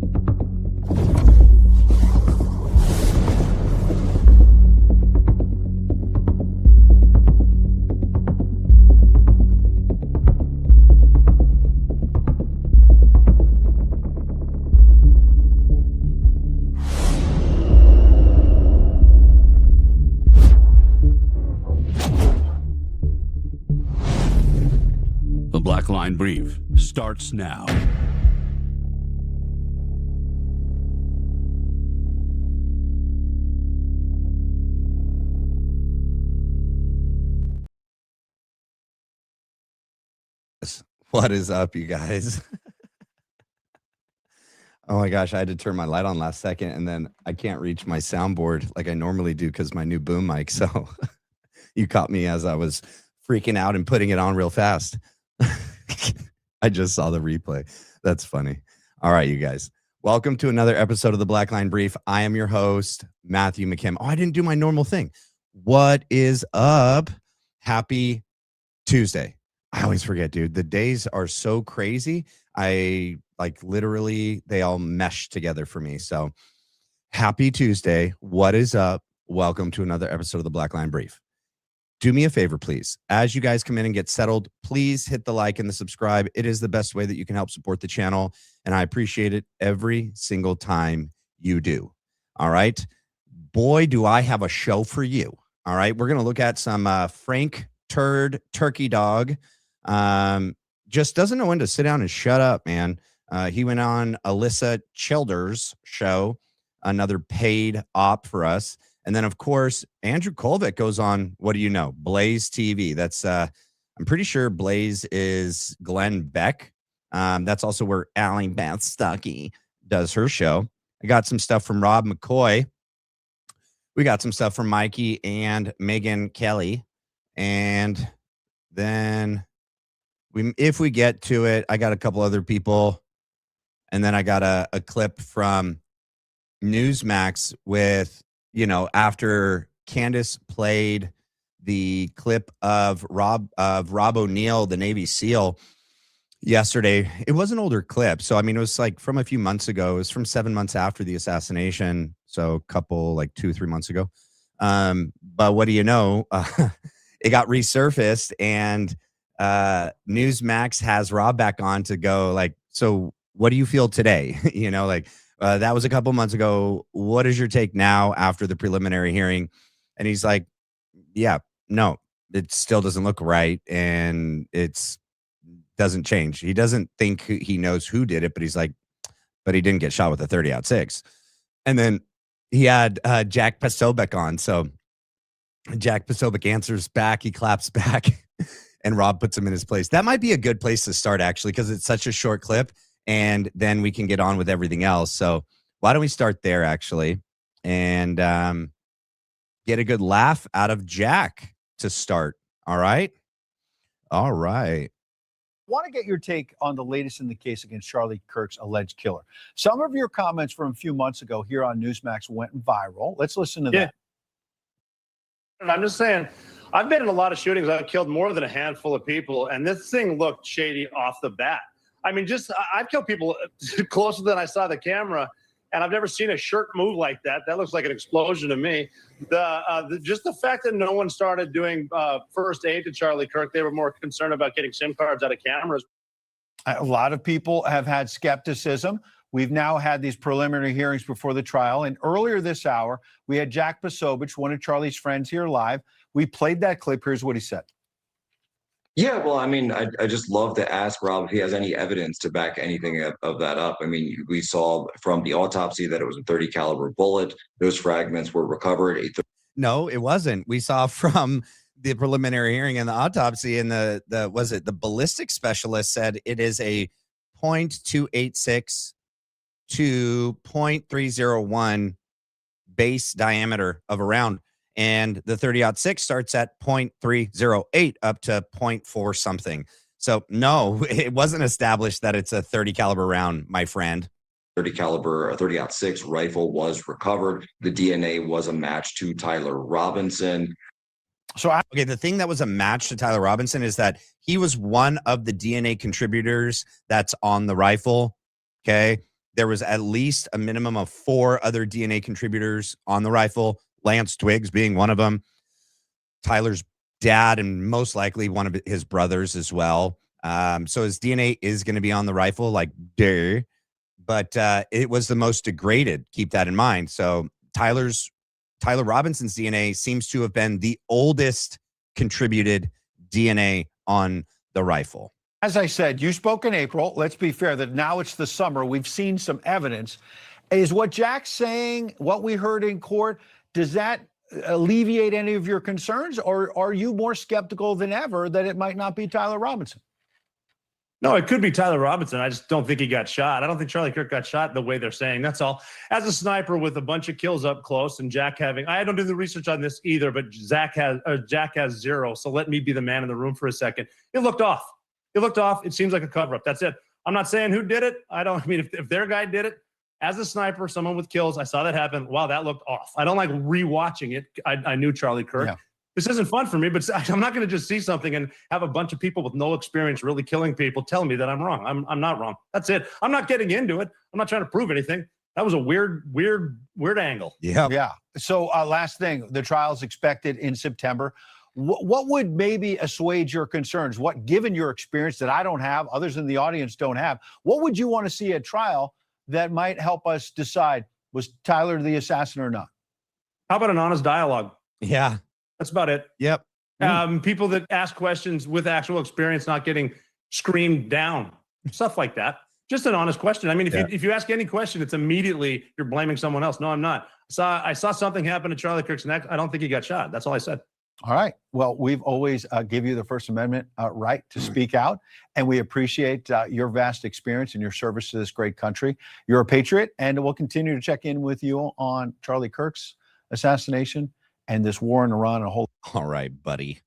The Black Line Brief starts now. What is up, you guys? Oh my gosh, I had to turn my light on last second, and then I can't reach my soundboard like I normally do because my new boom mic. So you caught me as I was freaking out and putting it on real fast. I just saw the replay. That's funny. All right, you guys. Welcome to another episode of the Black Line Brief. I am your host, Matthew McCoy. Oh, I didn't do my normal thing. What is up? Happy Tuesday. I always forget, dude. The days are so crazy. Literally, they all mesh together for me. So happy Tuesday. What is up? Welcome to another episode of the Black Line Brief. Do me a favor, please. As you guys come in and get settled, please hit the like and the subscribe. It is the best way that you can help support the channel, and I appreciate it every single time you do. All right? Boy, do I have a show for you. All right? We're going to look at some Frank Turd Turkey Dog. Just doesn't know when to sit down and shut up, man. He went on Alyssa Childers' show, another paid op for us. And then, of course, Andrew Kolvet goes on, what do you know, Blaze TV. That's, I'm pretty sure Blaze is Glenn Beck. That's also where Allie Beth Stuckey does her show. I got some stuff from Rob McCoy. We got some stuff from Mikey and Megyn Kelly. And then if we get to it, I got a couple other people. And then I got a clip from Newsmax with, after Candace played the clip of Rob O'Neill, the Navy SEAL, yesterday. It was an older clip. So, it was like from a few months ago. It was from 7 months after the assassination. So a couple, 2-3 months ago. But what do you know? It got resurfaced, and Newsmax has Rob back on to go so what do you feel today? That was a couple months ago. What is your take now after the preliminary hearing? And he's like, yeah, no, it still doesn't look right. And it's doesn't change. He doesn't think he knows who did it, but he's like, but he didn't get shot with a 30-06. And then he had Jack Posobiec on. So Jack Posobiec answers back. He claps back and Rob puts him in his place. That might be a good place to start, actually, because it's such a short clip. And then we can get on with everything else. So why don't we start there, actually, and get a good laugh out of Jack to start. All right? All right. I want to get your take on the latest in the case against Charlie Kirk's alleged killer. Some of your comments from a few months ago here on Newsmax went viral. Let's listen to that. I'm just saying, I've been in a lot of shootings. I've killed more than a handful of people, and this thing looked shady off the bat. I've killed people closer than I saw the camera, and I've never seen a shirt move like that. That looks like an explosion to me. Just the fact that no one started doing first aid to Charlie Kirk, they were more concerned about getting SIM cards out of cameras. A lot of people have had skepticism. We've now had these preliminary hearings before the trial, and earlier this hour, we had Jack Posobiec, one of Charlie's friends, here live. We played that clip. Here's what he said. Yeah, well, I just love to ask Rob if he has any evidence to back anything of that up. We saw from the autopsy that it was a 30 caliber bullet. Those fragments were recovered. No, it wasn't. We saw from the preliminary hearing and the autopsy, and the ballistic specialist said it is a .286 to .301 base diameter of a round. And the 30-06 starts at .308 up to .4 something. So no, it wasn't established that it's a 30 caliber round, my friend. 30 caliber 30-06 rifle was recovered. The DNA was a match to Tyler Robinson. Okay, the thing that was a match to Tyler Robinson is that he was one of the DNA contributors that's on the rifle. Okay, there was at least a minimum of 4 other DNA contributors on the rifle, Lance Twiggs being one of them, Tyler's dad, and most likely one of his brothers as well. So his DNA is going to be on the rifle, like, duh. But it was the most degraded. Keep that in mind. So Tyler Robinson's DNA seems to have been the oldest contributed DNA on the rifle. As I said, you spoke in April. Let's be fair that now it's the summer. We've seen some evidence. Is what Jack's saying, what we heard in court, does that alleviate any of your concerns, or are you more skeptical than ever that it might not be Tyler Robinson? No, it could be Tyler Robinson. I just don't think he got shot. I don't think Charlie Kirk got shot the way they're saying. That's all. As a sniper with a bunch of kills up close and Jack having, I don't do the research on this either, but Jack has 0. So let me be the man in the room for a second. It looked off. It looked off. It seems like a cover up. That's it. I'm not saying who did it. I mean, if their guy did it, as a sniper, someone with kills, I saw that happen. Wow, that looked off. I don't like rewatching it. I knew Charlie Kirk. Yeah. This isn't fun for me, but I'm not going to just see something and have a bunch of people with no experience really killing people tell me that I'm wrong. I'm not wrong. That's it. I'm not getting into it. I'm not trying to prove anything. That was a weird angle. Yeah. So last thing, the trial's expected in September. What would maybe assuage your concerns? What, given your experience that I don't have, others in the audience don't have, what would you want to see at trial that might help us decide, was Tyler the assassin or not? How about an honest dialogue? Yeah. That's about it. Yep. People that ask questions with actual experience, not getting screamed down, stuff like that. Just an honest question. I mean, if you ask any question, it's immediately you're blaming someone else. No, I'm not. I saw something happen to Charlie Kirk's neck. I don't think he got shot. That's all I said. All right. Well, we've always give you the First Amendment right to speak out, and we appreciate your vast experience and your service to this great country. You're a patriot, and we'll continue to check in with you on Charlie Kirk's assassination and this war in Iran. All right, buddy.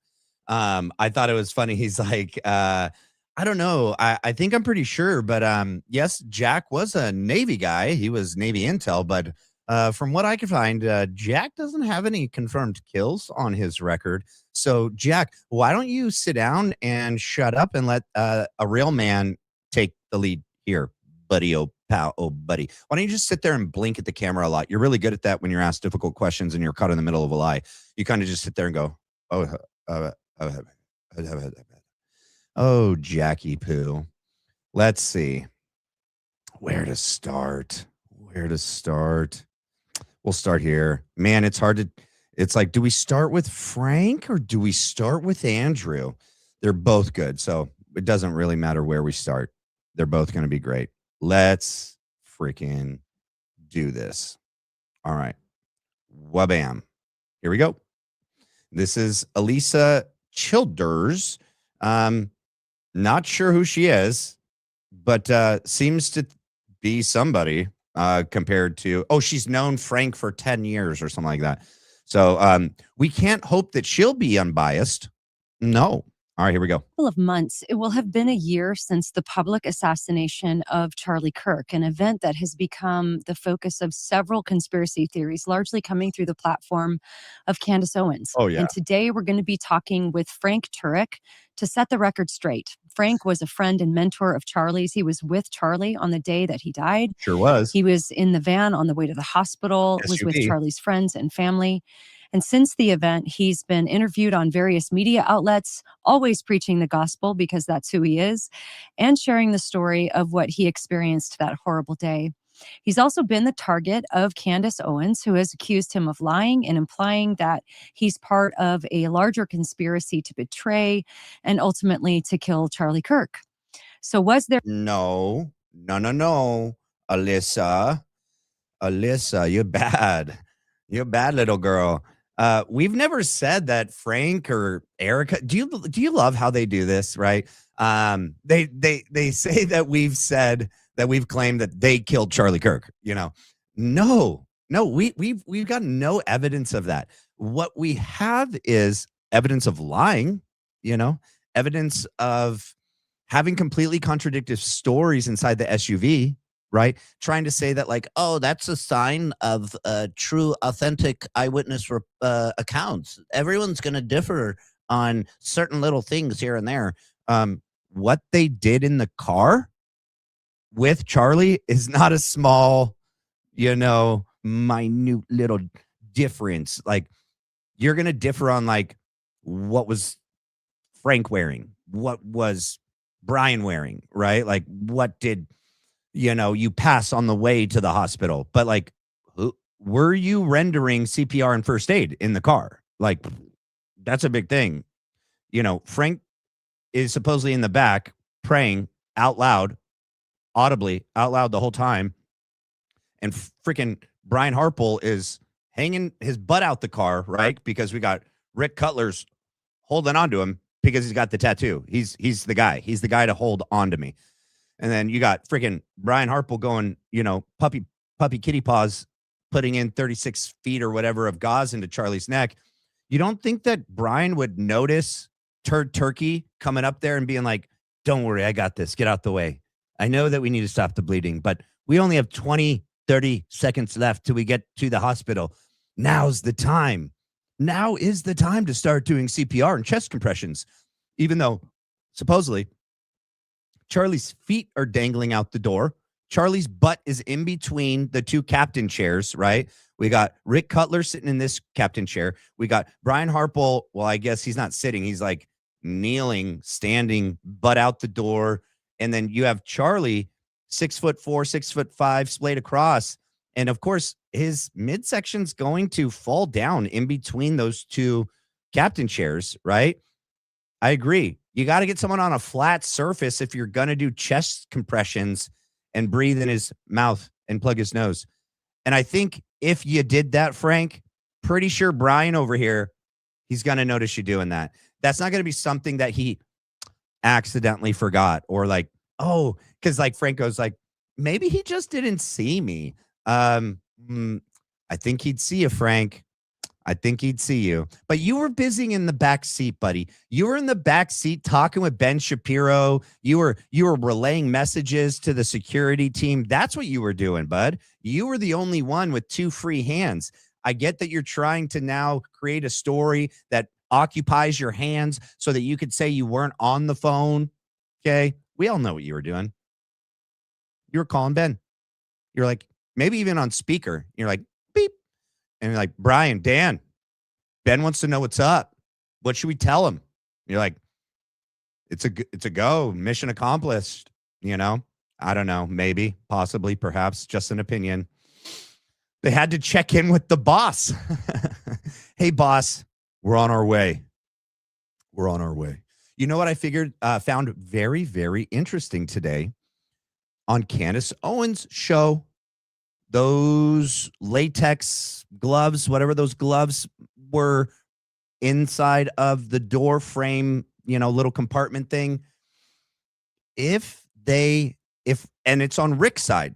I thought it was funny. He's like, I don't know. I think I'm pretty sure, but yes, Jack was a Navy guy. He was Navy intel, but from what I can find, Jack doesn't have any confirmed kills on his record. So, Jack, why don't you sit down and shut up and let a real man take the lead here, buddy? Oh, pal. Oh, buddy. Why don't you just sit there and blink at the camera a lot? You're really good at that when you're asked difficult questions and you're caught in the middle of a lie. You kind of just sit there and go, oh, Jackie Poo. Let's see. Where to start? We'll start here. Man, it's hard to, it's like, do we start with Frank or do we start with Andrew? They're both good. So it doesn't really matter where we start. They're both going to be great. Let's freaking do this. All right. Wabam. Here we go. This is Elisa Childers. Not sure who she is, but seems to be somebody. Compared to, she's known Frank for 10 years or something like that. So we can't hope that she'll be unbiased. No. All right, here we go. Couple of months, it will have been a year since the public assassination of Charlie Kirk, an event that has become the focus of several conspiracy theories, largely coming through the platform of Candace Owens. Oh, yeah. And today we're going to be talking with Frank Turek to set the record straight. Frank was a friend and mentor of Charlie's. He was with Charlie on the day that he died. Sure was. He was in the van on the way to the hospital, was with Charlie's friends and family. And since the event, he's been interviewed on various media outlets, always preaching the gospel because that's who he is, and sharing the story of what he experienced that horrible day. He's also been the target of Candace Owens, who has accused him of lying and implying that he's part of a larger conspiracy to betray and ultimately to kill Charlie Kirk. So was there... No. Alyssa, you're bad. You're bad, little girl. We've never said that Frank or Erika. Do you love how they do this, right? They say that we've said that we've claimed that they killed Charlie Kirk. You know, no, we've got no evidence of that. What we have is evidence of lying. You know, evidence of having completely contradictory stories inside the SUV. Right? Trying to say that like, oh, that's a sign of true, authentic eyewitness accounts. Everyone's going to differ on certain little things here and there. What they did in the car with Charlie is not a small, minute little difference. Like, you're going to differ on like what was Frank wearing, what was Brian wearing, right? Like, what did you pass on the way to the hospital? But like, were you rendering CPR and first aid in the car? Like, that's a big thing. Frank is supposedly in the back praying out loud, audibly out loud the whole time. And freaking Brian Harple is hanging his butt out the car, right? Because we got Rick Cutler's holding on to him because he's got the tattoo. He's the guy. He's the guy to hold on to me. And then you got freaking Brian Harple going, puppy kitty paws, putting in 36 feet or whatever of gauze into Charlie's neck. You don't think that Brian would notice Turd Turkey coming up there and being like, don't worry, I got this. Get out the way. I know that we need to stop the bleeding, but we only have 20, 30 seconds left till we get to the hospital. Now's the time. Now is the time to start doing CPR and chest compressions, even though supposedly Charlie's feet are dangling out the door. Charlie's butt is in between the two captain chairs, right? We got Rick Cutler sitting in this captain chair. We got Brian Harple. Well, I guess he's not sitting. He's like kneeling, standing, butt out the door. And then you have Charlie, 6'4", 6'5", splayed across. And of course, his midsection's going to fall down in between those two captain chairs, right? I agree. You got to get someone on a flat surface if you're going to do chest compressions and breathe in his mouth and plug his nose. And I think if you did that, Frank, pretty sure Brian over here, he's going to notice you doing that. That's not going to be something that he accidentally forgot or like, oh, because like Frank goes like, maybe he just didn't see me. I think he'd see you, Frank. I think he'd see you. But you were busy in the back seat, buddy. You were in the back seat talking with Ben Shapiro. You were relaying messages to the security team. That's what you were doing, bud. You were the only one with two free hands. I get that you're trying to now create a story that occupies your hands so that you could say you weren't on the phone. Okay. We all know what you were doing. You were calling Ben. You're like, maybe even on speaker. You're like, beep. And you're like, Brian, Dan, Ben wants to know what's up. What should we tell him? You're like, it's a go. Mission accomplished. I don't know. Maybe, possibly, perhaps, just an opinion. They had to check in with the boss. Hey, boss, we're on our way. We're on our way. You know what I found very, very interesting today on Candace Owens' show? Those latex gloves, whatever those gloves were inside of the door frame, little compartment thing. And it's on Rick's side,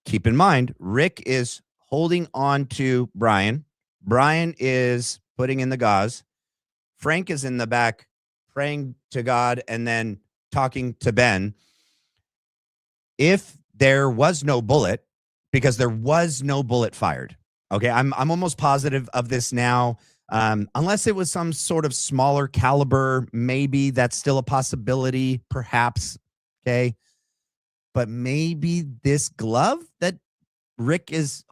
keep in mind, Rick is holding on to Brian. Brian is putting in the gauze. Frank is in the back praying to God and then talking to Ben. If there was no bullet, because there was no bullet fired. Okay, I'm almost positive of this now. Unless it was some sort of smaller caliber, maybe that's still a possibility, perhaps. Okay, but maybe this glove that Rick is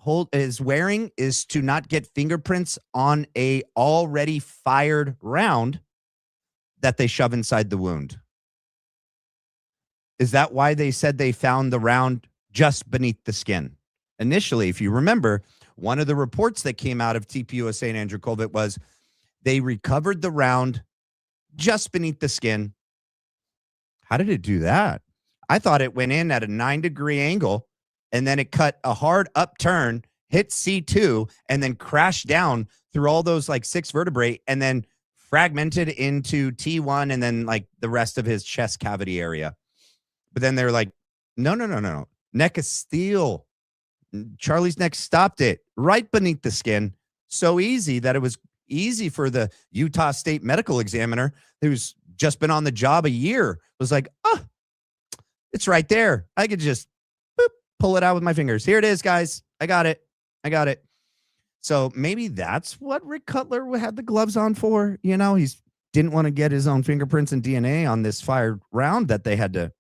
wearing is to not get fingerprints on a already fired round that they shove inside the wound. Is that why they said they found the round just beneath the skin? Initially, if you remember, one of the reports that came out of TPUSA and Andrew Kolvet was they recovered the round just beneath the skin. How did it do that? I thought it went in at a 9-degree angle and then it cut a hard upturn, hit C2, and then crashed down through all those like 6 vertebrae and then fragmented into T1 and then like the rest of his chest cavity area. But then they're like, no. Neck of steel. Charlie's neck stopped it right beneath the skin. So easy that it was easy for the Utah State medical examiner who's just been on the job a year. Was like, oh, it's right there. I could just pull it out with my fingers. Here it is, guys. I got it. So maybe that's what Rick Cutler had the gloves on for. He didn't want to get his own fingerprints and DNA on this fired round that they had to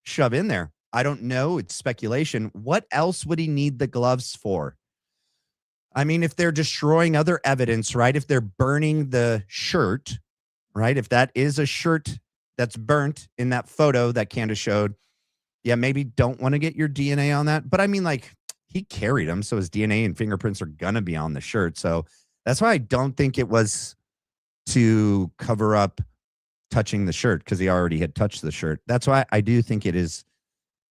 shove in there. I don't know. It's speculation. What else would he need the gloves for? I mean, if they're destroying other evidence, right? If they're burning the shirt, right? If that is a shirt that's burnt in that photo that Candace showed, yeah, maybe don't want to get your DNA on that. But I mean, like, he carried them, so his DNA and fingerprints are going to be on the shirt. So that's why I don't think it was to cover up touching the shirt, because he already had touched the shirt. That's why I do think it is.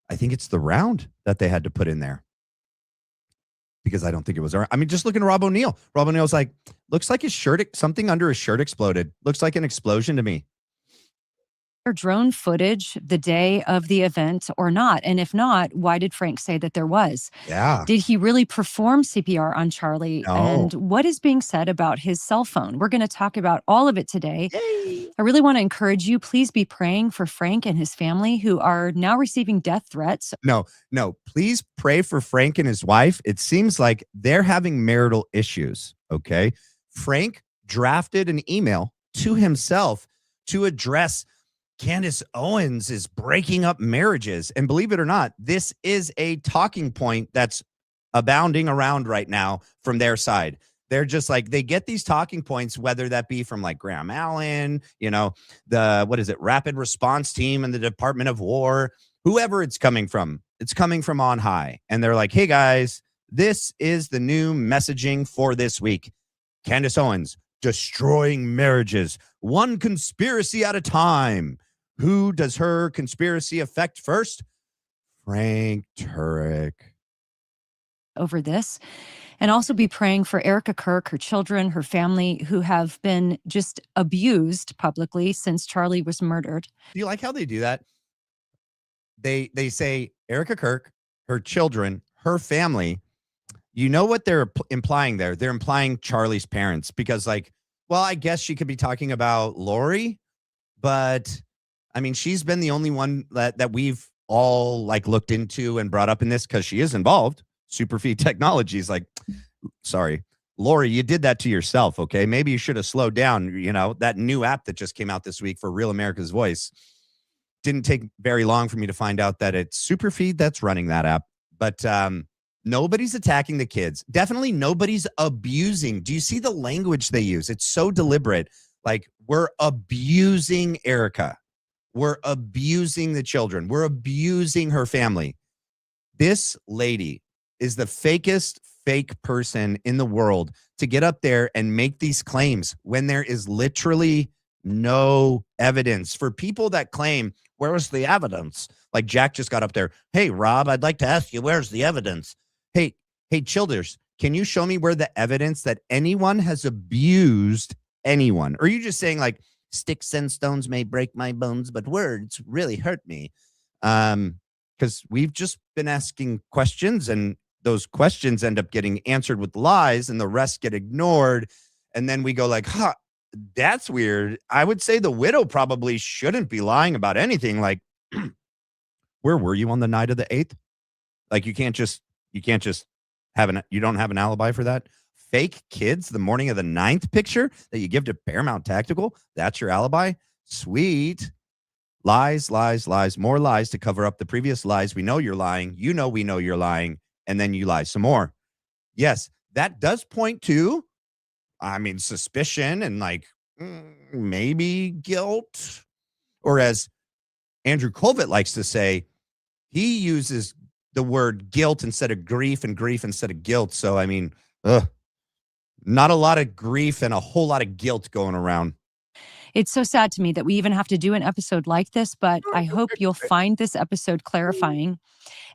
I think it's the round that they had to put in there, because I don't think it was. I mean, just looking at Rob O'Neill. Rob O'Neill's like, looks like his shirt, something under his shirt exploded. Looks like an explosion to me. Drone footage the day of the event or not? And if not, why did Frank say that there was? Yeah. Did he really perform CPR on Charlie? No. And what is being said about his cell phone? We're going to talk about all of it today. Yay. I really want to encourage you. Please be praying for Frank and his family, who are now receiving death threats. No. Please pray for Frank and his wife. It seems like they're having marital issues. Okay. Frank drafted an email to himself to address Candace Owens is breaking up marriages. And believe it or not, this is a talking point that's abounding around right now from their side. They're just like, they get these talking points, whether that be from like Graham Allen, the rapid response team in the Department of War, whoever it's coming from on high. And they're like, hey guys, this is the new messaging for this week. Candace Owens destroying marriages, one conspiracy at a time. Who does her conspiracy affect first? Frank Turek. Over this. And also be praying for Erika Kirk, her children, her family, who have been just abused publicly since Charlie was murdered. Do you like how they do that? They say Erika Kirk, her children, her family. You know what they're implying there? They're implying Charlie's parents, because like, well, I guess she could be talking about Lori, but I mean, she's been the only one that we've all like looked into and brought up in this, because she is involved. Superfeed Technologies, like, sorry, Lori, you did that to yourself. Okay, maybe you should have slowed down. That new app that just came out this week for Real America's Voice, didn't take very long for me to find out that it's Superfeed that's running that app. But nobody's attacking the kids. Definitely nobody's abusing. Do you see the language they use? It's so deliberate. Like, we're abusing Erika. We're abusing the children. We're abusing her family. This lady is the fakest fake person in the world to get up there and make these claims when there is literally no evidence. For people that claim, where's the evidence? Like Jack just got up there. Hey, Rob, I'd like to ask you, where's the evidence? Hey, Childers, can you show me where the evidence that anyone has abused anyone? Or are you just saying like, sticks and stones may break my bones, but words really hurt me? Because we've just been asking questions, and those questions end up getting answered with lies, and the rest get ignored. And then we go like, that's weird. I would say the widow probably shouldn't be lying about anything. Like, where were you on the night of the 8th? Like, you can't just have you don't have an alibi for that. Fake kids the morning of the 9th picture that you give to Paramount Tactical, that's your alibi? Sweet. Lies, more lies to cover up the previous lies. We know you're lying. We know you're lying. And then you lie some more. Yes, that does point to, suspicion and like maybe guilt. Or as Andrew Kolvet likes to say, he uses the word guilt instead of grief and grief instead of guilt. So, not a lot of grief and a whole lot of guilt going around. It's so sad to me that we even have to do an episode like this, but I hope you'll find this episode clarifying.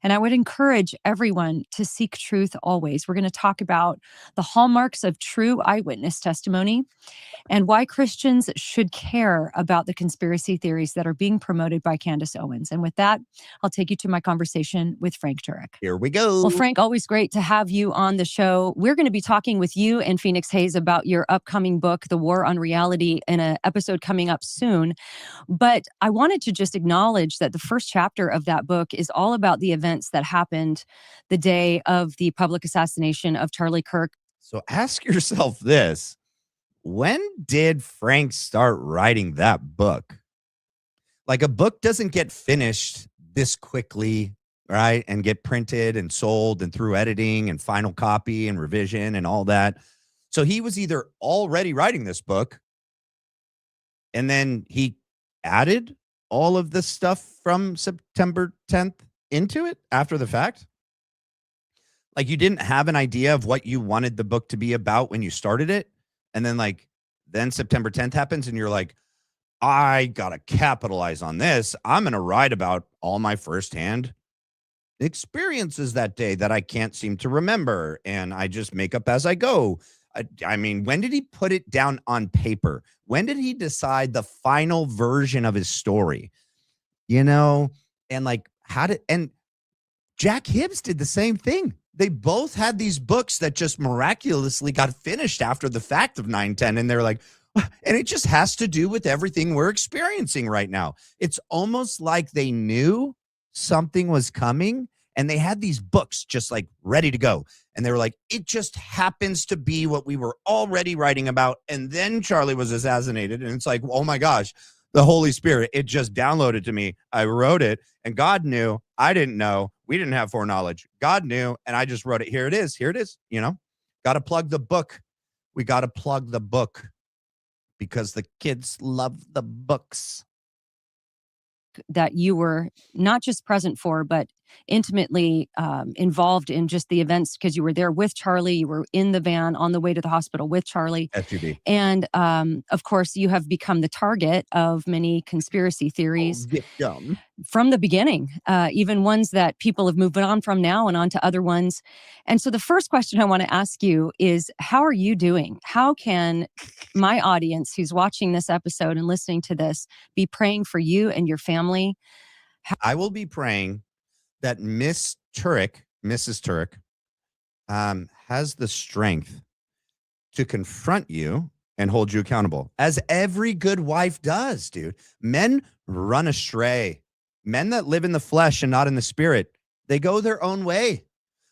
And I would encourage everyone to seek truth always. We're going to talk about the hallmarks of true eyewitness testimony and why Christians should care about the conspiracy theories that are being promoted by Candace Owens. And with that, I'll take you to my conversation with Frank Turek. Here we go. Well, Frank, always great to have you on the show. We're going to be talking with you and Phoenix Hayes about your upcoming book, The War on Reality, in an episode coming up soon. But I wanted to just acknowledge that the first chapter of that book is all about the events that happened the day of the public assassination of Charlie Kirk. So ask yourself this. When did Frank start writing that book? Like, a book doesn't get finished this quickly right? And get printed and sold and through editing and final copy and revision and all that. So he was either already writing this book and then he added all of the stuff from September 10th into it after the fact. Like you didn't have an idea of what you wanted the book to be about when you started it. And then then September 10th happens and you're like, I got to capitalize on this. I'm going to write about all my firsthand experiences that day that I can't seem to remember. And I just make up as I go. I mean, when did he put it down on paper? When did he decide the final version of his story? And and Jack Hibbs did the same thing. They both had these books that just miraculously got finished after the fact of 9/10. And they're like, and it just has to do with everything we're experiencing right now. It's almost like they knew something was coming and they had these books just ready to go. And they were like, it just happens to be what we were already writing about. And then Charlie was assassinated. And it's like, oh my gosh, the Holy Spirit, it just downloaded to me. I wrote it and God knew. I didn't know. We didn't have foreknowledge. God knew. And I just wrote it. Here it is. Here it is. Got to plug the book. We got to plug the book because the kids love the books. That you were not just present for, but intimately involved in just the events because you were there with Charlie. You were in the van on the way to the hospital with Charlie. SUV. And of course, you have become the target of many conspiracy theories from the beginning, even ones that people have moved on from now and on to other ones. And so the first question I want to ask you is, how are you doing? How can my audience who's watching this episode and listening to this be praying for you and your family? I will be praying that Mrs. Turek, has the strength to confront you and hold you accountable, as every good wife does, dude. Men run astray. Men that live in the flesh and not in the spirit, they go their own way.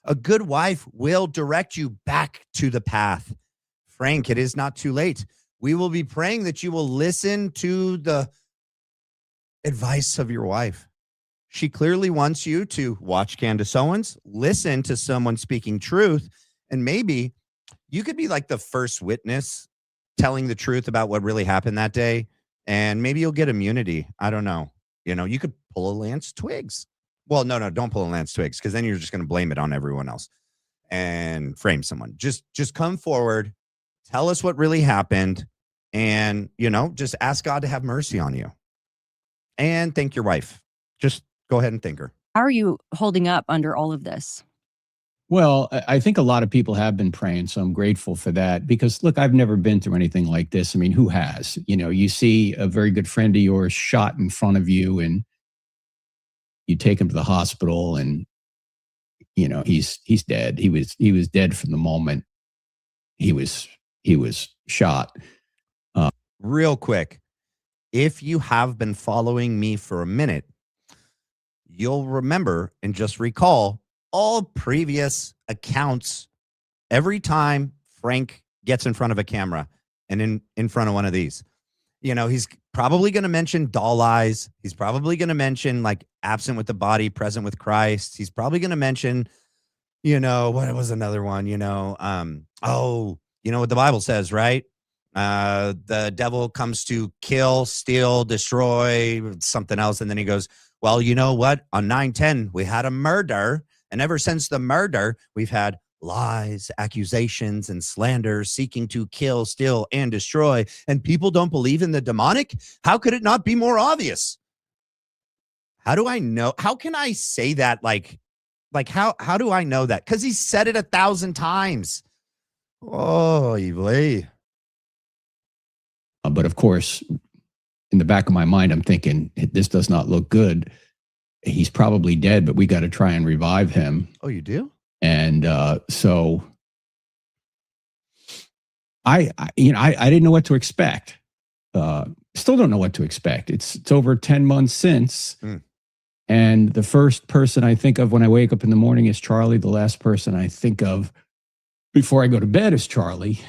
A good wife will direct you back to the path. Frank, it is not too late. We will be praying that you will listen to the advice of your wife. She clearly wants you to watch Candace Owens, listen to someone speaking truth, and maybe you could be like the first witness telling the truth about what really happened that day, and maybe you'll get immunity. I don't know. You could pull a Lance Twiggs. Well, no, don't pull a Lance Twiggs because then you're just going to blame it on everyone else and frame someone. Just come forward, tell us what really happened, and, just ask God to have mercy on you. And thank your wife. Just go ahead and thank her. How are you holding up under all of this? Well, I think a lot of people have been praying, so I'm grateful for that because, look, I've never been through anything like this. I mean, who has? You see a very good friend of yours shot in front of you and you take him to the hospital and, he's dead. He was dead from the moment he was shot. Real quick, if you have been following me for a minute, you'll remember and just recall all previous accounts. Every time Frank gets in front of a camera and in front of one of these, he's probably going to mention doll eyes. He's probably going to mention absent with the body, present with Christ. He's probably going to mention, what was another one, what the Bible says, right? The devil comes to kill, steal, destroy, something else. And then he goes, well, you know what? On 9/10, we had a murder. And ever since the murder, we've had lies, accusations, and slander seeking to kill, steal, and destroy. And people don't believe in the demonic? How could it not be more obvious? How do I know? How can I say that? How do I know that? Because he said it 1,000 times. Oh, boy. But of course, in the back of my mind, I'm thinking, this does not look good. He's probably dead, but we got to try and revive him. Oh, you do? And so I didn't know what to expect. Still don't know what to expect. It's over 10 months since. And the first person I think of when I wake up in the morning is Charlie. The last person I think of before I go to bed is Charlie.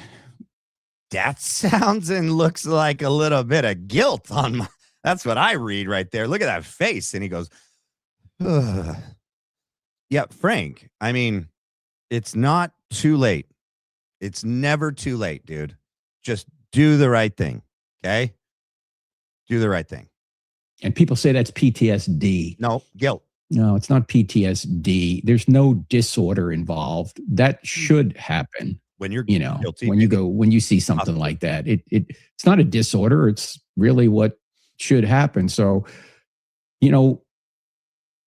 That sounds and looks like a little bit of guilt on my, that's what I read right there. Look at that face. And he goes, ugh. Yeah, Frank. I mean, it's not too late. It's never too late, dude. Just do the right thing. Okay? Do the right thing. And people say that's PTSD. No, guilt. No, it's not PTSD. There's no disorder involved. That should happen. When you're guilty, when you see something like that, it's not a disorder. It's really what should happen. So,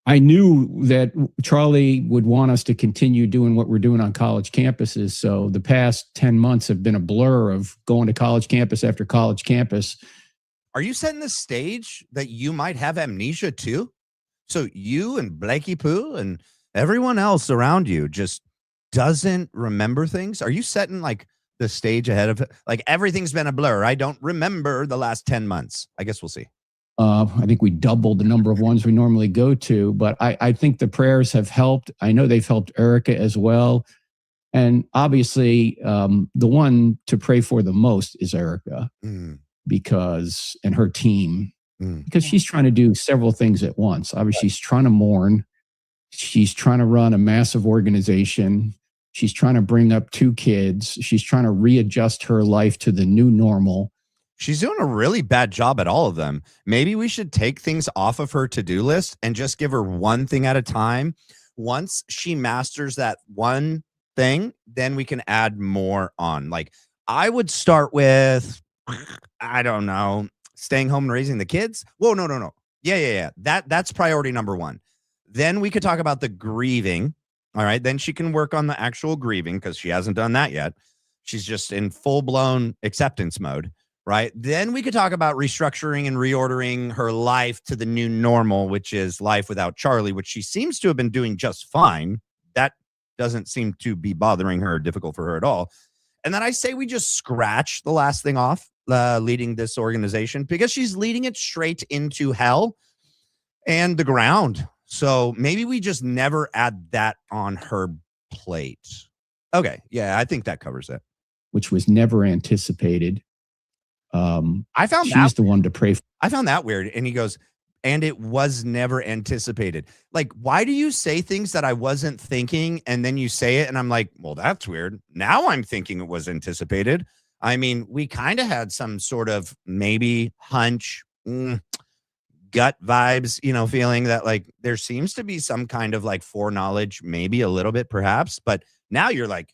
I knew that Charlie would want us to continue doing what we're doing on college campuses. So the past 10 months have been a blur of going to college campus after college campus. Are you setting the stage that you might have amnesia too? So you and Blakey Poo and everyone else around you just doesn't remember things? Are you setting like the stage ahead of it? Like everything's been a blur. I don't remember the last 10 months. I guess we'll see. I think we doubled the number of ones we normally go to, but I think the prayers have helped. I know they've helped Erika as well. And obviously, the one to pray for the most is Erika and her team, because she's trying to do several things at once. Obviously, she's trying to mourn. She's trying to run a massive organization. She's trying to bring up 2 kids. She's trying to readjust her life to the new normal. She's doing a really bad job at all of them. Maybe we should take things off of her to-do list and just give her one thing at a time. Once she masters that one thing, then we can add more on. Like I would start with, I don't know, staying home and raising the kids. Whoa, no. Yeah. That's priority number 1. Then we could talk about the grieving. All right. Then she can work on the actual grieving because she hasn't done that yet. She's just in full-blown acceptance mode. Right. Then we could talk about restructuring and reordering her life to the new normal, which is life without Charlie, which she seems to have been doing just fine. That doesn't seem to be bothering her or difficult for her at all. And then I say we just scratch the last thing off, leading this organization, because she's leading it straight into hell and the ground. So maybe we just never add that on her plate. Okay. Yeah, I think that covers it. Which was never anticipated. I found she's the one to pray for. I found that weird. And he goes, and it was never anticipated. Like, why do you say things that I wasn't thinking and then you say it and I'm like, well, that's weird. Now I'm thinking it was anticipated. I mean, we kind of had some sort of maybe hunch, gut vibes, feeling that like there seems to be some kind of like foreknowledge, maybe a little bit perhaps. But now you're like,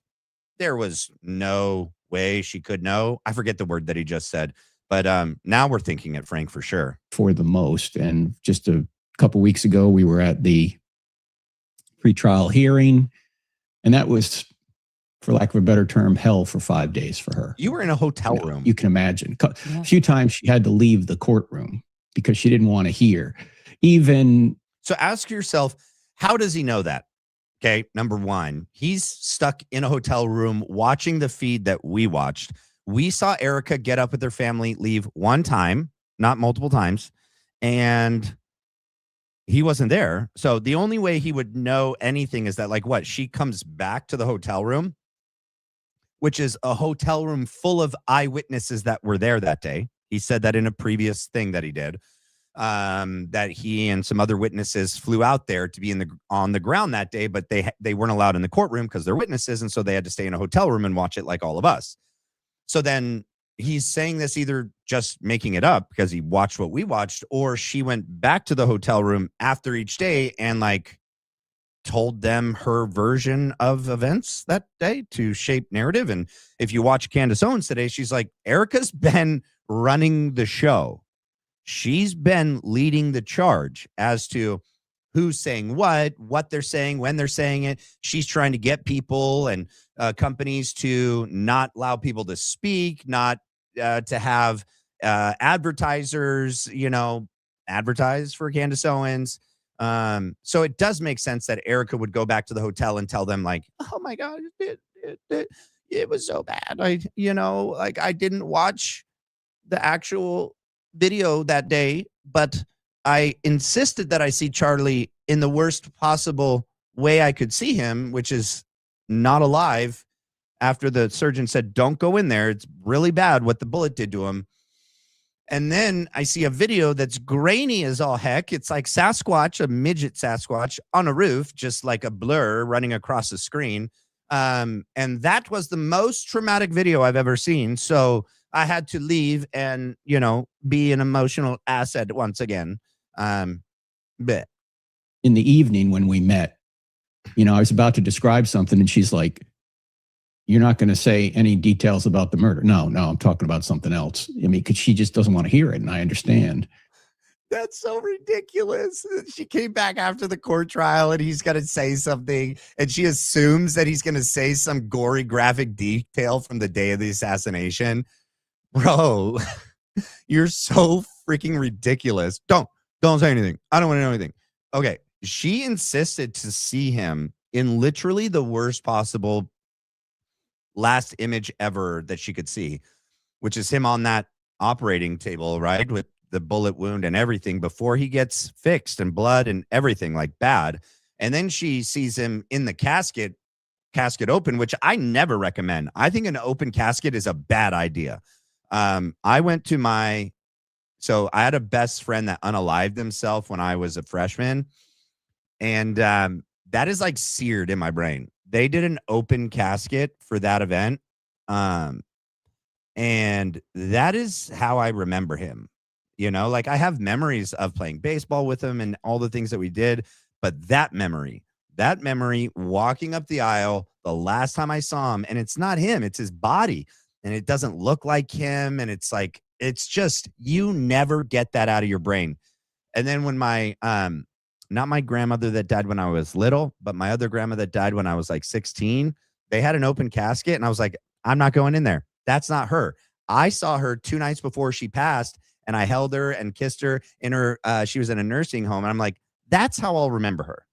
there was no way she could know. I forget the word that he just said, but now we're thinking it, Frank, for sure. For the most. And just a couple weeks ago, we were at the pretrial hearing, and that was, for lack of a better term, hell for 5 days for her. You were in a hotel room. You can imagine. A few times she had to leave the courtroom because she didn't want to hear. So ask yourself, how does he know that? Okay, number 1, he's stuck in a hotel room watching the feed that we watched. We saw Erika get up with her family, leave one time, not multiple times, and he wasn't there. So the only way he would know anything is that, like, what? She comes back to the hotel room, which is a hotel room full of eyewitnesses that were there that day. He said that in a previous thing that he did. That he and some other witnesses flew out there to be on the ground that day, but they weren't allowed in the courtroom because they're witnesses, and so they had to stay in a hotel room and watch it like all of us. So then he's saying this either just making it up because he watched what we watched, or she went back to the hotel room after each day and like told them her version of events that day to shape narrative. And if you watch Candace Owens today, she's like, Erika's been running the show. She's been leading the charge as to who's saying what they're saying, when they're saying it. She's trying to get people and companies to not allow people to speak, not to have advertisers, advertise for Candace Owens. So it does make sense that Erika would go back to the hotel and tell them like, oh my God, it was so bad. I didn't watch the actual video that day, but I insisted that I see Charlie in the worst possible way I could see him, which is not alive, after the surgeon said, don't go in there. It's really bad what the bullet did to him. And then I see a video that's grainy as all heck. It's like Sasquatch, a midget Sasquatch on a roof, just like a blur running across the screen. And that was the most traumatic video I've ever seen. So I had to leave and, be an emotional asset once again. But In the evening when we met, I was about to describe something and she's like, "You're not going to say any details about the murder." No, I'm talking about something else. I mean, because she just doesn't want to hear it. And I understand. that's so ridiculous. She came back after the court trial and he's going to say something. And she assumes that he's going to say some gory graphic detail from the day of the assassination. Bro, you're so freaking ridiculous. Don't say anything. I don't want to know anything. Okay. She insisted to see him in literally the worst possible last image ever that she could see, which is him on that operating table, right? With the bullet wound and everything before he gets fixed and blood and everything like bad. And then she sees him in the casket open, which I never recommend. I think an open casket is a bad idea. I went to so I had a best friend that unalived himself when I was a freshman. And that is like seared in my brain. They did an open casket for that event. And that is how I remember him. Like I have memories of playing baseball with him and all the things that we did. But that memory walking up the aisle the last time I saw him, and it's not him, it's his body. And it doesn't look like him. And it's like, it's just, you never get that out of your brain. And then when not my grandmother that died when I was little, but my other grandma that died when I was like 16, they had an open casket. And I was like, I'm not going in there. That's not her. I saw her 2 nights before she passed and I held her and kissed her she was in a nursing home. And I'm like, that's how I'll remember her.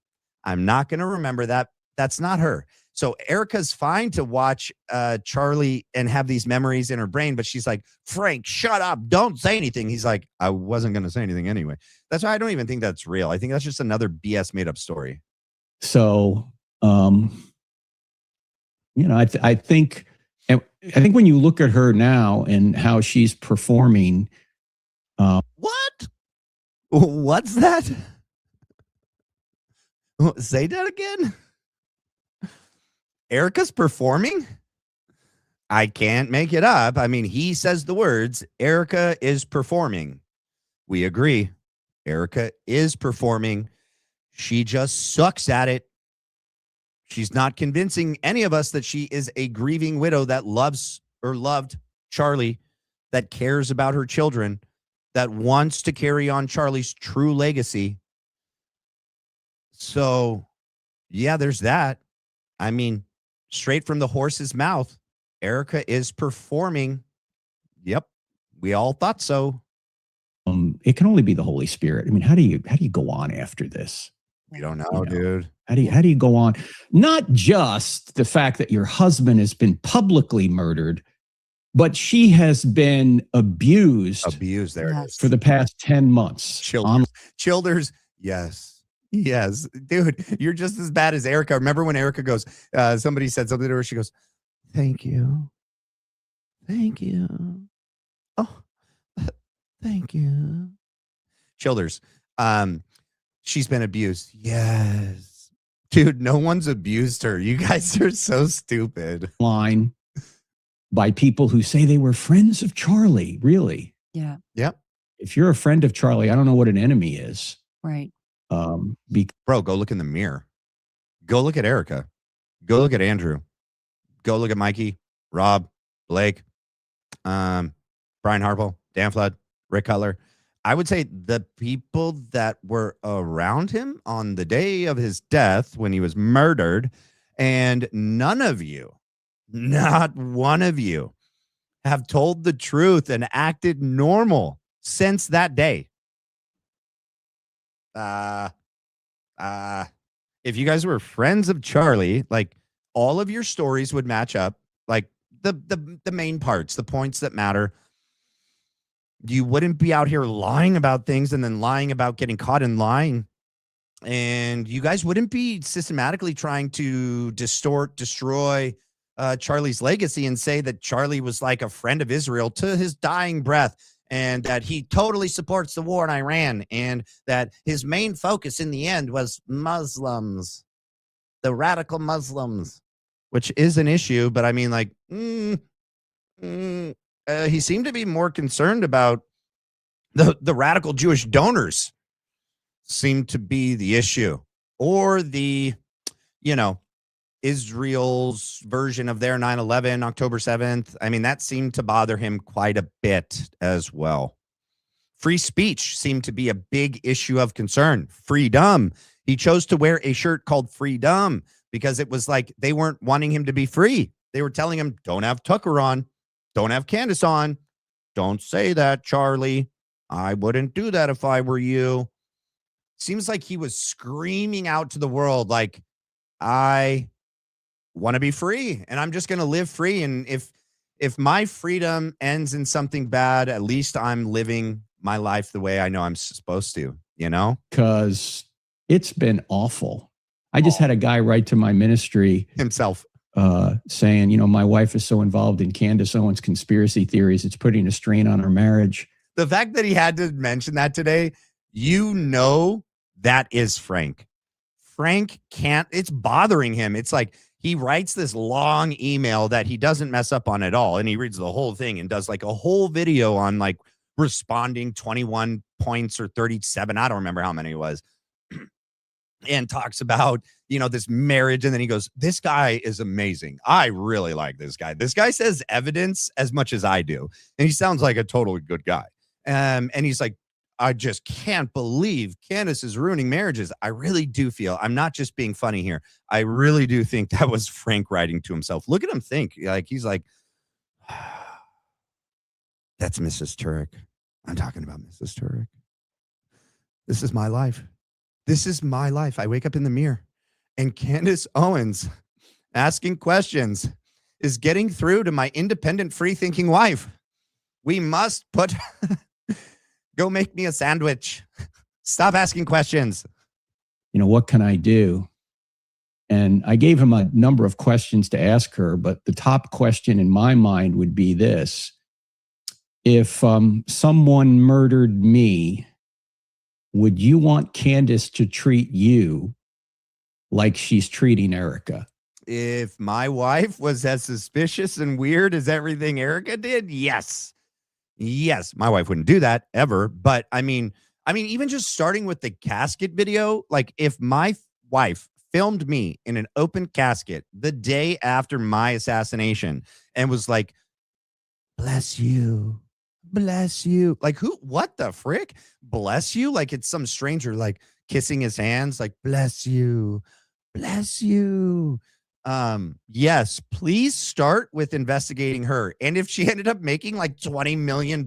I'm not going to remember that. That's not her. So Erika's fine to watch Charlie and have these memories in her brain, but she's like, "Frank, shut up. Don't say anything." He's like, "I wasn't going to say anything anyway." That's why I don't even think that's real. I think that's just another BS made up story. So, I think when you look at her now and how she's performing. What? What's that? Say that again. Erika's performing? I can't make it up. I mean, he says the words, Erika is performing. We agree. Erika is performing. She just sucks at it. She's not convincing any of us that she is a grieving widow that loves or loved Charlie, that cares about her children, that wants to carry on Charlie's true legacy. So, yeah, there's that. I mean, straight from the horse's mouth, Erika is performing. Yep, we all thought so. It can only be the Holy Spirit. I mean, how do you go on after this? We don't know, dude. How do you go on? Not just the fact that your husband has been publicly murdered, but she has been abused. Abused, there it is. For the past 10 months. Childers, yes. Yes, dude, you're just as bad as Erika. Remember when Erika goes, somebody said something to her, she goes, "Thank you. Thank you. Oh, thank you." Childers, she's been abused. Yes. Dude, no one's abused her. You guys are so stupid. Line by people who say they were friends of Charlie, really. Yeah. Yep. If you're a friend of Charlie, I don't know what an enemy is. Right. Bro, go look in the mirror. Go look at Erika. Go look at Andrew. Go look at Mikey, Rob, Blake, Brian Harple, Dan Flood, Rick Cutler. I would say the people that were around him on the day of his death when he was murdered, and none of you, not one of you, have told the truth and acted normal since that day. If you guys were friends of Charlie, like all of your stories would match up, like the main parts, the points that matter. You wouldn't be out here lying about things and then lying about getting caught in lying. And you guys wouldn't be systematically trying to destroy Charlie's legacy and say that Charlie was like a friend of Israel to his dying breath and that he totally supports the war in Iran, and that his main focus in the end was Muslims, the radical Muslims, which is an issue. But I mean, like, he seemed to be more concerned about the radical Jewish donors seem to be the issue, or the, Israel's version of their 9/11, October 7th. I mean, that seemed to bother him quite a bit as well. Free speech seemed to be a big issue of concern. Freedom. He chose to wear a shirt called Freedom because it was like they weren't wanting him to be free. They were telling him, don't have Tucker on, don't have Candace on. Don't say that, Charlie. I wouldn't do that if I were you. Seems like he was screaming out to the world, like, I want to be free and I'm just going to live free. And if my freedom ends in something bad, at least I'm living my life the way I know I'm supposed to, Because it's been awful. I just had a guy write to my ministry himself saying, my wife is so involved in Candace Owens conspiracy theories, it's putting a strain on our marriage. The fact that he had to mention that today, that is Frank. Frank can't, it's bothering him. It's like he writes this long email that he doesn't mess up on at all. And he reads the whole thing and does like a whole video on like responding 21 points or 37. I don't remember how many it was. And talks about, this marriage. And then he goes, this guy is amazing. I really like this guy. This guy says evidence as much as I do. And he sounds like a totally good guy. And he's like, I just can't believe Candace is ruining marriages. I really do feel, I'm not just being funny here. I really do think that was Frank writing to himself. Look at him think. Like, he's like, that's Mrs. Turek. I'm talking about Mrs. Turek. This is my life. This is my life. I wake up in the mirror and Candace Owens asking questions is getting through to my independent, free-thinking wife. We must put... Go make me a sandwich. Stop asking questions. What can I do? And I gave him a number of questions to ask her, but the top question in my mind would be this. If someone murdered me, would you want Candace to treat you like she's treating Erika? If my wife was as suspicious and weird as everything Erika did, yes. Yes, my wife wouldn't do that ever. But I mean, even just starting with the casket video, like if my wife filmed me in an open casket the day after my assassination and was like, bless you, like what the frick? Bless you? Like it's some stranger, like kissing his hands, like bless you. Yes, please start with investigating her. And if she ended up making like $20 million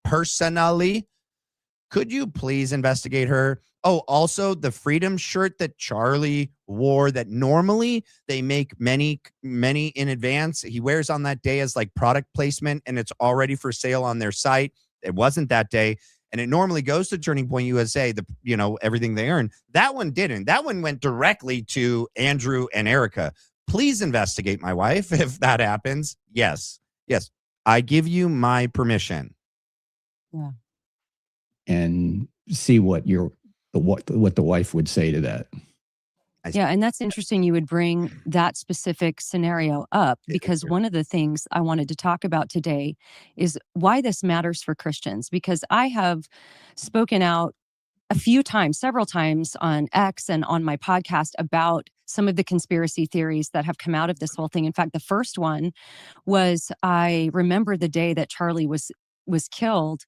personally, could you please investigate her? Oh, also the Freedom shirt that Charlie wore that normally they make many in advance. He wears on that day as like product placement and it's already for sale on their site. It wasn't that day. And it normally goes to Turning Point USA, everything they earn. That one didn't. That one went directly to Andrew and Erika. Please investigate my wife if that happens. Yes. I give you my permission. Yeah. And see what the wife would say to that. Yeah, and that's interesting you would bring that specific scenario up, because one of the things I wanted to talk about today is why this matters for Christians, because I have spoken out several times on X and on my podcast about some of the conspiracy theories that have come out of this whole thing. In fact, the first one was, I remember the day that Charlie was killed.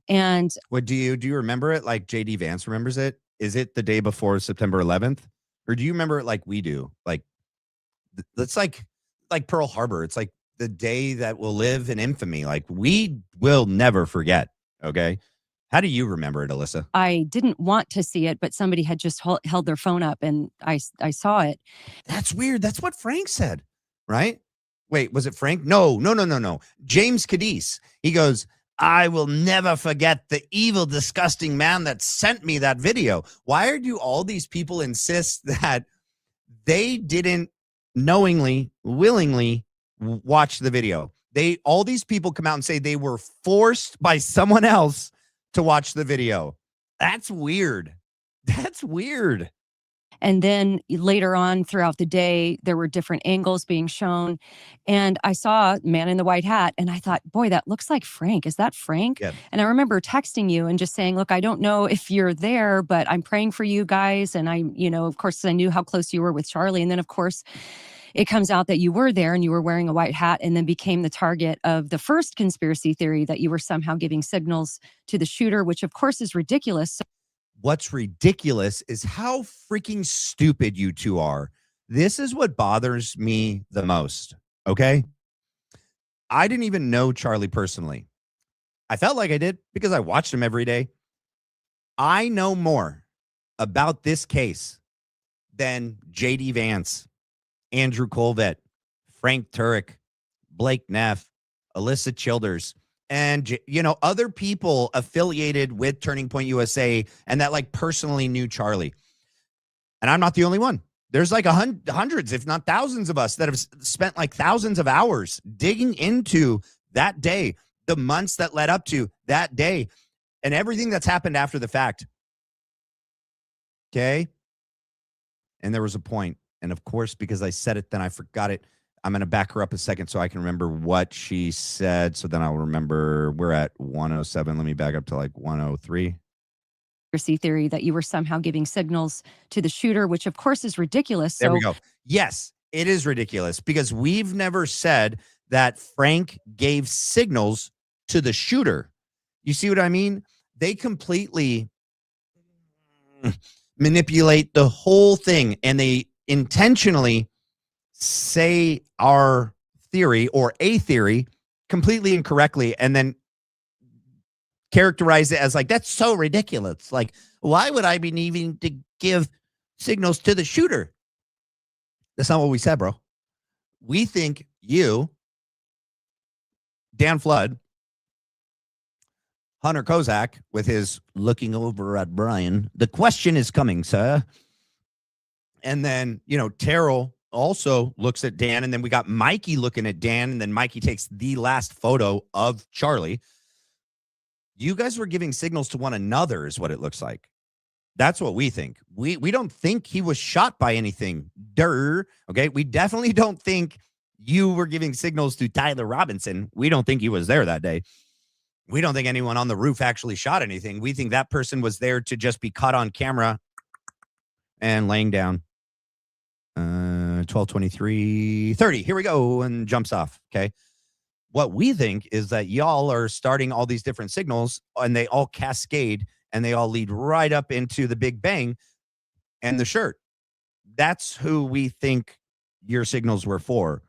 And what do you remember it like JD Vance remembers it? Is it the day before September 11th? Or do you remember it like we do? Like, it's like Pearl Harbor. It's like the day that will live in infamy. Like, we will never forget. Okay. How do you remember it, Alyssa? I didn't want to see it, but somebody had just held their phone up and I saw it. That's weird. That's what Frank said, right? Wait, was it Frank? No. James Cadiz. He goes, I will never forget the evil, disgusting man that sent me that video. Why do all these people insist that they didn't knowingly, willingly watch the video? All these people come out and say they were forced by someone else to watch the video. That's weird. That's weird. And then later on throughout the day, there were different angles being shown. And I saw man in the white hat and I thought, boy, that looks like Frank. Is that Frank? Yeah. And I remember texting you and just saying, look, I don't know if you're there, but I'm praying for you guys. And I, of course, I knew how close you were with Charlie. And then, of course, it comes out that you were there and you were wearing a white hat and then became the target of the first conspiracy theory that you were somehow giving signals to the shooter, which, of course, is ridiculous. What's ridiculous is how freaking stupid you two are. This is what bothers me the most, okay? I didn't even know Charlie personally. I felt like I did because I watched him every day. I know more about this case than J.D. Vance, Andrew Kolvet, Frank Turek, Blake Neff, Alyssa Childers, and, other people affiliated with Turning Point USA and that like personally knew Charlie. And I'm not the only one. There's like hundreds, if not thousands of us that have spent like thousands of hours digging into that day, the months that led up to that day, and everything that's happened after the fact. Okay. And there was a point. And of course, because I said it, then I forgot it. I'm going to back her up a second so I can remember what she said. So then I'll remember. We're at 107. Let me back up to like 103. Conspiracy theory that you were somehow giving signals to the shooter, which of course is ridiculous. There we go. Yes, it is ridiculous because we've never said that Frank gave signals to the shooter. You see what I mean? They completely manipulate the whole thing and they intentionally say our theory or a theory completely incorrectly and then characterize it as like, that's so ridiculous. Like, why would I be needing to give signals to the shooter? That's not what we said, bro. We think you, Dan Flood, Hunter Kozak with his looking over at Brian. The question is coming, sir. And then, Terrell also looks at Dan, and then we got Mikey looking at Dan, and then Mikey takes the last photo of Charlie. You guys were giving signals to one another is what it looks like. That's what we think. We don't think he was shot by anything. Okay, we definitely don't think you were giving signals to Tyler Robinson. We don't think he was there that day. We don't think anyone on the roof actually shot anything. We think that person was there to just be caught on camera and laying down. 12:23:30. Here we go, and jumps off. Okay. What we think is that y'all are starting all these different signals, and they all cascade, and they all lead right up into the Big Bang and the shirt. That's who we think your signals were for.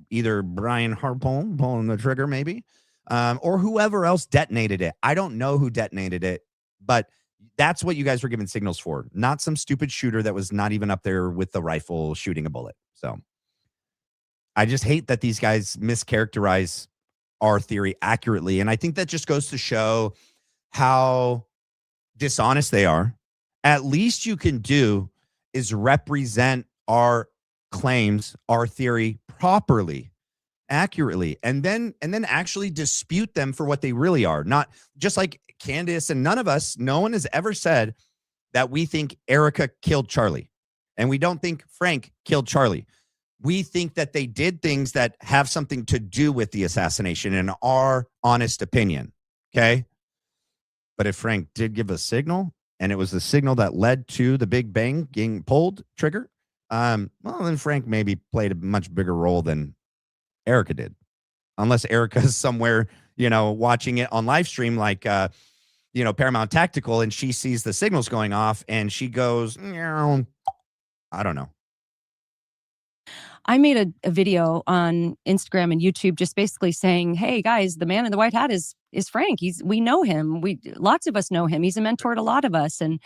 Either Brian Harpone pulling the trigger, maybe, or whoever else detonated it. I don't know who detonated it, but that's what you guys were giving signals for, not some stupid shooter that was not even up there with the rifle shooting a bullet. So I just hate that these guys mischaracterize our theory accurately. And I think that just goes to show how dishonest they are. At least you can do is represent our claims, our theory properly, accurately, and then actually dispute them for what they really are. Not just like Candace and none of us, no one has ever said that we think Erika killed Charlie, and we don't think Frank killed Charlie. We think that they did things that have something to do with the assassination in our honest opinion. Okay. But if Frank did give a signal and it was the signal that led to the Big Bang getting pulled trigger, well, then Frank maybe played a much bigger role than Erika did. Unless Erika's somewhere, watching it on live stream like, Paramount Tactical, and she sees the signals going off and she goes, I don't know. I made a video on Instagram and YouTube just basically saying, hey guys, the man in the white hat is Frank. We know him. Lots of us know him. He's a mentor to a lot of us. And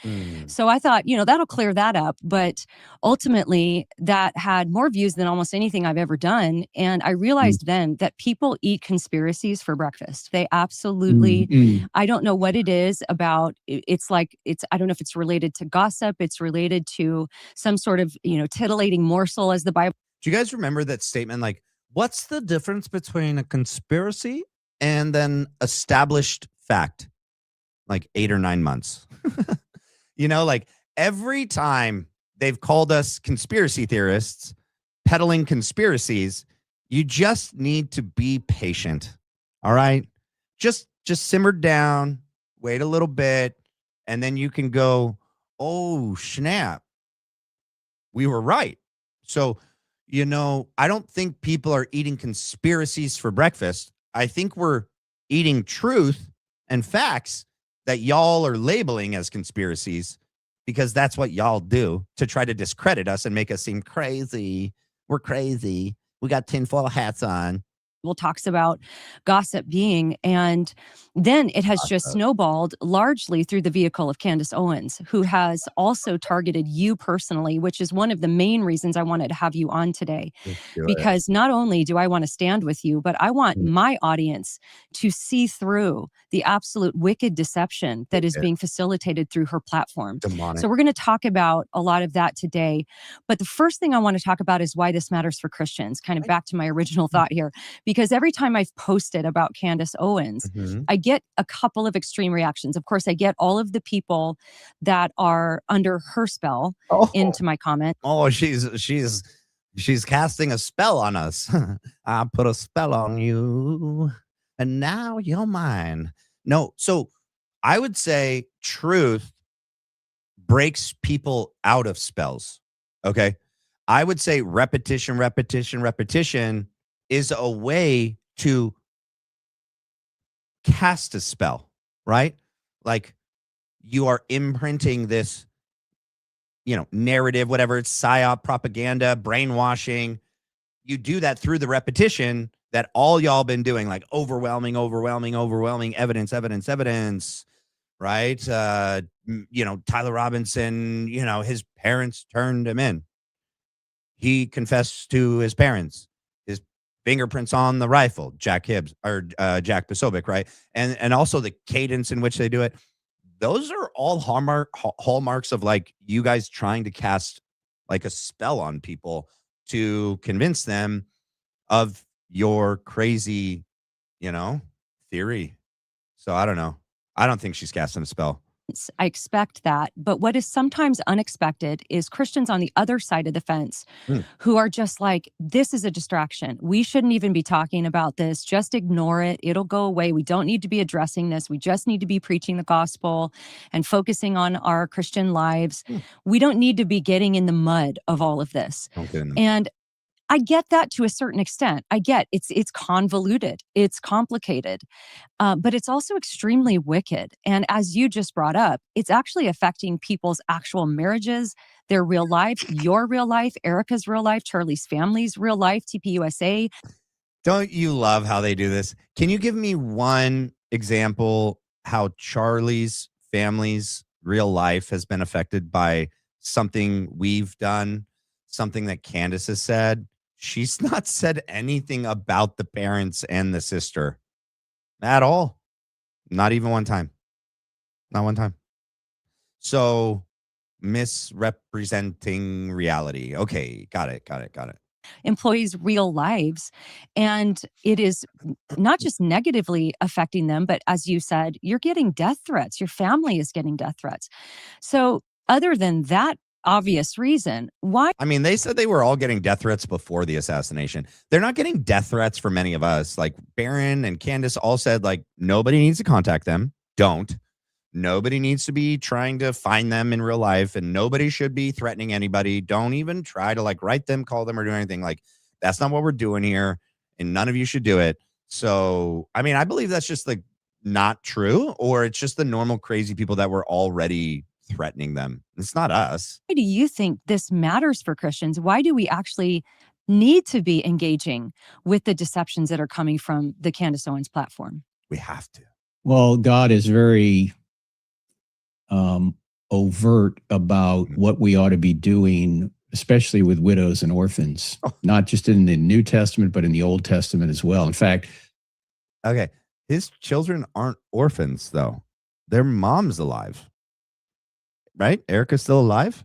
so I thought, that'll clear that up. But ultimately that had more views than almost anything I've ever done. And I realized then that people eat conspiracies for breakfast. They absolutely, I don't know what it is about. I don't know if it's related to gossip. It's related to some sort of, titillating morsel, as the Bible. Do you guys remember that statement? Like, What's the difference between a conspiracy and then established fact? Like 8 or 9 months. Like every time they've called us conspiracy theorists, peddling conspiracies, you just need to be patient. All right? Just simmer down, wait a little bit, and then you can go, "Oh, snap. We were right." So, I don't think people are eating conspiracies for breakfast. I think we're eating truth and facts that y'all are labeling as conspiracies, because that's what y'all do to try to discredit us and make us seem crazy. We're crazy. We got tinfoil hats on. Talks about gossip being, and then it has just snowballed largely through the vehicle of Candace Owens, who has also targeted you personally, which is one of the main reasons I wanted to have you on today. Because not only do I want to stand with you, but I want my audience to see through the absolute wicked deception that is being facilitated through her platform. Demonic. So we're going to talk about a lot of that today. But the first thing I want to talk about is why this matters for Christians, kind of back to my original thought here. Because every time I've posted about Candace Owens, I get a couple of extreme reactions. Of course, I get all of the people that are under her spell into my comment. Oh, she's casting a spell on us. I put a spell on you, and now you're mine. No, so I would say truth breaks people out of spells. Okay. I would say repetition is a way to cast a spell, right? Like you are imprinting this, narrative, whatever it's psyop, propaganda, brainwashing. You do that through the repetition that all y'all been doing, like overwhelming evidence, right? Tyler Robinson, his parents turned him in. He confessed to his parents. His fingerprints on the rifle, Jack Posobiec, right? And also the cadence in which they do it. Those are all hallmarks of like you guys trying to cast like a spell on people to convince them of your crazy, theory. So I don't know. I don't think she's casting a spell. I expect that. But what is sometimes unexpected is Christians on the other side of the fence who are just like, this is a distraction. We shouldn't even be talking about this. Just ignore it. It'll go away. We don't need to be addressing this. We just need to be preaching the gospel and focusing on our Christian lives. We don't need to be getting in the mud of all of this. And I get that to a certain extent. I get it's convoluted, it's complicated, but it's also extremely wicked. And as you just brought up, it's actually affecting people's actual marriages, their real life, your real life, Erika's real life, Charlie's family's real life, TPUSA. Don't you love how they do this? Can you give me one example how Charlie's family's real life has been affected by something we've done, something that Candace has said? She's not said anything about the parents and the sister at all. Not even one time. Not one time. So misrepresenting reality. Okay. Got it. Employees' real lives. And it is not just negatively affecting them, but as you said, you're getting death threats. Your family is getting death threats. So other than that obvious reason, why? I mean, they said they were all getting death threats before the assassination. They're not getting death threats for many of us. Like Barron and Candace all said, like, nobody needs to contact them. Don't. Nobody needs to be trying to find them in real life, and nobody should be threatening anybody. Don't even try to like write them, call them, or do anything. Like, that's not what we're doing here, and none of you should do it. So, I mean, I believe that's just like not true, or it's just the normal crazy people that were already threatening them. It's not us. Why do you think this matters for Christians? Why do we actually need to be engaging with the deceptions that are coming from the Candace Owens platform? We have to. Well, God is very overt about what we ought to be doing, especially with widows and orphans, not just in the New Testament, but in the Old Testament as well. In fact, okay, his children aren't orphans, though. Their mom's alive. Right? Erika's still alive?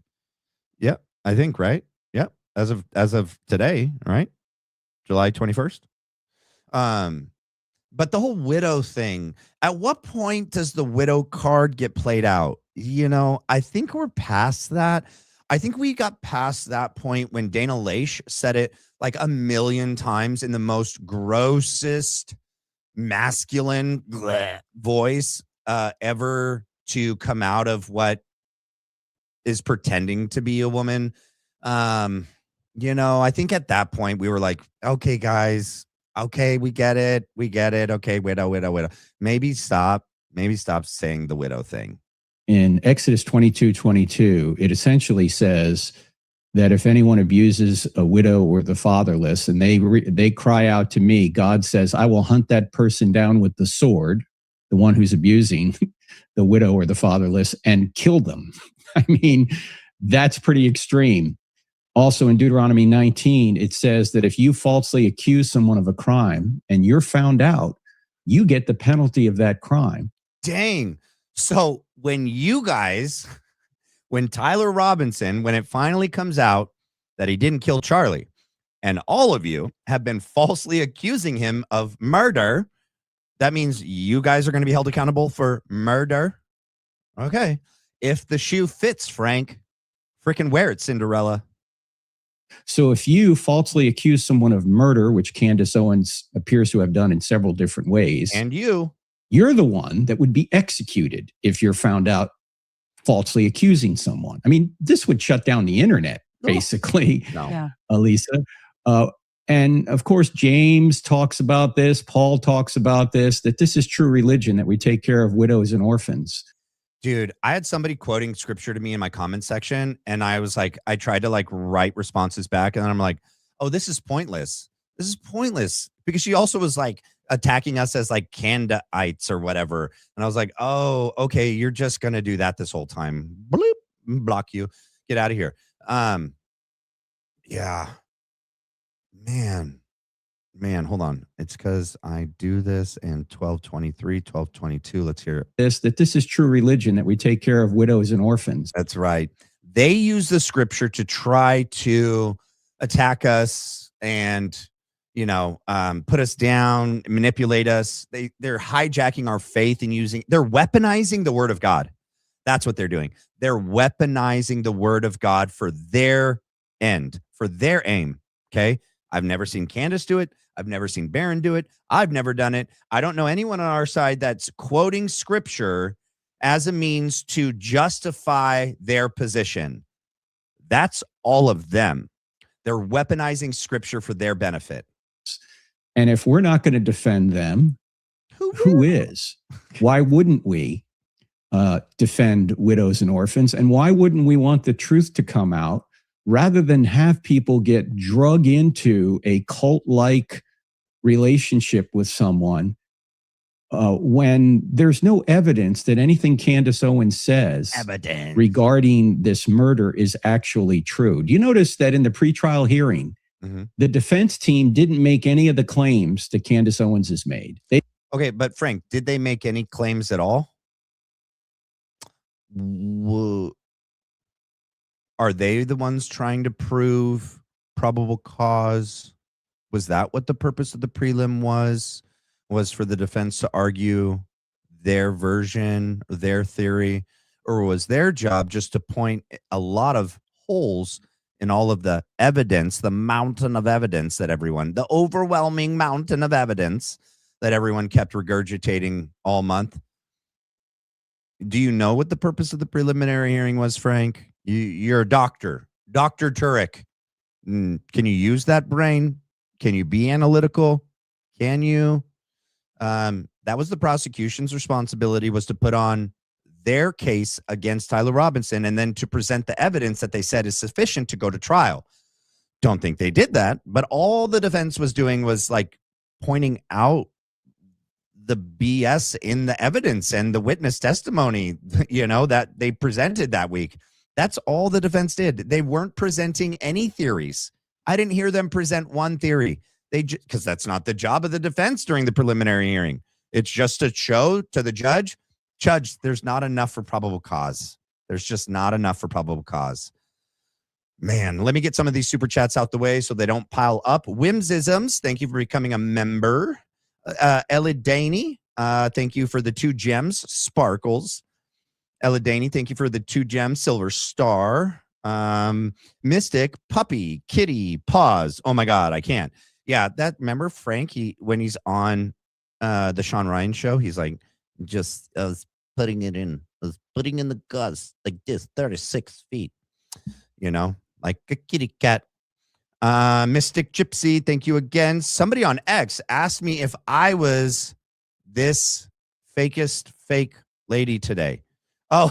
Yep, I think, right? Yep. As of today, right? July 21st. But the whole widow thing, at what point does the widow card get played out? I think we're past that. I think we got past that point when Dana Loesch said it like a million times in the most grossest masculine voice ever to come out of what is pretending to be a woman. I think at that point we were like, okay, guys, okay, we get it. Okay, widow. Maybe stop saying the widow thing. In Exodus 22:22, it essentially says that if anyone abuses a widow or the fatherless and they cry out to me, God says, I will hunt that person down with the sword, the one who's abusing the widow or the fatherless, and kill them. I mean, that's pretty extreme. Also in Deuteronomy 19, it says that if you falsely accuse someone of a crime and you're found out, you get the penalty of that crime. Dang. So when Tyler Robinson, when it finally comes out that he didn't kill Charlie, and all of you have been falsely accusing him of murder, that means you guys are going to be held accountable for murder. Okay. If the shoe fits, Frank, freaking wear it, Cinderella. So if you falsely accuse someone of murder, which Candace Owens appears to have done in several different ways, and you're the one that would be executed if you're found out falsely accusing someone. I mean, this would shut down the internet, basically, Elisa. And of course, James talks about this. Paul talks about this, that this is true religion, that we take care of widows and orphans. Dude, I had somebody quoting scripture to me in my comment section, and I was like, I tried to write responses back, and then I'm like, oh, this is pointless. This is pointless, because she also was attacking us as Candaites or whatever. And I was like, oh, okay, you're just going to do that this whole time. Bloop, block you. Get out of here. Yeah. Man, hold on. It's because I do this in 12:23, 12:22. Let's hear it. That this is true religion, that we take care of widows and orphans. That's right. They use the scripture to try to attack us and put us down, manipulate us. They're hijacking our faith and they're weaponizing the word of God. That's what they're doing. They're weaponizing the word of God for their end, for their aim. Okay. I've never seen Candace do it. I've never seen Barron do it. I've never done it. I don't know anyone on our side that's quoting scripture as a means to justify their position. That's all of them. They're weaponizing scripture for their benefit. And if we're not going to defend them, who is? Why wouldn't we defend widows and orphans? And why wouldn't we want the truth to come out rather than have people get drug into a cult-like relationship with someone when there's no evidence that anything Candace Owens says regarding this murder is actually true? Do you notice that in the pretrial hearing, the defense team didn't make any of the claims that Candace Owens has made? Okay, but Frank, did they make any claims at all? Are they the ones trying to prove probable cause? Was that what the purpose of the prelim was? Was for the defense to argue their version, their theory, or was their job just to point a lot of holes in all of the evidence, the mountain of evidence the overwhelming mountain of evidence that everyone kept regurgitating all month? Do you know what the purpose of the preliminary hearing was, Frank? You're a doctor. Dr. Turek. Can you use that brain? Can you be analytical? Can you? That was the prosecution's responsibility, was to put on their case against Tyler Robinson and then to present the evidence that they said is sufficient to go to trial. Don't think they did that, but all the defense was doing was pointing out the BS in the evidence and the witness testimony, that they presented that week. That's all the defense did. They weren't presenting any theories. I didn't hear them present one theory. Because that's not the job of the defense during the preliminary hearing. It's just to show to the judge, there's not enough for probable cause. There's just not enough for probable cause. Man, let me get some of these super chats out the way so they don't pile up. Whimsisms, thank you for becoming a member. Elidani, thank you for the 2 gems. Sparkles. Elidani, thank you for the 2 gems. Silver Star. Mystic, Puppy, Kitty, Pause. Oh my God, I can't. Yeah, remember Frank, when he's on the Sean Ryan show, he's like, I was putting in the guts like this, 36 feet, like a kitty cat. Mystic Gypsy, thank you again. Somebody on X asked me if I was this fakest fake lady today. Oh,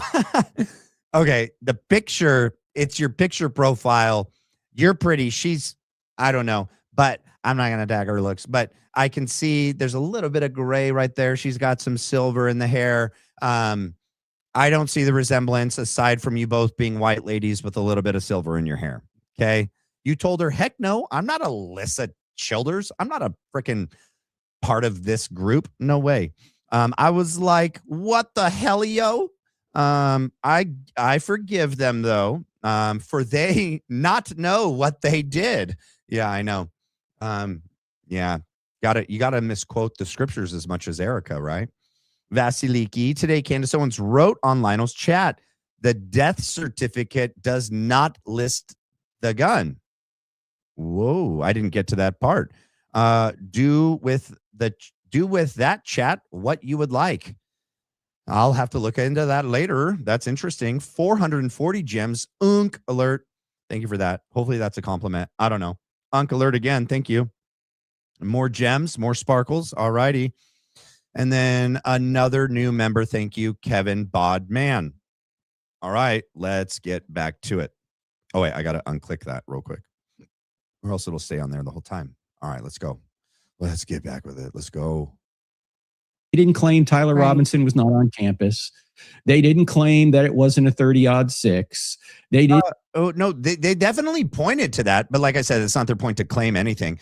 okay. The picture, it's your picture profile. You're pretty. I don't know, but I'm not going to tag her looks, but I can see there's a little bit of gray right there. She's got some silver in the hair. I don't see the resemblance aside from you both being white ladies with a little bit of silver in your hair. Okay. You told her, heck no, I'm not Alyssa Childers. I'm not a freaking part of this group. No way. I was like, what the hell, yo? I forgive them though, for they not know what they did. Yeah, I know. Yeah, you gotta misquote the scriptures as much as Erika, right? Vasiliki, today Candace Owens wrote on Lionel's chat, the death certificate does not list the gun. Whoa, I didn't get to that part. Do with that chat what you would like. I'll have to look into that later. That's interesting. 440 gems. Unk alert. Thank you for that. Hopefully that's a compliment. I don't know. Unk alert again. Thank you. More gems, more sparkles. All righty. And then another new member. Thank you, Kevin Bodman. All right, let's get back to it. Oh, wait, I got to unclick that real quick, or else it'll stay on there the whole time. All right, let's go. Let's get back with it. Let's go. They didn't claim Tyler Robinson was not on campus. They didn't claim that it wasn't a 30-odd 6. They did. No, they definitely pointed to that. But like I said, it's not their point to claim anything.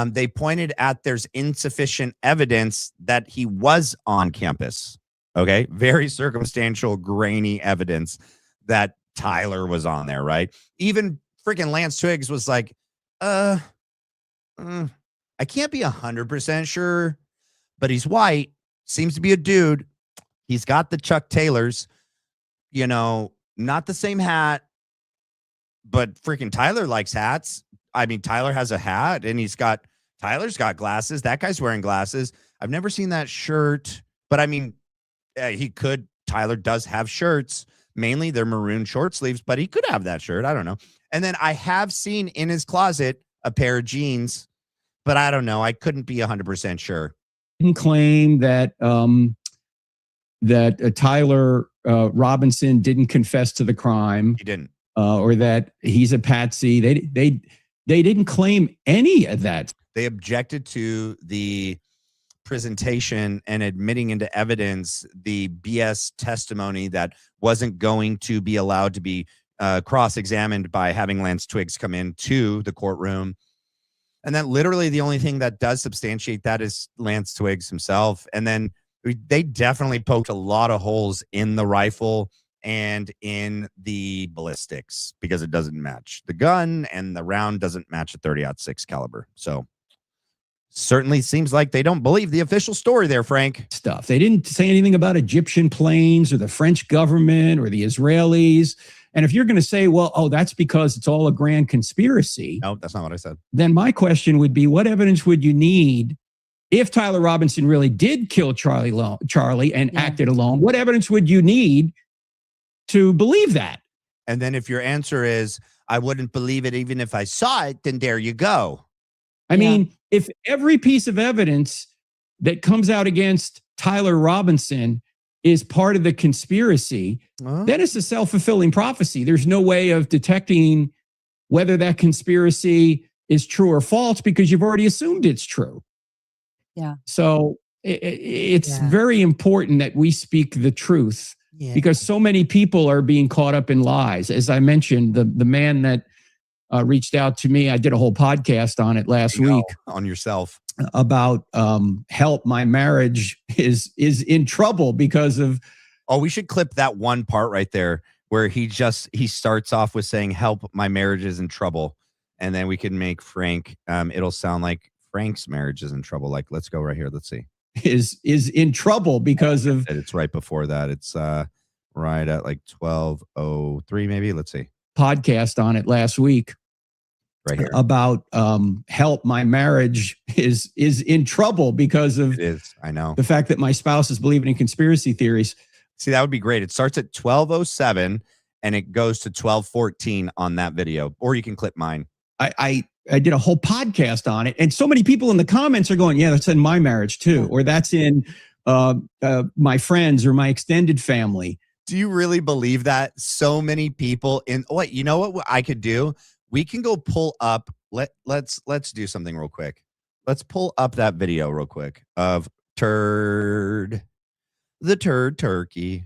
They pointed at there's insufficient evidence that he was on campus. Okay. Very circumstantial, grainy evidence that Tyler was on there, right? Even freaking Lance Twiggs was like, I can't be 100% sure, but he's white. Seems to be a dude. He's got the Chuck Taylors, not the same hat, but freaking Tyler likes hats. I mean, Tyler has a hat and Tyler's got glasses. That guy's wearing glasses. I've never seen that shirt, but I mean, Tyler does have shirts. Mainly they're maroon short sleeves, but he could have that shirt. I don't know. And then I have seen in his closet a pair of jeans, but I don't know. I couldn't be 100% sure. Didn't claim that Tyler Robinson didn't confess to the crime. He didn't. Or that he's a patsy. They didn't claim any of that. They objected to the presentation and admitting into evidence the BS testimony that wasn't going to be allowed to be cross-examined by having Lance Twiggs come into the courtroom. And then literally the only thing that does substantiate that is Lance Twiggs himself. And then they definitely poked a lot of holes in the rifle and in the ballistics because it doesn't match the gun and the round doesn't match a 30-06 caliber. So certainly seems like they don't believe the official story there, Frank. Stuff. They didn't say anything about Egyptian planes or the French government or the Israelis. And if you're going to say, well, that's because it's all a grand conspiracy. No, that's not what I said. Then my question would be, what evidence would you need if Tyler Robinson really did kill Charlie and acted alone? What evidence would you need to believe that? And then if your answer is, I wouldn't believe it even if I saw it, then there you go. I mean, if every piece of evidence that comes out against Tyler Robinson is part of the conspiracy, then it's a self-fulfilling prophecy. There's no way of detecting whether that conspiracy is true or false because you've already assumed it's true. Yeah. So it's very important that we speak the truth because so many people are being caught up in lies. As I mentioned, the man that reached out to me, I did a whole podcast on it last week. On yourself. About help, my marriage is in trouble because of. Oh, we should clip that one part right there where he starts off with saying, "Help, my marriage is in trouble," and then we can make Frank. It'll sound like Frank's marriage is in trouble. Like, let's go right here. Let's see. Is in trouble because of. It's right before that. It's right at like 12:03 maybe. Let's see. Podcast on it last week. Right here. About help, my marriage is in trouble because of it is. I know. The fact that my spouse is believing in conspiracy theories. See, that would be great. It starts at 12:07 and it goes to 12:14 on that video, or you can clip mine. I did a whole podcast on it, and so many people in the comments are going, "Yeah, that's in my marriage too," or "That's in my friends or my extended family." Do you really believe that? So many people in what? You know what I could do? We can go pull up. Let's do something real quick. Let's pull up that video real quick of the turd turkey,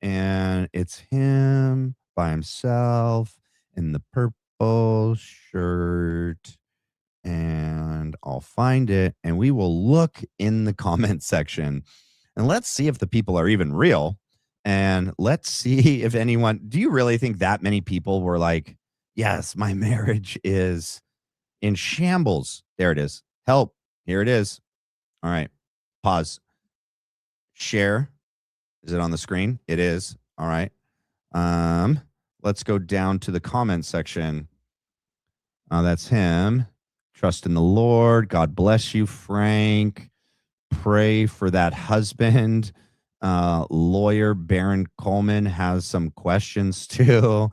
and it's him by himself in the purple shirt. And I'll find it, and we will look in the comment section, and let's see if the people are even real. And let's see if anyone, do you really think that many people were like, yes, my marriage is in shambles? There it is. Help. Here it is. All right. Pause. Share. Is it on the screen? It is. All right. Let's go down to the comment section. That's him. Trust in the Lord. God bless you, Frank. Pray for that husband. Lawyer Baron Coleman has some questions too.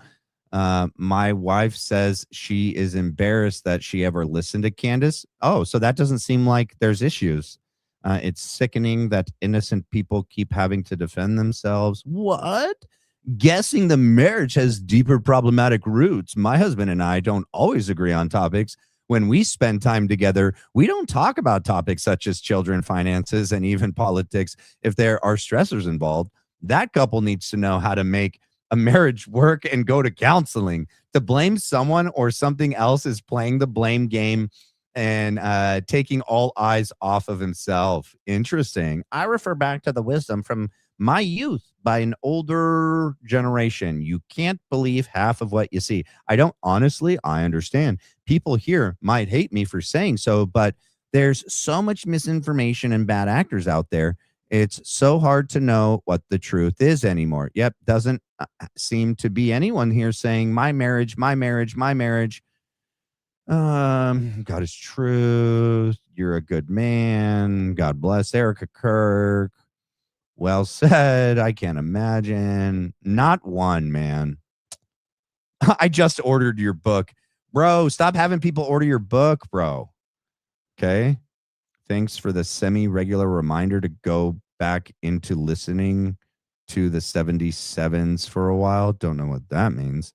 My wife says she is embarrassed that she ever listened to Candace. Oh, so that doesn't seem like there's issues. It's sickening that innocent people keep having to defend themselves. What? Guessing the marriage has deeper problematic roots. My husband and I don't always agree on topics. When we spend time together, we don't talk about topics such as children, finances, and even politics if there are stressors involved. That couple needs to know how to make a marriage work and go to counseling. To blame someone or something else is playing the blame game and taking all eyes off of himself. Interesting. I refer back to the wisdom from my youth by an older generation. You can't believe half of what you see. I understand. People here might hate me for saying so, but there's so much misinformation and bad actors out there. It's so hard to know what the truth is anymore. Yep, doesn't seem to be anyone here saying my marriage. God is truth. You're a good man. God bless Erika Kirk. Well said. I can't imagine. Not one, man. I just ordered your book. Bro, stop having people order your book, bro. Okay. Thanks for the semi-regular reminder to go back into listening to the 77s for a while. Don't know what that means.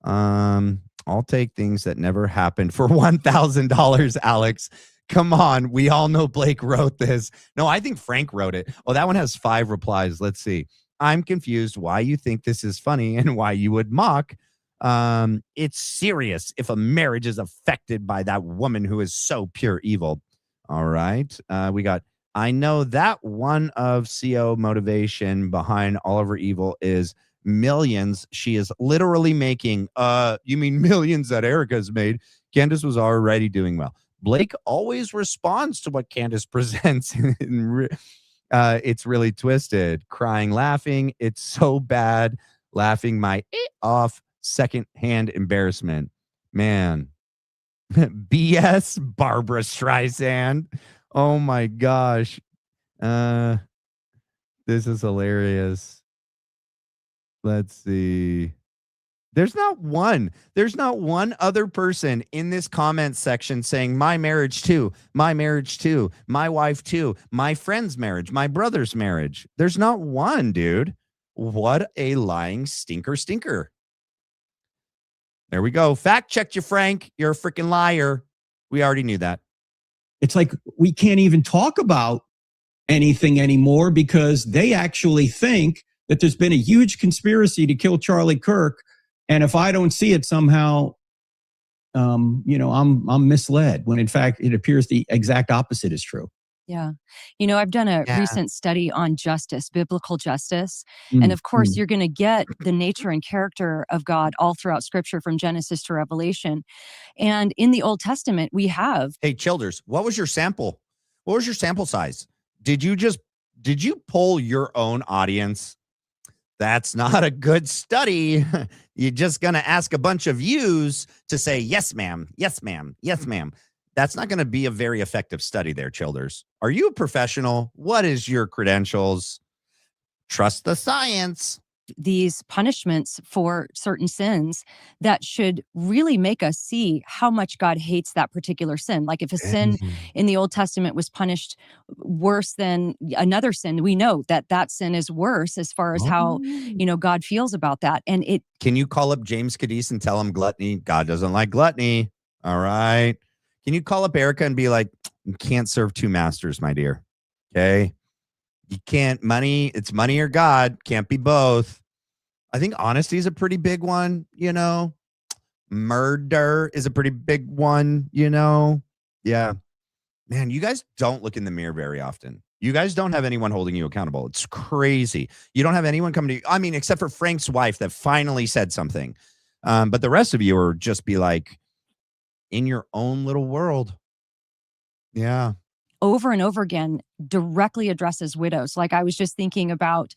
I'll take things that never happened for $1,000, Alex. Come on. We all know Blake wrote this. No, I think Frank wrote it. Oh, that one has 5 replies. Let's see. I'm confused why you think this is funny and why you would mock. It's serious if a marriage is affected by that woman who is so pure evil. All right. We got, I know that one of CO motivation behind all of her evil is millions. She is literally making, you mean millions that Erika's made. Candace was already doing well. Blake always responds to what Candace presents. It's really twisted. Crying, laughing. It's so bad. Laughing my off. Secondhand embarrassment. Man. BS Barbara Streisand. Oh my gosh. This is hilarious. Let's see. There's not one other person in this comment section saying my marriage too, my wife too, my friend's marriage, my brother's marriage. There's not one, dude. What a lying stinker. There we go. Fact checked you, Frank. You're a freaking liar. We already knew that. It's like we can't even talk about anything anymore because they actually think that there's been a huge conspiracy to kill Charlie Kirk. And if I don't see it somehow, I'm misled when in fact it appears the exact opposite is true. Yeah. You know, I've done a Yeah. recent study on justice, biblical justice. And Mm, of course, mm. you're going to get the nature and character of God all throughout scripture from Genesis to Revelation. And in the Old Testament, we have Hey, Childers, what was your sample? What was your sample size? Did you poll your own audience? That's not a good study. You're just going to ask a bunch of yous to say, yes, ma'am, yes, ma'am, yes, ma'am. That's not going to be a very effective study there, Childers. Are you a professional? What is your credentials? Trust the science. these punishments for certain sins that should really make us see how much God hates that particular sin. Like if a sin in the Old Testament was punished worse than another sin, we know that that sin is worse as far as how, you know, God feels about that. And it Can you call up James Cadiz and tell him gluttony? God doesn't like gluttony. All right. Can you call up Erika and be like, you can't serve two masters, my dear. Okay. You can't it's money or God. Can't be both. I think honesty is a pretty big one, you know. Murder is a pretty big one, you know. Yeah. Man, you guys don't look in the mirror very often. You guys don't have anyone holding you accountable. It's crazy. You don't have anyone coming to you. I mean, except for Frank's wife that finally said something. But the rest of you are just be like in your own little world. Yeah. over and over again directly addresses widows. Like I was just thinking about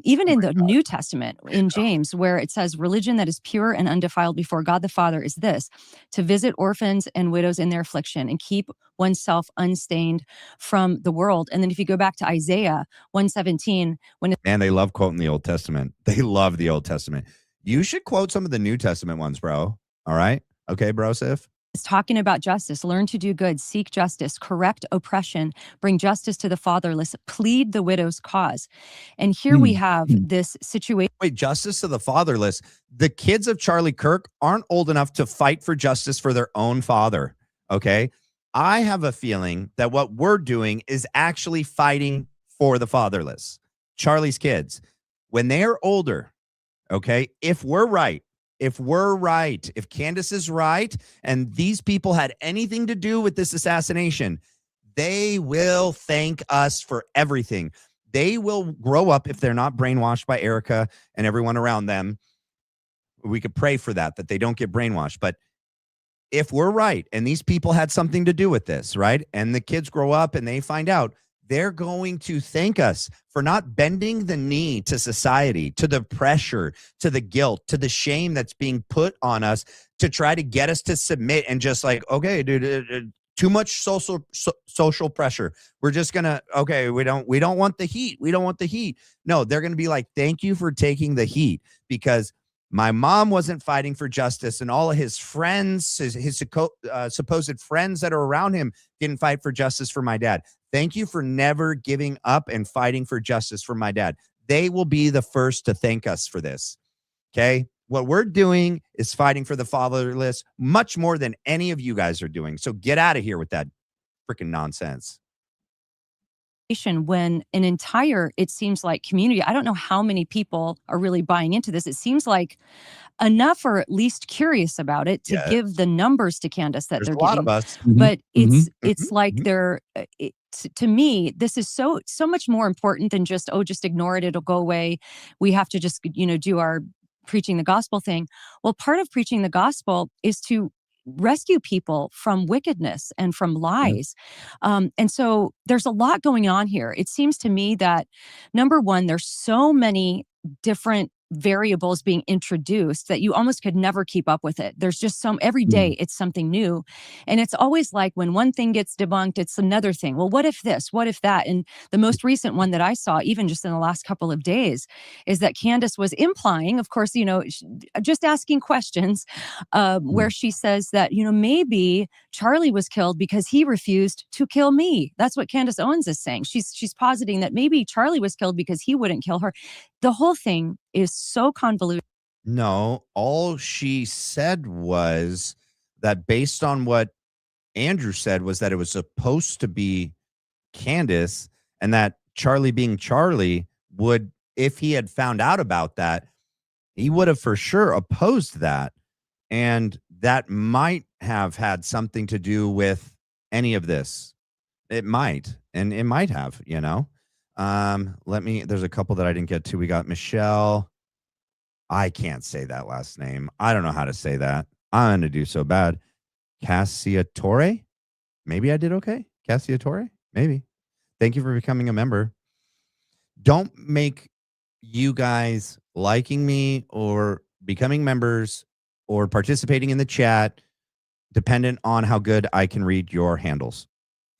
even in the New Testament in James, where it says religion that is pure and undefiled before God the Father is this, to visit orphans and widows in their affliction and keep oneself unstained from the world. And then if you go back to Isaiah 1:17, Man, they love quoting the Old Testament. They love the Old Testament. You should quote some of the New Testament ones, bro. All right. Okay, bro, Sif. it's talking about justice, learn to do good, seek justice, correct oppression, bring justice to the fatherless, plead the widow's cause. And here we have this situation. Wait, justice to the fatherless. The kids of Charlie Kirk aren't old enough to fight for justice for their own father. Okay. I have a feeling that what we're doing is actually fighting for the fatherless. Charlie's kids, when they are older, okay, if Candace is right, and these people had anything to do with this assassination, they will thank us for everything. They will grow up, if they're not brainwashed by Erika and everyone around them. We could pray for that they don't get brainwashed. But if we're right, and these people had something to do with this, right? And the kids grow up and they find out, they're going to thank us for not bending the knee to society, to the pressure, to the guilt, to the shame that's being put on us to try to get us to submit and just like, okay, dude, too much social pressure. We're just gonna, okay, we don't want the heat. We don't want the heat. No, they're gonna be like, thank you for taking the heat, because my mom wasn't fighting for justice, and all of his friends, his supposed friends that are around him, didn't fight for justice for my dad. Thank you for never giving up and fighting for justice for my dad. They will be the first to thank us for this. Okay. What we're doing is fighting for the fatherless much more than any of you guys are doing. So get out of here with that freaking nonsense. When an entire, it seems like, community, I don't know how many people are really buying into this. It seems like enough are at least curious about it to give the numbers to Candace that There's they're a lot getting. of us. But it's like they're to me, this is so much more important than just ignore it, it'll go away. We have to just, do our preaching the gospel thing. Well, part of preaching the gospel is to rescue people from wickedness and from lies. And so there's a lot going on here. It seems to me that, number one, there's so many different variables being introduced that you almost could never keep up with it. There's just every day it's something new. And it's always like when one thing gets debunked, it's another thing. Well, what if this? What if that? And the most recent one that I saw, even just in the last couple of days, is that Candace was implying, of course, just asking questions, where she says that, maybe Charlie was killed because he refused to kill me. That's what Candace Owens is saying. She's positing that maybe Charlie was killed because he wouldn't kill her. The whole thing is so convoluted. No, all she said was that, based on what Andrew said, was that it was supposed to be Candace, and that Charlie, being Charlie, would, if he had found out about that, he would have for sure opposed that. And that might have had something to do with any of this. It might. and it might have, you know. There's a couple that I didn't get to. We got Michelle. I can't say that last name. I don't know how to say that. I'm going to do so bad. Cassiatore? Maybe I did okay. Cassiatore? Maybe. Thank you for becoming a member. Don't make you guys liking me or becoming members or participating in the chat dependent on how good I can read your handles,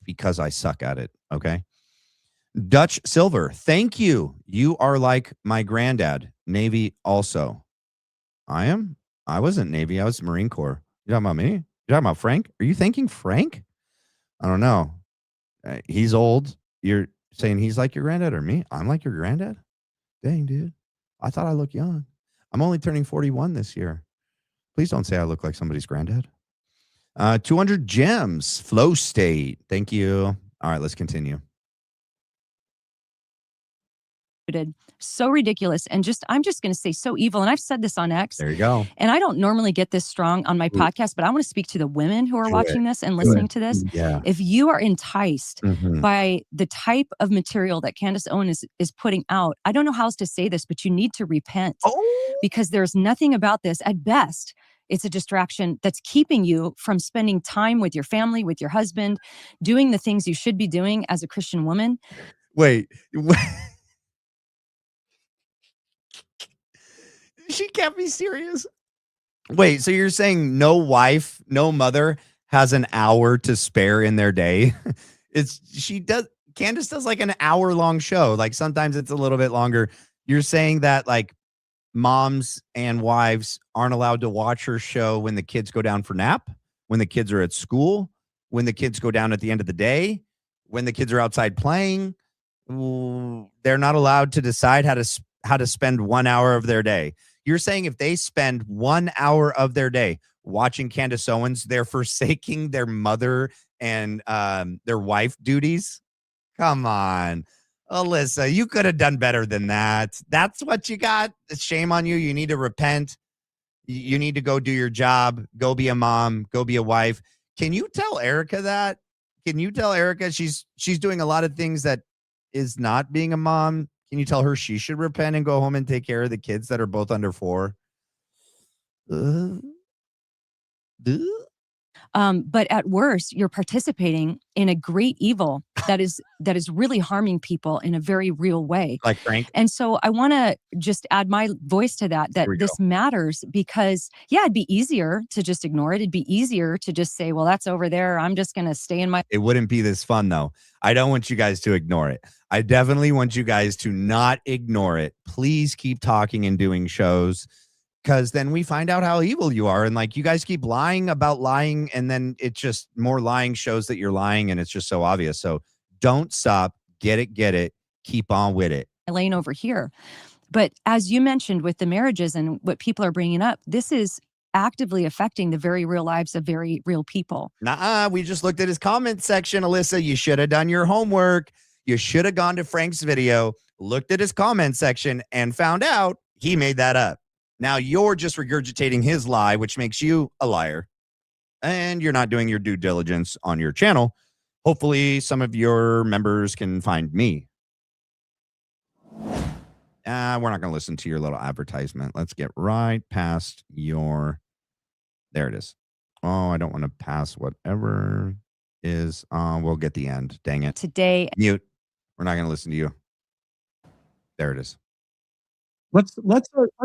because I suck at it. Okay. Dutch Silver, thank you. You are like my granddad. Navy also. I am? I wasn't Navy. I was Marine Corps. You talking about me? You talking about Frank? Are you thanking Frank? I don't know. He's old. You're saying he's like your granddad or me? I'm like your granddad? Dang, dude. I thought I looked young. I'm only turning 41 this year. Please don't say I look like somebody's granddad. 200 gems. Flow state. Thank you. All right, let's continue. So ridiculous. And I'm just going to say so evil. And I've said this on X. There you go. And I don't normally get this strong on my podcast, but I want to speak to the women who are watching this and listening to this. Yeah. If you are enticed by the type of material that Candace Owens is putting out, I don't know how else to say this, but you need to repent because there's nothing about this. At best, it's a distraction that's keeping you from spending time with your family, with your husband, doing the things you should be doing as a Christian woman. Wait. She can't be serious. Wait, so you're saying no wife, no mother has an hour to spare in their day? Candace does like an hour-long show. Like sometimes it's a little bit longer. You're saying that like moms and wives aren't allowed to watch her show when the kids go down for nap, when the kids are at school, when the kids go down at the end of the day, when the kids are outside playing. They're not allowed to decide how to spend 1 hour of their day. You're saying if they spend 1 hour of their day watching Candace Owens, they're forsaking their mother and their wife duties? Come on, Alyssa, you could have done better than that. That's what you got. Shame on you. You need to repent. You need to go do your job. Go be a mom. Go be a wife. Can you tell Erika that? Can you tell Erika she's doing a lot of things that is not being a mom? Can you tell her she should repent and go home and take care of the kids that are both under 4? But at worst, you're participating in a great evil that is really harming people in a very real way. Like Frank. And so I want to just add my voice to that this matters because, yeah, it'd be easier to just ignore it. It'd be easier to just say, well, that's over there. I'm just going to stay in my... It wouldn't be this fun, though. I don't want you guys to ignore it. I definitely want you guys to not ignore it. Please keep talking and doing shows, because then we find out how evil you are. And like you guys keep lying about lying, and then it's just more lying shows that you're lying, and it's just so obvious. So don't stop. Get it. Keep on with it. Lane over here. But as you mentioned with the marriages and what people are bringing up, this is actively affecting the very real lives of very real people. We just looked at his comment section, Alyssa. You should have done your homework. You should have gone to Frank's video, looked at his comment section, and found out he made that up. Now you're just regurgitating his lie, which makes you a liar. And you're not doing your due diligence on your channel. Hopefully some of your members can find me. We're not going to listen to your little advertisement. Let's get right past your... There it is. Oh, I don't want to pass whatever is. We'll get the end. Dang it. Today. Mute. We're not going to listen to you. There it is. Let's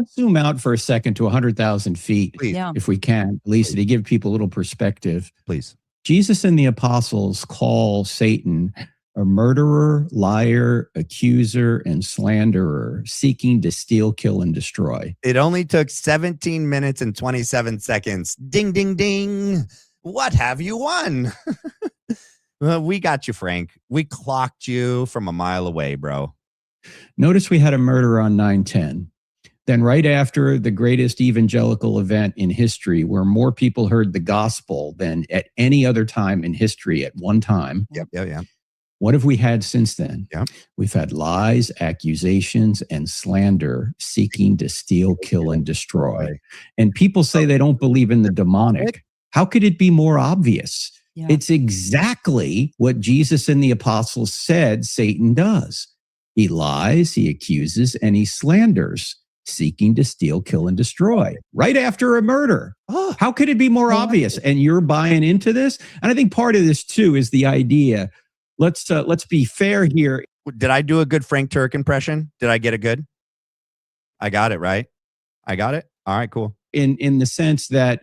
zoom out for a second to 100,000 feet, please, if we can, Lisa, to give people a little perspective. Please. Jesus and the apostles call Satan a murderer, liar, accuser, and slanderer, seeking to steal, kill, and destroy. It only took 17 minutes and 27 seconds. Ding, ding, ding. What have you won? Well, we got you, Frank. We clocked you from a mile away, bro. Notice we had a murder on 9/10. Then right after the greatest evangelical event in history, where more people heard the gospel than at any other time in history at one time. Yep. What have we had since then? Yep. We've had lies, accusations, and slander seeking to steal, kill, and destroy. And people say they don't believe in the demonic. How could it be more obvious? Yeah. It's exactly what Jesus and the apostles said Satan does. He lies, he accuses, and he slanders, seeking to steal, kill, and destroy right after a murder. Oh, How could it be more obvious? And you're buying into this? And I think part of this too is the idea. Let's be fair here. did I do a good Frank Turek impression? Did I get it good? I got it, right? I got it. All right, cool. In the sense that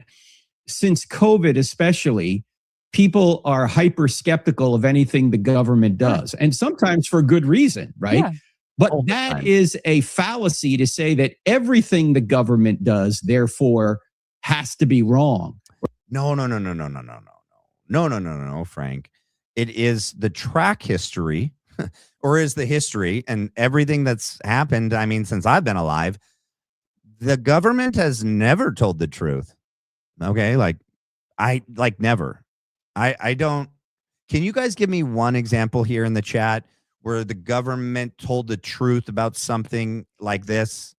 since COVID, especially, people are hyper skeptical of anything the government does, and sometimes for good reason, right? Yeah. But All the that time. is a fallacy to say that everything the government does, therefore, has to be wrong. No, Frank. It is the track history, or is the history and everything that's happened. I mean, since I've been alive, the government has never told the truth. Okay, never. I don't. Can you guys give me one example here in the chat where the government told the truth about something like this,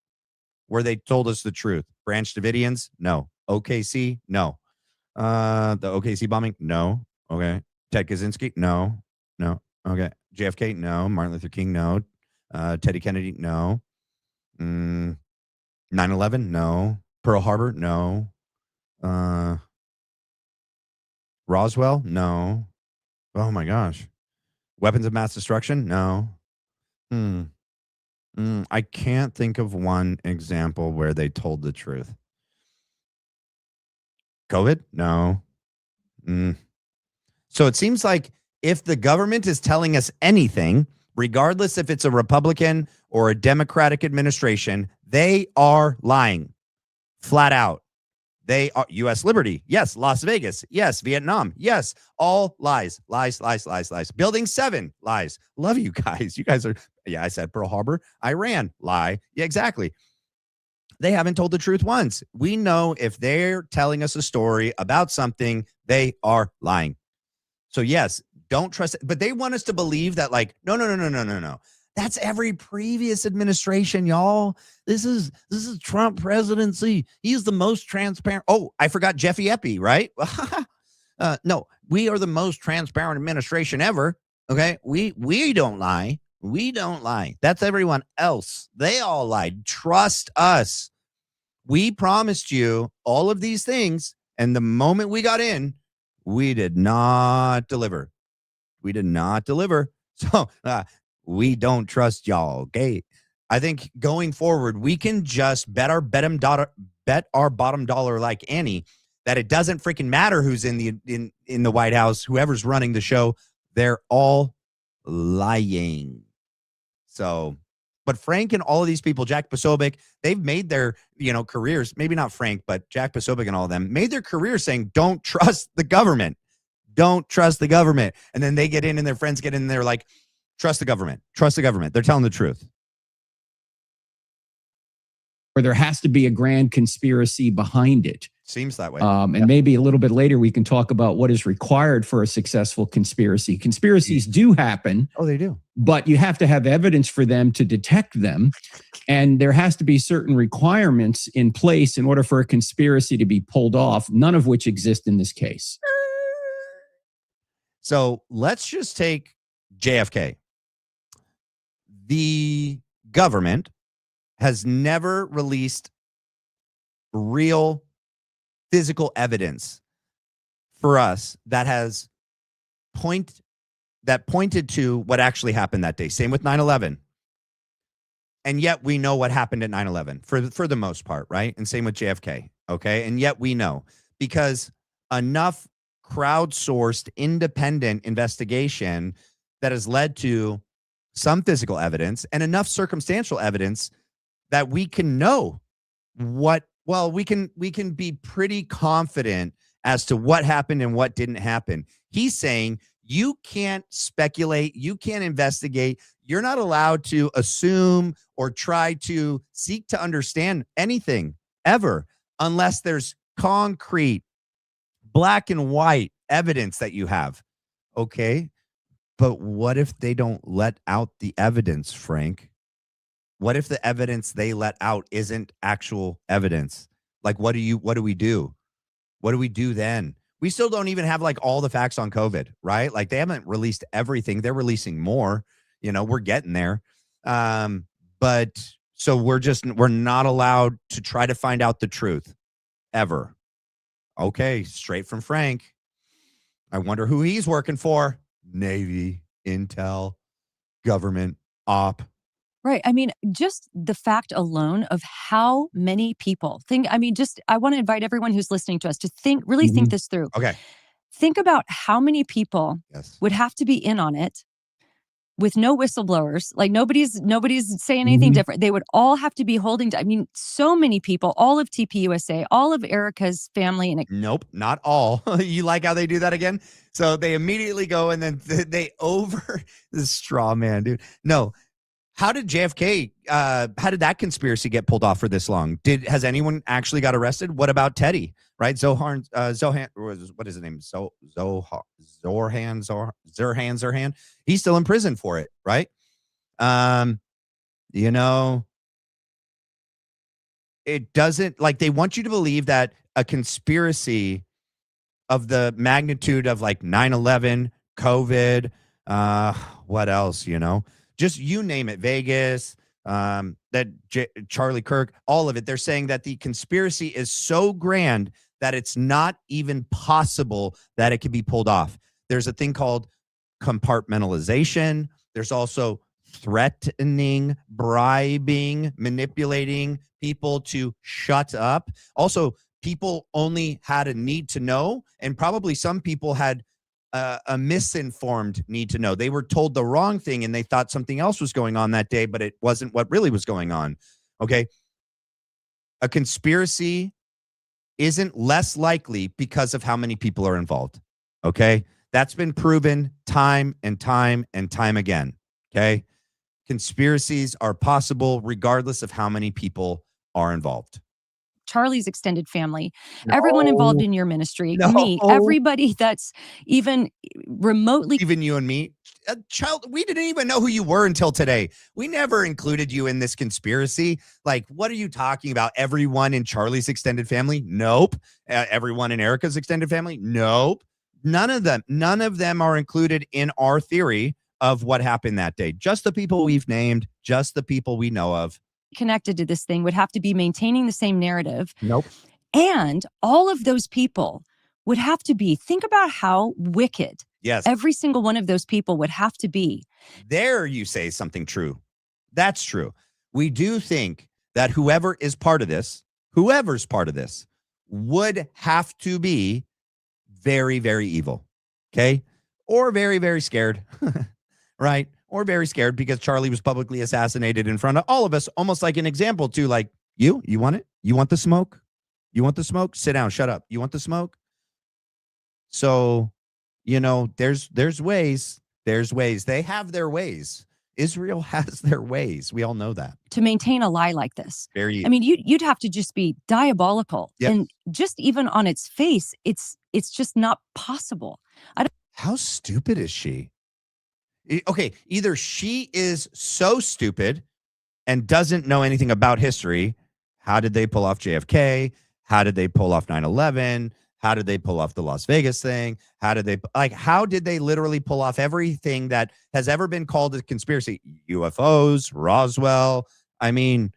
where they told us the truth? Branch Davidians? No. OKC? No. The OKC bombing? No. Okay. Ted Kaczynski? No. No. Okay. JFK? No. Martin Luther King? No. Teddy Kennedy? No. 9/11? No. Pearl Harbor? No. Roswell? No. Oh my gosh. Weapons of mass destruction? No. I can't think of one example where they told the truth. COVID? No. So it seems like if the government is telling us anything, regardless if it's a Republican or a Democratic administration, they are lying flat out. They are U.S. liberty. Yes. Las Vegas. Yes. Vietnam. Yes. All lies. Lies. Building 7. Lies. Love you guys. You guys are, yeah, I said Pearl Harbor. Iran. Lie. Yeah, exactly. They haven't told the truth once. We know if they're telling us a story about something, they are lying. So yes, don't trust it. But they want us to believe that no. That's every previous administration, y'all. This is Trump presidency. He's the most transparent. Oh, I forgot Jeffy Eppy, right? No, we are the most transparent administration ever. Okay, we don't lie. We don't lie. That's everyone else. They all lied. Trust us. We promised you all of these things, and the moment we got in, we did not deliver. We did not deliver. So we don't trust y'all. Okay. I think going forward, we can just bet our bottom dollar like Annie that it doesn't freaking matter who's in the White House, whoever's running the show, they're all lying. So, but Frank and all of these people, Jack Posobiec, they've made their, careers, maybe not Frank, but Jack Posobiec and all of them made their careers saying, don't trust the government. Don't trust the government. And then they get in and their friends get in and they're like, trust the government. Trust the government. They're telling the truth. Or there has to be a grand conspiracy behind it. Seems that way. And maybe a little bit later, we can talk about what is required for a successful conspiracy. Conspiracies do happen. Oh, they do. But you have to have evidence for them to detect them. And there has to be certain requirements in place in order for a conspiracy to be pulled off, none of which exist in this case. So let's just take JFK. The government has never released real physical evidence for us that has pointed to what actually happened that day. Same with 9/11. And yet we know what happened at 9/11 for the most part, right? And same with JFK, okay? And yet we know because enough crowdsourced independent investigation that has led to some physical evidence and enough circumstantial evidence that we can know we can be pretty confident as to what happened and what didn't happen. He's saying you can't speculate, you can't investigate, you're not allowed to assume or try to seek to understand anything ever unless there's concrete black and white evidence that you have. Okay. But what if they don't let out the evidence, Frank? What if the evidence they let out isn't actual evidence? Like, what do we do? What do we do then? We still don't even have like all the facts on COVID, right? Like they haven't released everything. They're releasing more. We're getting there. But so we're not allowed to try to find out the truth ever. Okay, straight from Frank. I wonder who he's working for. Navy, Intel, government, op. Right. I mean, just the fact alone of how many people I want to invite everyone who's listening to us to really think this through. Okay. Think about how many people would have to be in on it with no whistleblowers. Like nobody's saying anything different. They would all have to be holding. So many people, all of TPUSA, all of Erika's family. And nope, not all. You like how they do that again? So they immediately go and then they over this straw man, dude. No. How did JFK, how did that conspiracy get pulled off for this long? Has anyone actually got arrested? What about Teddy, right? Zohan, what is his name? Zerhan. He's still in prison for it, right? It doesn't, like, they want you to believe that a conspiracy of the magnitude of like 9/11, COVID, what else, just you name it, Vegas, Charlie Kirk, all of it. They're saying that the conspiracy is so grand that it's not even possible that it can be pulled off. There's a thing called compartmentalization. There's also threatening, bribing, manipulating people to shut up. Also, people only had a need to know, and probably some people had a misinformed need to know. They were told the wrong thing and they thought something else was going on that day, but it wasn't what really was going on. Okay. A conspiracy isn't less likely because of how many people are involved. Okay. That's been proven time and time and time again. Okay. Conspiracies are possible regardless of how many people are involved. Charlie's extended family, everyone involved in your ministry, me, everybody that's even remotely. Even you and me. We didn't even know who you were until today. We never included you in this conspiracy. Like, what are you talking about? Everyone in Charlie's extended family? Nope. Everyone in Erika's extended family? Nope. None of them are included in our theory of what happened that day. Just the people we've named, just the people we know of. Connected to this thing would have to be maintaining the same narrative. Nope. And all of those people would have to be, think about how wicked every single one of those people would have to be. There you say something true. That's true. We do think that whoever's part of this would have to be very, very evil. Okay. Or very, very scared. Right. Or very scared because Charlie was publicly assassinated in front of all of us, almost like an example to like, you want it? You want the smoke? You want the smoke? Sit down, shut up. You want the smoke? So, there's ways. They have their ways. Israel has their ways. We all know that. To maintain a lie like this. Very. I mean, you'd have to just be diabolical. Yep. And just even on its face, it's just not possible. How stupid is she? Okay, either she is so stupid and doesn't know anything about history. How did they pull off JFK? How did they pull off 9/11? How did they pull off the Las Vegas thing? How did they literally pull off everything that has ever been called a conspiracy? UFOs, Roswell. I mean,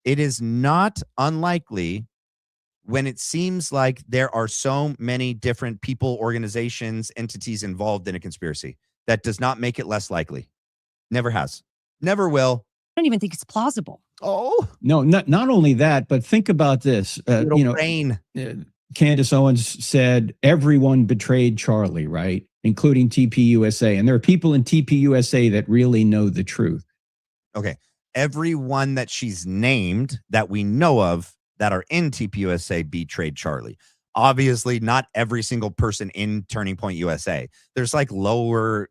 it is not unlikely when it seems like there are so many different people, organizations, entities involved in a conspiracy. That does not make it less likely. Never has. Never will. I don't even think it's plausible. Oh. No, not only that, but think about this. Brain. Candace Owens said everyone betrayed Charlie, right? Including TPUSA. And there are people in TPUSA that really know the truth. Okay. Everyone that she's named that we know of that are in TPUSA betrayed Charlie. Obviously, not every single person in Turning Point USA. There's like lower,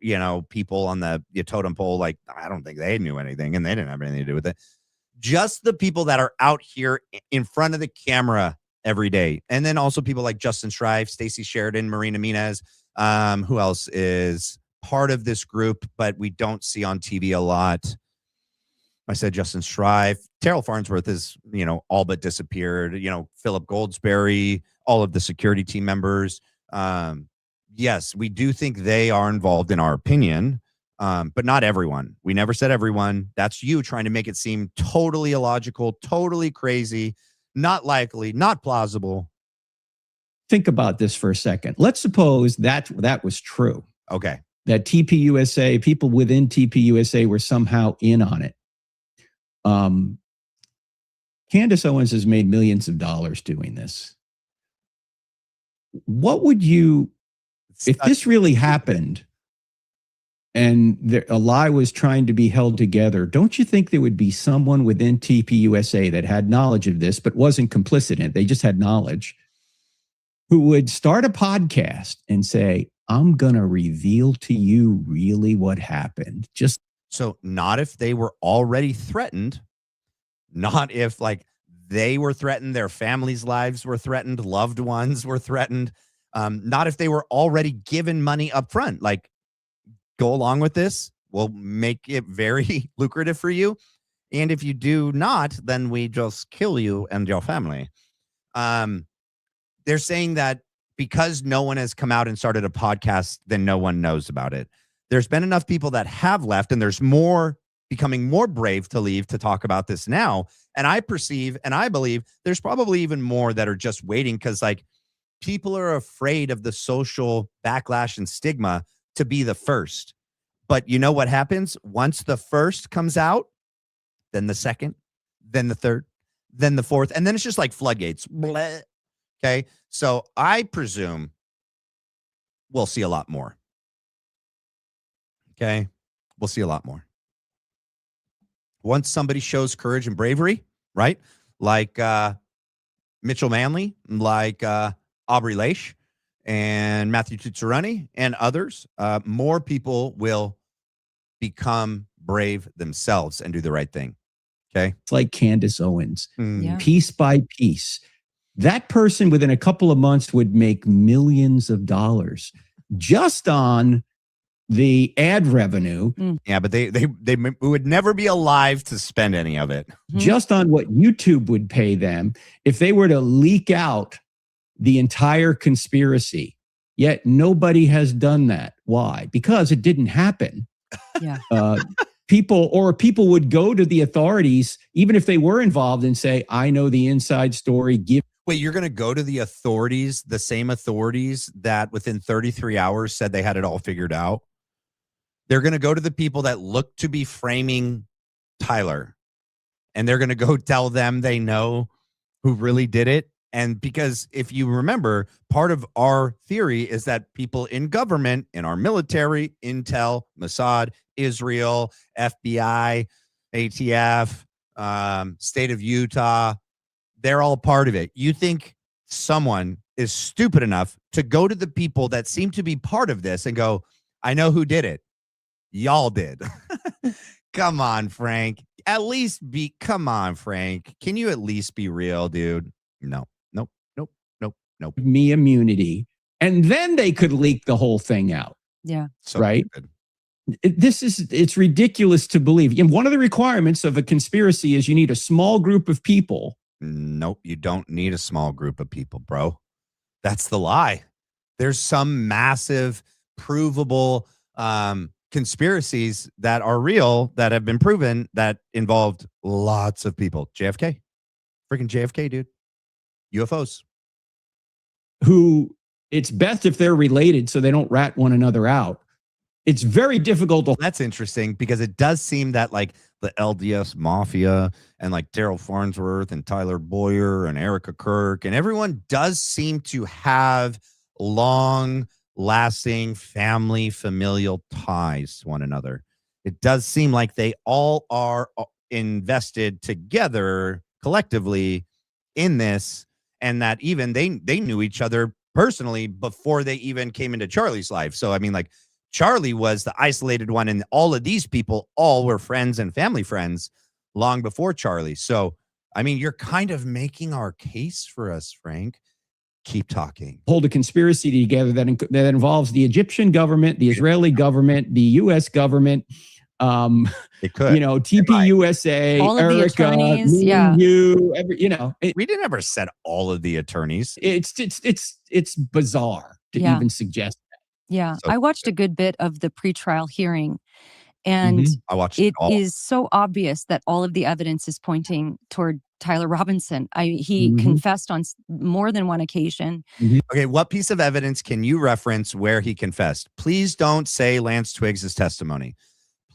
people on the totem pole. Like, I don't think they knew anything and they didn't have anything to do with it. Just the people that are out here in front of the camera every day. And then also people like Justin Strife, Stacey Sheridan, Marina Minez. Who else is part of this group, but we don't see on TV a lot? I said Justin Strife. Terrell Farnsworth is, all but disappeared. Philip Goldsberry, all of the security team members. Yes, we do think they are involved in our opinion, but not everyone. We never said everyone. That's you trying to make it seem totally illogical, totally crazy, not likely, not plausible. Think about this for a second. Let's suppose that was true. Okay. That TPUSA, people within TPUSA were somehow in on it. Candace Owens has made millions of dollars doing this. What would you, if this really happened and a lie was trying to be held together, don't you think there would be someone within TPUSA that had knowledge of this but wasn't complicit in it? They just had knowledge, who would start a podcast and say, I'm going to reveal to you really what happened. Just so not if they were already threatened, not if like they were threatened, their families' lives were threatened, loved ones were threatened, not if they were already given money up front. Like, go along with this, we'll make it very lucrative for you. And if you do not, then we just kill you and your family. They're saying that because no one has come out and started a podcast, then no one knows about it. There's been enough people that have left, and there's more becoming more brave to leave to talk about this now. And I perceive and I believe there's probably even more that are just waiting because like people are afraid of the social backlash and stigma to be the first. But you know what happens? Once the first comes out, then the second, then the third, then the fourth, and then it's just like floodgates. Blah. Okay. So I presume we'll see a lot more. Okay. We'll see a lot more. Once somebody shows courage and bravery, right? Like Mitchell Manley, like Aubrey Leish and Matthew Tutsarani and others, more people will become brave themselves and do the right thing. Okay. It's like Candace Owens, Yeah. piece by piece. That person within a couple of months would make millions of dollars just on the ad revenue. Yeah, but they would never be alive to spend any of it. Just on what YouTube would pay them if they were to leak out the entire conspiracy. Yet nobody has done that. Why? Because it didn't happen. Yeah. People would go to the authorities, even if they were involved, and say, I know the inside story. Wait, you're going to go to the authorities, the same authorities that within 33 hours said they had it all figured out? They're going to go to the people that look to be framing Tyler, and they're going to go tell them they know who really did it. And because if you remember, part of our theory is that people in government, in our military, Intel, Mossad, Israel, FBI, ATF, state of Utah, they're all part of it. You think someone is stupid enough to go to the people that seem to be part of this and go, I know who did it. Y'all did. Come on, Frank. Come on, Frank. Can you at least be real, dude? No. Me immunity, and then they could leak the whole thing out. Yeah. So right. Good. It's ridiculous to believe. And one of the requirements of a conspiracy is you need a small group of people. Nope, you don't need a small group of people, bro. That's the lie. There's some massive, provable conspiracies that are real that have been proven that involved lots of people. JFK. Freaking JFK, dude. UFOs. Who it's best if they're related so they don't rat one another out. It's very difficult to. That's interesting because it does seem that like the LDS mafia and like Daryl Farnsworth and Tyler Boyer and Erika Kirk and everyone does seem to have long lasting family familial ties to one another. It does seem like they all are invested together collectively in this, and that even they knew each other personally before they even came into Charlie's life. So I mean, like, Charlie was the isolated one, and all of these people all were friends and family friends long before Charlie. So, I mean, you're kind of making our case for us, Frank. Keep talking. Hold a conspiracy together that involves the Egyptian government, the Israeli government, the U.S. government, It could. TPUSA, All of the Erika, attorneys, me, yeah. you, We didn't ever said all of the attorneys. it's bizarre to Yeah. even suggest that. Yeah. So I watched a good bit of the pretrial hearing, and I watched it it all. is so obvious that all of the evidence is pointing toward Tyler Robinson. He confessed on more than one occasion. Okay, what piece of evidence can you reference where he confessed? Please don't say Lance Twiggs' testimony.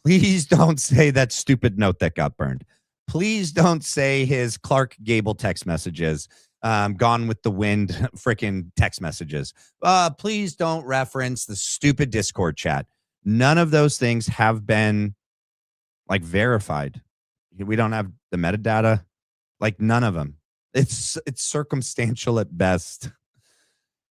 Please don't say that stupid note that got burned. Please don't say his Clark Gable text messages, Gone with the Wind freaking text messages. Please don't reference the stupid Discord chat. None of those things have been like verified. We don't have the metadata. Like none of them. It's circumstantial at best.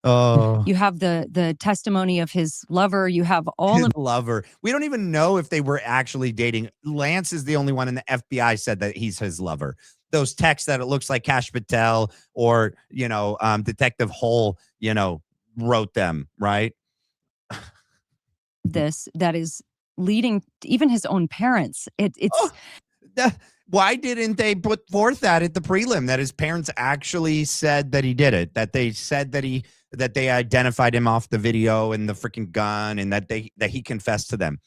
Oh, You have the testimony of his lover. You have all his of lover. We don't even know if they were actually dating. Lance is the only one, and the FBI said that he's his lover. Those texts that it looks like Kash Patel or Detective Hull, wrote them, right? this that is leading even his own parents. It's Why didn't they put forth that at the prelim that his parents actually said that he did it? That they said that they identified him off the video and the freaking gun, and that he confessed to them.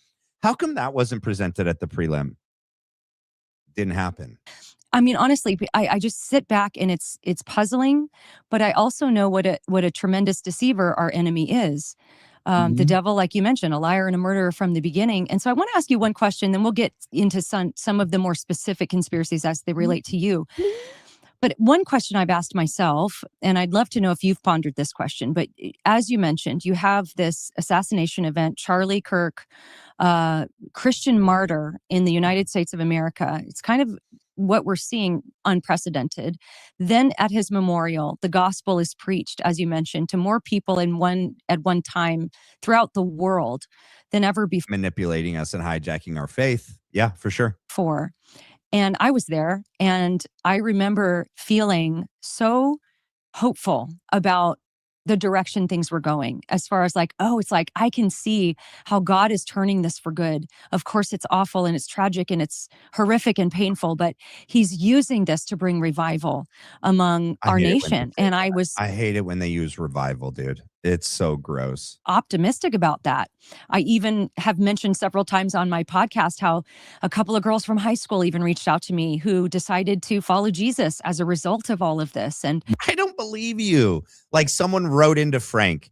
How come that wasn't presented at the prelim? Didn't happen. I mean, honestly, I just sit back and it's puzzling, but I also know what a tremendous deceiver our enemy is. The devil, like you mentioned, a liar and a murderer from the beginning. And so I want to ask you one question, then we'll get into some of the more specific conspiracies as they relate to you. But one question I've asked myself, and I'd love to know if you've pondered this question, but as you mentioned, you have this assassination event, Charlie Kirk, Christian martyr in the United States of America. It's kind of what we're seeing, unprecedented. Then at his memorial, the gospel is preached, as you mentioned, to more people at one time throughout the world than ever before. Manipulating us and hijacking our faith. Yeah, for sure. And I was there, and I remember feeling so hopeful about the direction things were going, as far as it's like I can see how God is turning this for good. Of course, it's awful and it's tragic and it's horrific and painful, but he's using this to bring revival among our nation. And I hate it when they use revival, dude. It's so gross. Optimistic about that. I even have mentioned several times on my podcast how a couple of girls from high school even reached out to me who decided to follow Jesus as a result of all of this. And I don't believe you. Like someone wrote into Frank,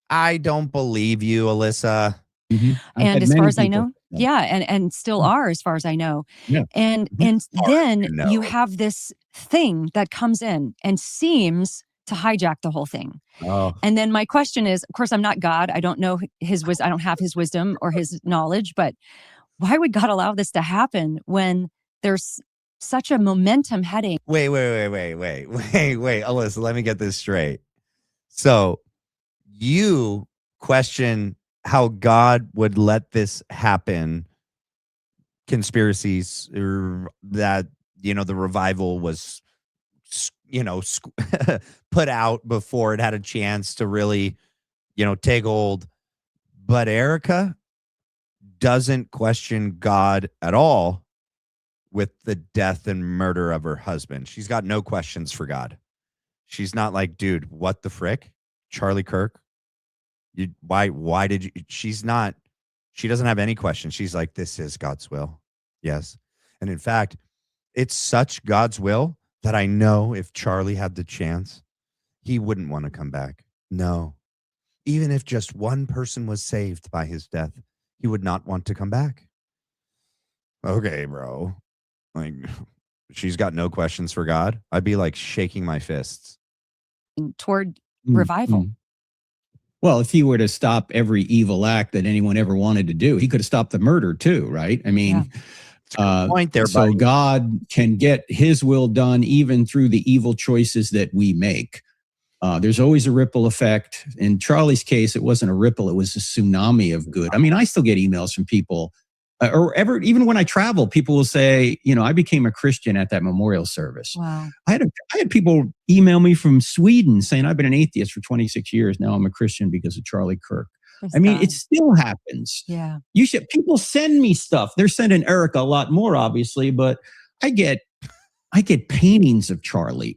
I don't believe you, Alyssa. And as far as I know, and still are, as far as I know. Yeah. And then you have this thing that comes in and seems to hijack the whole thing. Oh. And then my question is, of course, I'm not God. I don't know his wisdom. I don't have his wisdom or his knowledge, but why would God allow this to happen when there's such a momentum heading? Wait. Alyssa, let me get this straight. So you question how God would let this happen, conspiracies, or that, the revival was put out before it had a chance to really, take hold. But Erika doesn't question God at all with the death and murder of her husband. She's got no questions for God. She's not like, dude, what the frick? Charlie Kirk? Why did you? She doesn't have any questions. She's like, this is God's will. Yes. And in fact, it's such God's will that I know if Charlie had the chance, he wouldn't want to come back. No. Even if just one person was saved by his death, he would not want to come back. Okay, bro. Like, she's got no questions for God. I'd be like shaking my fists. Toward revival. Well, if he were to stop every evil act that anyone ever wanted to do, he could have stopped the murder too, right? I mean, point there, so buddy. God can get his will done even through the evil choices that we make. There's always a ripple effect. In Charlie's case, it wasn't a ripple, it was a tsunami of good. I mean, I still get emails from people, even when I travel, people will say, I became a Christian at that memorial service. Wow. I had people email me from Sweden saying, I've been an atheist for 26 years. Now I'm a Christian because of Charlie Kirk. I mean, it still happens. Yeah. People send me stuff. They're sending Erika a lot more, obviously, but I get paintings of Charlie.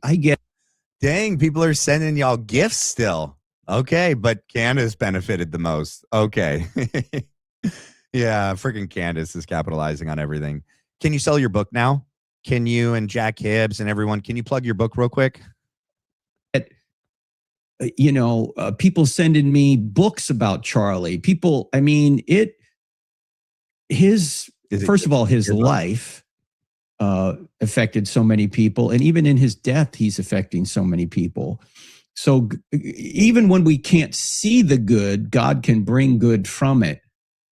Dang, people are sending y'all gifts still. Okay, but Candace benefited the most. Okay. Yeah, freaking Candace is capitalizing on everything. Can you sell your book now? Can you and Jack Hibbs and everyone, can you plug your book real quick? People sending me books about Charlie. People, I mean, his life affected so many people. And even in his death, he's affecting so many people. So even when we can't see the good, God can bring good from it.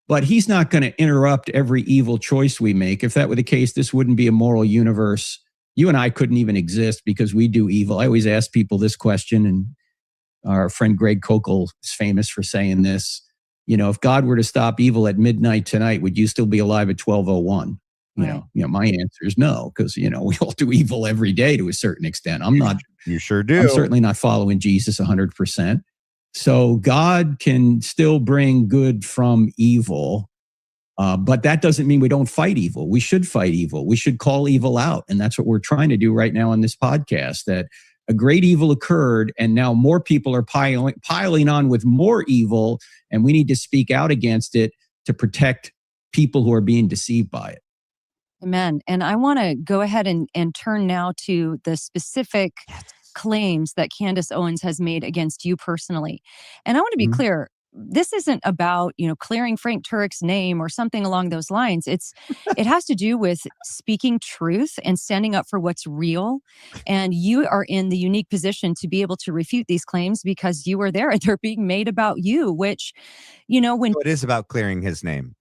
But he's not going to interrupt every evil choice we make. If that were the case, this wouldn't be a moral universe. You and I couldn't even exist because we do evil. I always ask people this question, and our friend Greg Kokel is famous for saying this. If God were to stop evil at midnight tonight, would you still be alive at 12:01? Right. My answer is no, because we all do evil every day to a certain extent. I'm not. You sure do. I'm certainly not following Jesus 100%. So God can still bring good from evil, but that doesn't mean we don't fight evil. We should fight evil. We should call evil out, and that's what we're trying to do right now on this podcast. That a great evil occurred, and now more people are piling on with more evil, and we need to speak out against it to protect people who are being deceived by it. Amen. And I want to go ahead and turn now to the specific claims that Candace Owens has made against you personally. And I want to be clear, this isn't about, clearing Frank Turek's name or something along those lines. It has to do with speaking truth and standing up for what's real. And you are in the unique position to be able to refute these claims because you were there and they're being made about you, which, when... So it is about clearing his name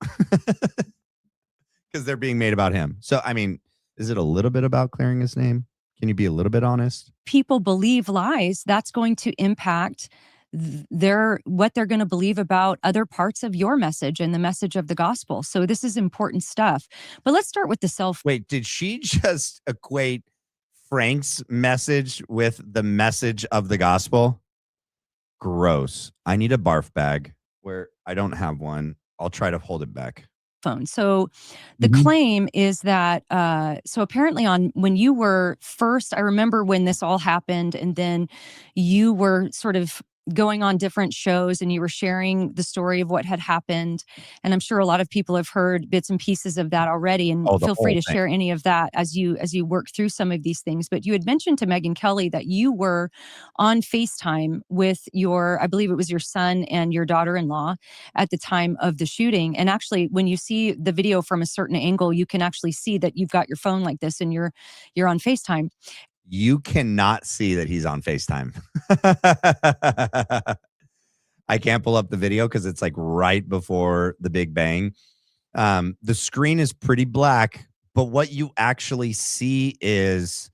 because they're being made about him. So, I mean, is it a little bit about clearing his name? Can you be a little bit honest? People believe lies, that's going to impact what they're going to believe about other parts of your message and the message of the gospel. So this is important stuff. But let's start with the Wait, did she just equate Frank's message with the message of the gospel? Gross. I need a barf bag where I don't have one. I'll try to hold it back. Phone. So the claim is that, so apparently when you were first, I remember when this all happened, and then you were sort of going on different shows and you were sharing the story of what had happened. And I'm sure a lot of people have heard bits and pieces of that already. And feel free to share any of that as you work through some of these things. But you had mentioned to Megyn Kelly that you were on FaceTime with I believe it was your son and your daughter-in-law at the time of the shooting. And actually, when you see the video from a certain angle, you can actually see that you've got your phone like this and you're on FaceTime. You cannot see that he's on FaceTime. I can't pull up the video because it's like right before the Big Bang. The screen is pretty black, but what you actually see is,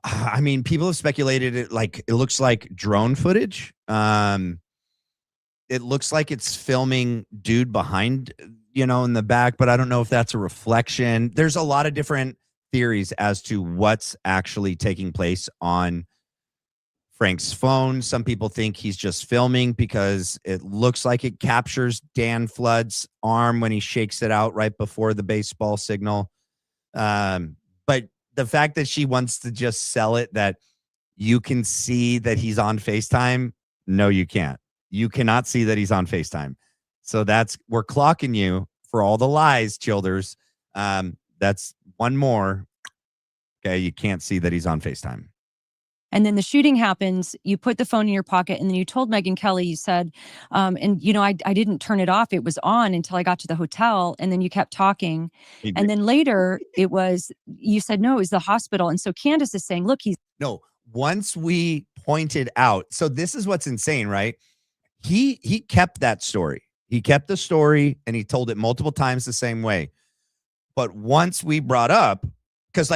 I mean, people have speculated it looks like drone footage. It looks like it's filming dude behind, in the back, but I don't know if that's a reflection. There's a lot of different theories as to what's actually taking place on Frank's phone. Some people think he's just filming because it looks like it captures Dan Flood's arm when he shakes it out right before the baseball signal. But the fact that she wants to just sell it that you can see that he's on FaceTime, no, you can't. You cannot see that he's on FaceTime. So we're clocking you for all the lies, childers. That's one more. Okay, you can't see that he's on FaceTime. And then the shooting happens, you put the phone in your pocket, and then you told Megyn Kelly, you said, I didn't turn it off. It was on until I got to the hotel. And then you kept talking. And then later you said, no, it was the hospital. And so Candace is saying, look, no, once we pointed out, so this is what's insane, right? He kept that story. He kept the story and he told it multiple times the same way. But once we brought up, because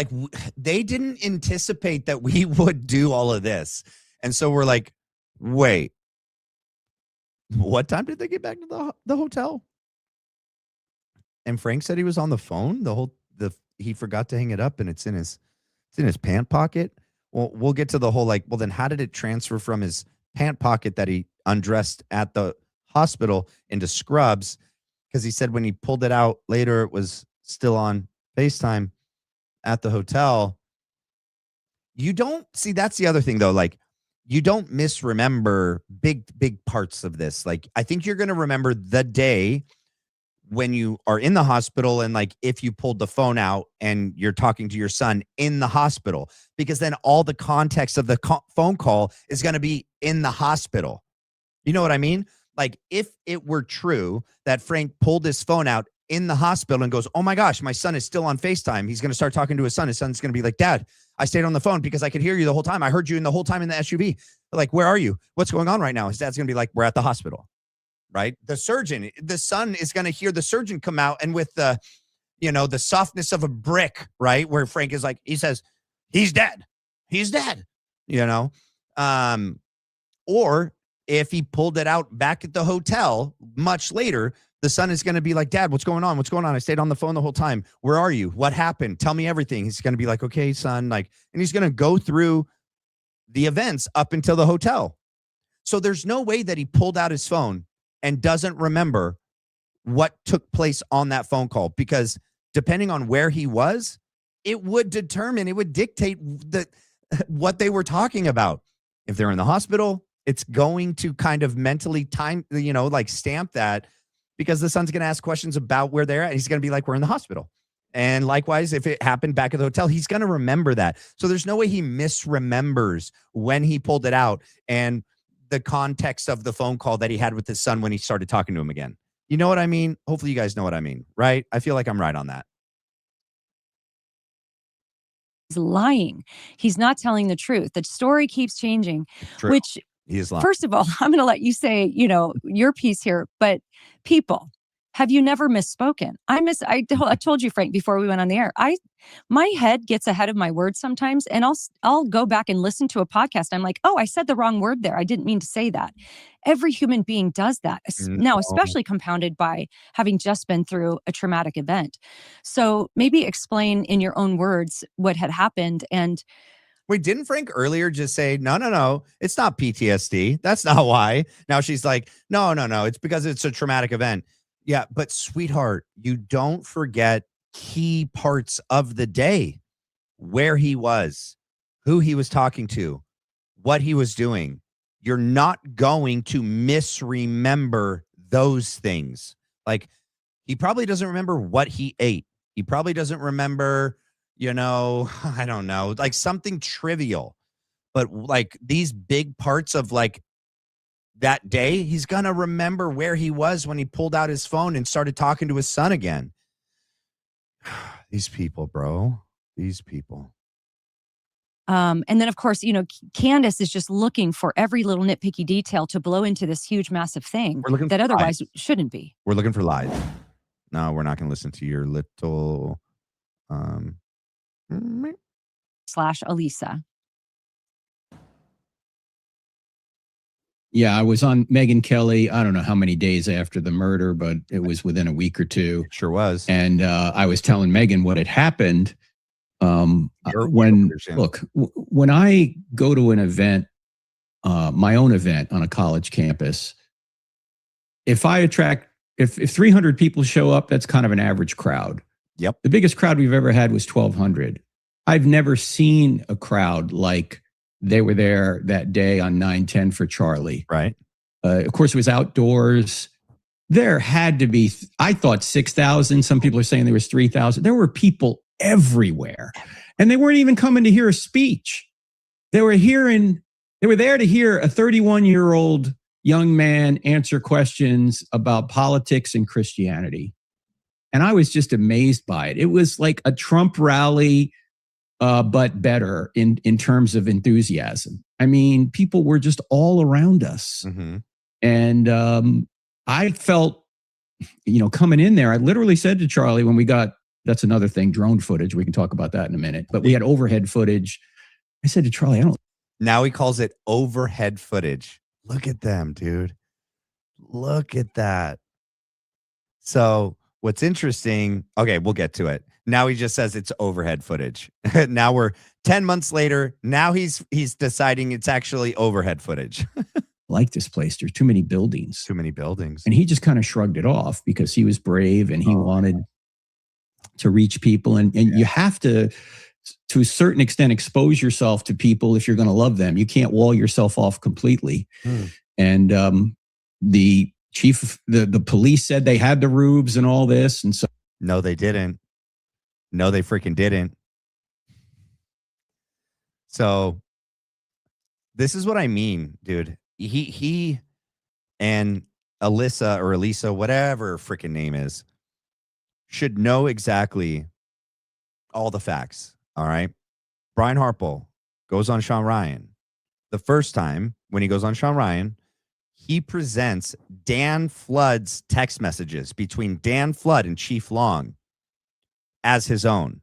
they didn't anticipate that we would do all of this. And so we're like, wait, what time did they get back to the hotel? And Frank said he was on the phone. He forgot to hang it up and it's in his pant pocket. Well, we'll get to the whole well, then how did it transfer from his pant pocket that he undressed at the hospital into scrubs because he said when he pulled it out later, it was still on FaceTime at the hotel. You don't see, that's the other thing though. Like, you don't misremember big parts of this. Like, I think you're going to remember the day when you are in the hospital and like if you pulled the phone out and you're talking to your son in the hospital, because then all the context of the phone call is going to be in the hospital. You know what I mean? Like, if it were true that Frank pulled his phone out in the hospital and goes, oh my gosh, my son is still on FaceTime. He's going to start talking to his son. His son's going to be like, Dad, I stayed on the phone because I could hear you the whole time. I heard you in the whole time in the SUV. Like, where are you? What's going on right now? His dad's going to be like, we're at the hospital. Right? The surgeon, the son is going to hear the surgeon come out and with the, the softness of a brick, right? Where Frank is like, he says, he's dead. He's dead, or if he pulled it out back at the hotel much later, the son is going to be like, Dad, what's going on? What's going on? I stayed on the phone the whole time. Where are you? What happened? Tell me everything. He's going to be like, okay, son, like, and he's going to go through the events up until the hotel. So there's no way that he pulled out his phone and doesn't remember what took place on that phone call, because depending on where he was, it would dictate what they were talking about. If they're in the hospital, it's going to kind of mentally stamp that, because the son's going to ask questions about where they're at. He's going to be like, we're in the hospital. And likewise, if it happened back at the hotel, he's going to remember that. So there's no way he misremembers when he pulled it out and the context of the phone call that he had with his son when he started talking to him again. You know what I mean? Hopefully you guys know what I mean, right? I feel like I'm right on that. He's lying. He's not telling the truth. The story keeps changing, True. which, he is lying. First of all, I'm going to let you say, your piece here, but people, have you never misspoken? I told you, Frank, before we went on the air, my head gets ahead of my words sometimes, and I'll go back and listen to a podcast. I'm like, oh, I said the wrong word there. I didn't mean to say that. Every human being does that now, especially compounded by having just been through a traumatic event. So maybe explain in your own words what had happened. And wait, didn't Frank earlier just say, no, it's not PTSD. That's not why. Now she's like, no, it's because it's a traumatic event. Yeah, but sweetheart, you don't forget key parts of the day, where he was, who he was talking to, what he was doing. You're not going to misremember those things. Like, he probably doesn't remember what he ate. He probably doesn't remember, I don't know, like something trivial. But like these big parts of like that day, he's going to remember where he was when he pulled out his phone and started talking to his son again. These people, bro. These people. And then, of course, Candace is just looking for every little nitpicky detail to blow into this huge, massitive thing that otherwise shouldn't be. We're looking for lies. No, we're not going to listen to your little... /Elisa. Yeah, I was on Megyn Kelly. I don't know how many days after the murder, but it was within a week or two. Sure was. And I was telling Megyn what had happened. When I go to an event, my own event on a college campus, if 300 people show up, that's kind of an average crowd. Yep. The biggest crowd we've ever had was 1,200. I've never seen a crowd like they were there that day on 9/10 for Charlie. Right. Of course, it was outdoors. There had to be, I thought 6,000. Some people are saying there was 3,000. There were people everywhere. And they weren't even coming to hear a speech. They were there to hear a 31-year-old young man answer questions about politics and Christianity. And I was just amazed by it. It was like a Trump rally, but better in terms of enthusiasm. I mean, people were just all around us. Mm-hmm. And I felt, coming in there, I literally said to Charlie when we got, that's another thing, drone footage. We can talk about that in a minute. But we had overhead footage. I said to Charlie, Now he calls it overhead footage. Look at them, dude. Look at that. So what's interesting, okay, we'll get to it. Now he just says it's overhead footage. Now we're 10 months later. Now he's deciding it's actually overhead footage. like this place. There's too many buildings. Too many buildings. And he just kind of shrugged it off because he was brave and he wanted to reach people. And you have to a certain extent, expose yourself to people if you're going to love them. You can't wall yourself off completely. And the chief, the police said they had the roofs and all this. And so. No, they didn't. No, they freaking didn't. So this is what I mean, dude. He and Alyssa or Elisa, whatever her freaking name is, should know exactly all the facts. All right. Brian Harple goes on Sean Ryan. The first time when he goes on Sean Ryan, he presents Dan Flood's text messages between Dan Flood and Chief Long as his own.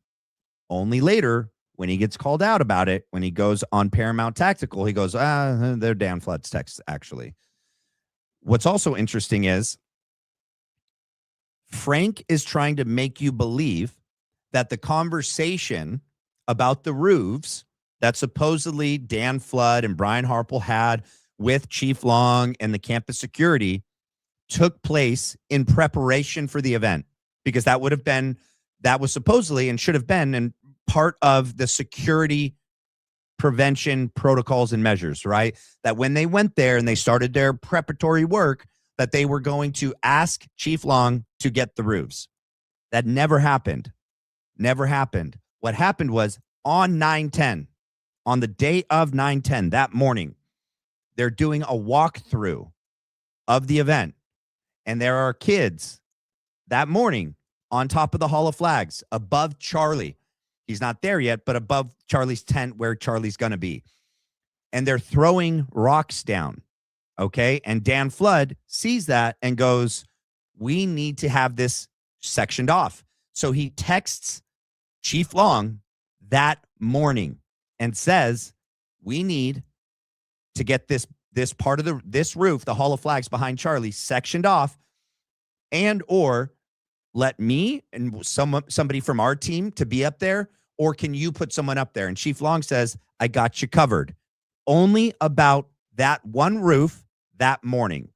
Only later, when he gets called out about it, when he goes on Paramount Tactical, he goes, they're Dan Flood's texts, actually. What's also interesting is Frank is trying to make you believe that the conversation about the roofs that supposedly Dan Flood and Brian Harple had with Chief Long and the campus security took place in preparation for the event, because that was supposedly and should have been and part of the security prevention protocols and measures, right? That when they went there and they started their preparatory work, that they were going to ask Chief Long to get the roofs. That never happened. Never happened. What happened was on 9/10, on the day of 9/10, that morning, they're doing a walkthrough of the event. And there are kids that morning on top of the Hall of Flags above Charlie. He's not there yet, but above Charlie's tent where Charlie's going to be. And they're throwing rocks down. Okay. And Dan Flood sees that and goes, we need to have this sectioned off. So he texts Chief Long that morning and says, we need to get this part of this roof, the Hall of Flags behind Charlie, sectioned off, and or let me and somebody from our team to be up there, or can you put someone up there? And Chief Long says, I got you covered. Only about that one roof that morning.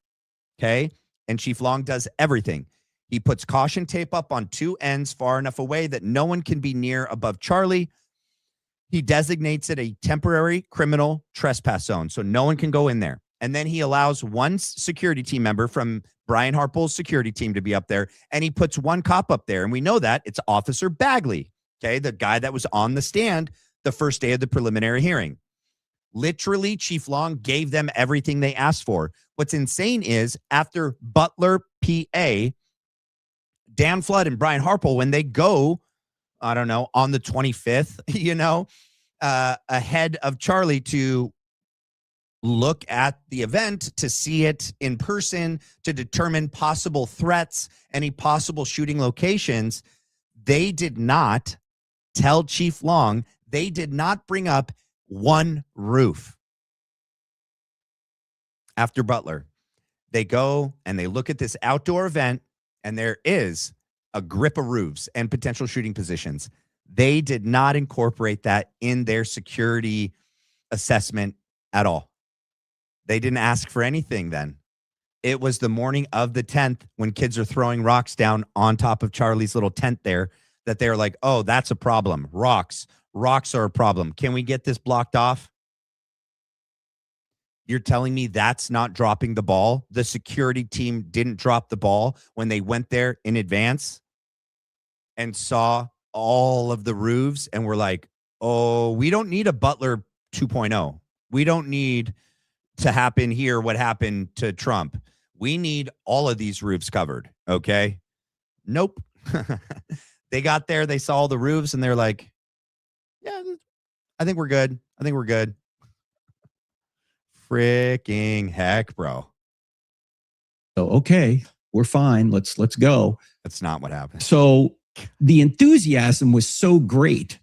Okay. And Chief Long does everything. He puts caution tape up on two ends far enough away that no one can be near above Charlie. He designates it a temporary criminal trespass zone, so no one can go in there. And then he allows one security team member from Brian Harple's security team to be up there, and he puts one cop up there. And we know that it's Officer Bagley, okay, the guy that was on the stand the first day of the preliminary hearing. Literally, Chief Long gave them everything they asked for. What's insane is after Butler, PA, Dan Flood and Brian Harple, when they go, I don't know, on the 25th, ahead of Charlie to look at the event, to see it in person, to determine possible threats, any possible shooting locations, they did not tell Chief Long, they did not bring up one roof. After Butler, they go and they look at this outdoor event, and there is a grip of roofs and potential shooting positions. They did not incorporate that in their security assessment at all. They didn't ask for anything then. It was the morning of the 10th when kids are throwing rocks down on top of Charlie's little tent there that they're like, oh, that's a problem. Rocks are a problem. Can we get this blocked off? You're telling me that's not dropping the ball? The security team didn't drop the ball when they went there in advance and saw all of the roofs and were like, oh, we don't need a Butler 2.0. We don't need to happen here what happened to Trump. We need all of these roofs covered, okay? Nope. They got there, they saw all the roofs, and they're like, yeah, I think we're good. Freaking heck, bro. So, okay, we're fine. Let's go. That's not what happened. So the enthusiasm was so great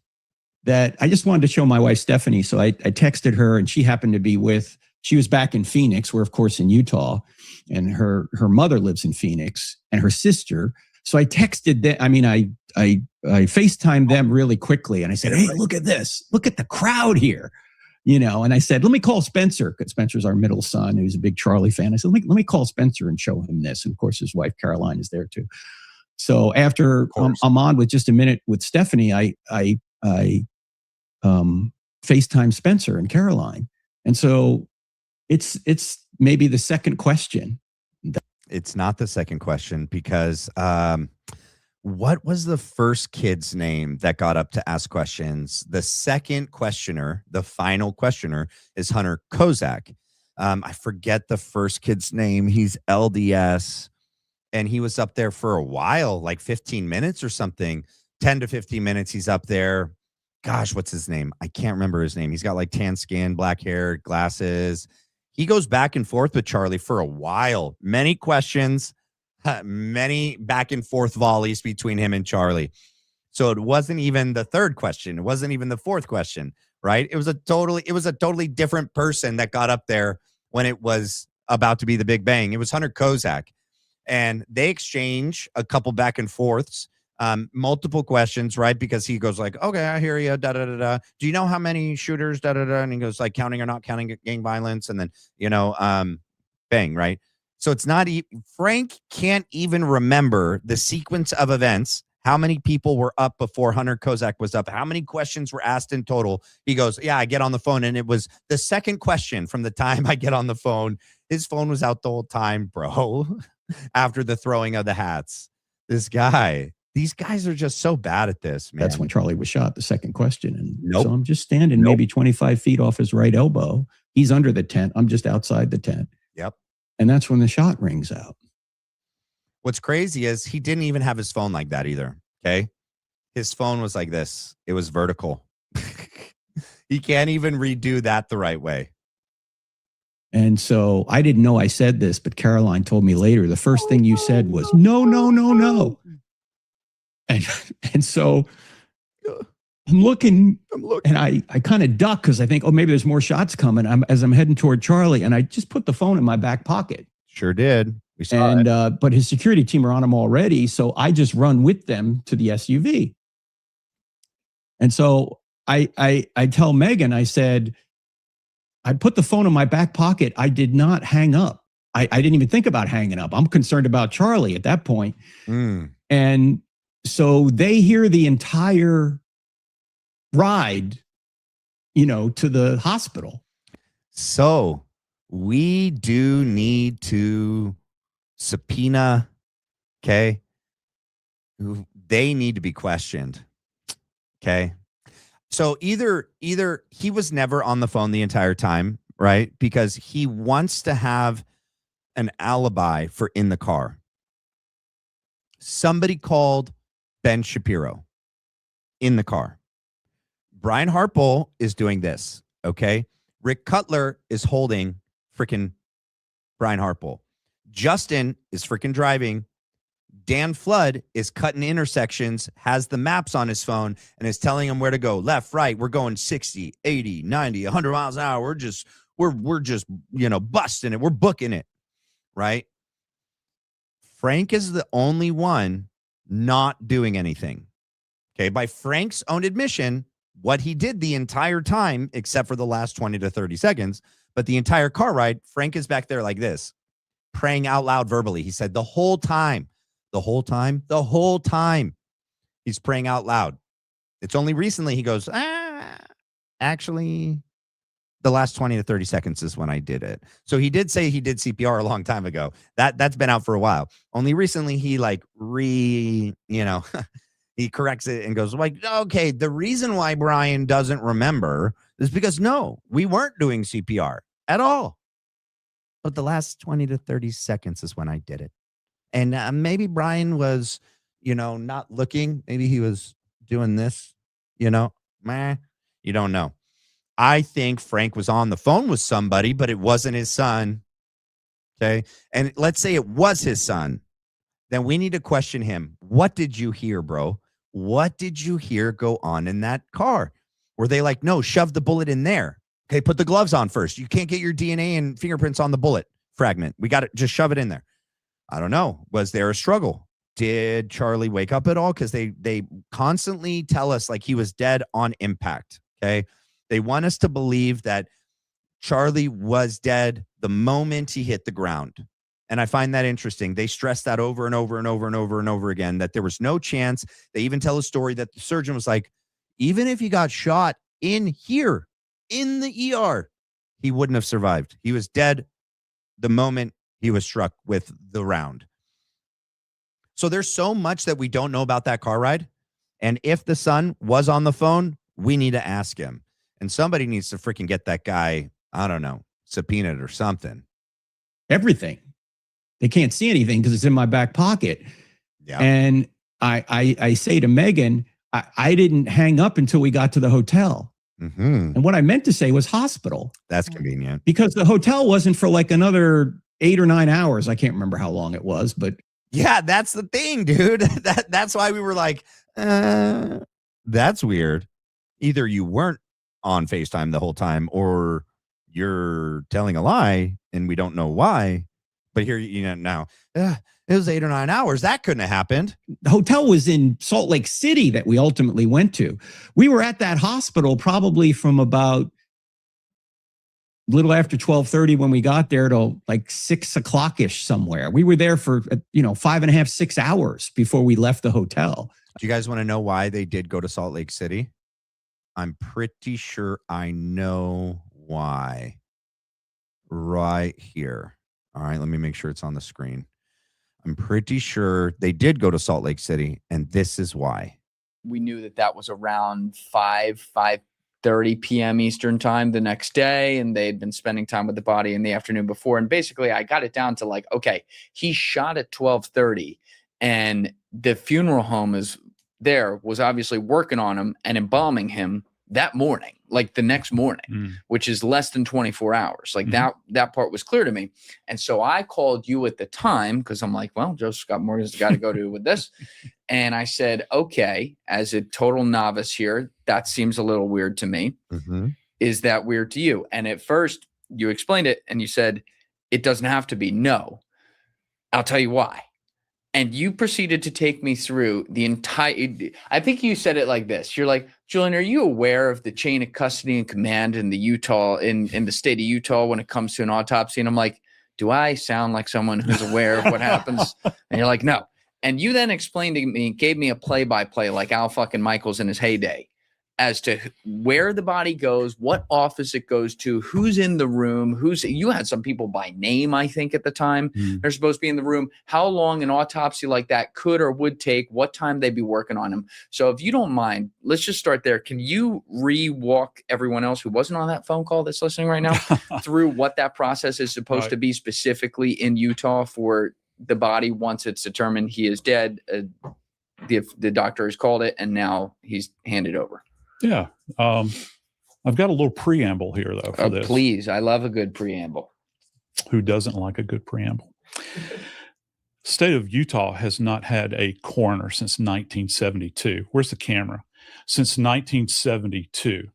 that I just wanted to show my wife, Stephanie. So I texted her, and she happened to be she was back in Phoenix. We're, of course, in Utah, and her mother lives in Phoenix and her sister. So I texted them. I mean, I FaceTimed them really quickly, and I said, hey, look at this. Look at the crowd here. And I said, let me call Spencer, because Spencer's our middle son, who's a big Charlie fan. I said, let me call Spencer and show him this. And of course, his wife, Caroline, is there too. So after I'm on with just a minute with Stephanie, I FaceTime Spencer and Caroline. And so it's maybe the second question. It's not the second question because what was the first kid's name that got up to ask questions? The second questioner, the final questioner, is Hunter Kozak. I forget the first kid's name. He's LDS, and he was up there for a while, like 15 minutes or something, 10 to 15 minutes. He's up there. Gosh, what's his name? I can't remember his name. He's got like tan skin, black hair, glasses. He goes back and forth with Charlie for a while. Many questions, many back and forth volleys between him and Charlie. So it wasn't even the third question. It wasn't even the fourth question, right? It was a totally different person that got up there when it was about to be the Big Bang. It was Hunter Kozak. And they exchange a couple back and forths, multiple questions, right? Because he goes like, okay, I hear you, da-da-da-da. Do you know how many shooters, da-da-da? And he goes like, counting or not counting gang violence. And then, bang, right? So it's not, Frank can't even remember the sequence of events, how many people were up before Hunter Kozak was up, how many questions were asked in total. He goes, yeah, I get on the phone. And it was the second question from the time I get on the phone. His phone was out the whole time, bro, after the throwing of the hats. These guys are just so bad at this, man. That's when Charlie was shot, the second question. And so I'm just standing maybe 25 feet off his right elbow. He's under the tent. I'm just outside the tent. Yep. And that's when the shot rings out. What's crazy is he didn't even have his phone like that either. Okay. His phone was like this. It was vertical. He can't even redo that the right way. And so I didn't know I said this, but Caroline told me later, the first thing you said was, no. And so I'm looking and I kind of duck because I think, oh, maybe there's more shots coming as I'm heading toward Charlie. And I just put the phone in my back pocket. Sure did. We saw it. But his security team are on him already. So I just run with them to the SUV. And so I tell Megyn, I said, I put the phone in my back pocket. I did not hang up. I didn't even think about hanging up. I'm concerned about Charlie at that point. And so they hear the entire ride, to the hospital. So we do need to subpoena. Okay. They need to be questioned. Okay. So either he was never on the phone the entire time, right? Because he wants to have an alibi for in the car. Somebody called Ben Shapiro in the car. Brian Hartpole is doing this, okay? Rick Cutler is holding freaking Brian Hartpole. Justin is freaking driving. Dan Flood is cutting intersections, has the maps on his phone, and is telling him where to go. Left, right, we're going 60, 80, 90, 100 miles an hour. We're just, busting it. We're booking it, right? Frank is the only one not doing anything. Okay, by Frank's own admission, what he did the entire time, except for the last 20 to 30 seconds, but the entire car ride, Frank is back there like this, praying out loud verbally. He said the whole time, he's praying out loud. It's only recently he goes, actually, the last 20 to 30 seconds is when I did it. So he did say he did CPR a long time ago. That's been out for a while. Only recently he he corrects it and goes like, okay, the reason why Brian doesn't remember is because we weren't doing CPR at all. But the last 20 to 30 seconds is when I did it. And maybe Brian was, not looking. Maybe he was doing this, you don't know. I think Frank was on the phone with somebody, but it wasn't his son. Okay. And let's say it was his son. Then we need to question him. What did you hear, bro? What did you hear go on in that car? Were they like, no, shove the bullet in there. Okay, put the gloves on first. You can't get your DNA and fingerprints on the bullet fragment. We got to just shove it in there. I don't know. Was there a struggle? Did Charlie wake up at all? Because they constantly tell us like he was dead on impact. Okay. They want us to believe that Charlie was dead the moment he hit the ground. And I find that interesting. They stress that over and over and over and over and over again, that there was no chance. They even tell a story that the surgeon was like, even if he got shot in here, in the ER, he wouldn't have survived. He was dead the moment he was struck with the round. So there's so much that we don't know about that car ride. And if the son was on the phone, we need to ask him. And somebody needs to freaking get that guy, I don't know, subpoenaed or something. Everything. They can't see anything because it's in my back pocket. Yeah. And I say to Megyn, I didn't hang up until we got to the hotel. Mm-hmm. And what I meant to say was hospital. That's convenient. Because the hotel wasn't for like another 8 or 9 hours. I can't remember how long it was, but yeah, that's the thing, dude. That's why we were like, that's weird. Either you weren't on FaceTime the whole time or you're telling a lie and we don't know why. But here, now it was 8 or 9 hours. That couldn't have happened. The hotel was in Salt Lake City that we ultimately went to. We were at that hospital probably from about a little after 12:30 when we got there till like 6 o'clock-ish somewhere. We were there for, 5.5, 6 hours before we left the hotel. Do you guys want to know why they did go to Salt Lake City? I'm pretty sure I know why. Right here. All right, let me make sure it's on the screen. I'm pretty sure they did go to Salt Lake City, and this is why. We knew that was around 5:30 p.m. Eastern time the next day, and they'd been spending time with the body in the afternoon before. And basically, I got it down to like, okay, he shot at 12:30, and the funeral home was obviously working on him and embalming him that morning, like the next morning, which is less than 24 hours. Like that part was clear to me. And so I called you at the time because I'm like, well, Joe Scott Morgan's got to go to with this. And I said, okay, as a total novice here, that seems a little weird to me. Mm-hmm. Is that weird to you? And at first you explained it and you said, it doesn't have to be. No, I'll tell you why. And you proceeded to take me through the entire, I think you said it like this. You're like, Julian, are you aware of the chain of custody and command in the in the state of Utah when it comes to an autopsy? And I'm like, do I sound like someone who's aware of what happens? And you're like, no. And you then explained to me, gave me a play-by-play like Al fucking Michaels in his heyday as to where the body goes, what office it goes to, who's in the room, you had some people by name, I think, at the time. They're supposed to be in the room, how long an autopsy like that could or would take, what time they'd be working on him. So if you don't mind, let's just start there. Can you re-walk everyone else who wasn't on that phone call that's listening right now through what that process is supposed to be specifically in Utah for the body once it's determined he is dead? The doctor has called it and now he's handed over. Yeah. I've got a little preamble here, though, for this. Please. I love a good preamble. Who doesn't like a good preamble? State of Utah has not had a coroner since 1972. Where's the camera? Since 1972.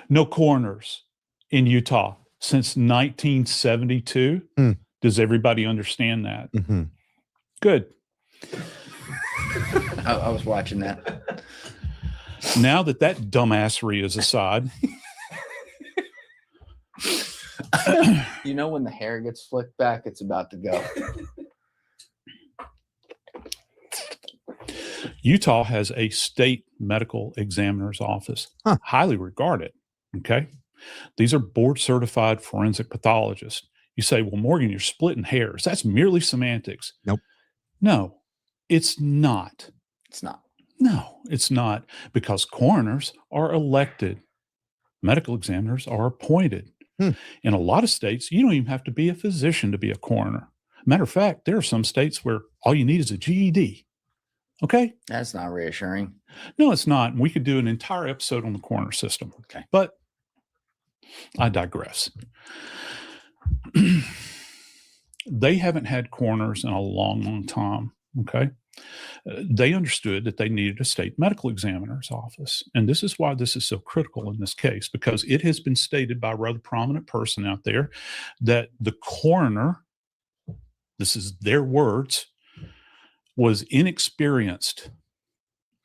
No coroners in Utah since 1972. Does everybody understand that? Mm-hmm. Good. I was watching that. Now that dumbassery is aside. You know when the hair gets flicked back, it's about to go. Utah has a state medical examiner's office, highly regarded. Okay. These are board certified forensic pathologists. You say, well, Morgan, you're splitting hairs. That's merely semantics. Nope. No, it's not. It's not. No, it's not, because coroners are elected. Medical examiners are appointed. In a lot of states, you don't even have to be a physician to be a coroner. Matter of fact, there are some states where all you need is a GED. Okay? That's not reassuring. No, it's not. And we could do an entire episode on the coroner system. Okay. But I digress. They haven't had coroners in a long, long time. Okay. They understood that they needed a state medical examiner's office. And this is why this is so critical in this case, because it has been stated by a rather prominent person out there that the coroner, this is their words, was inexperienced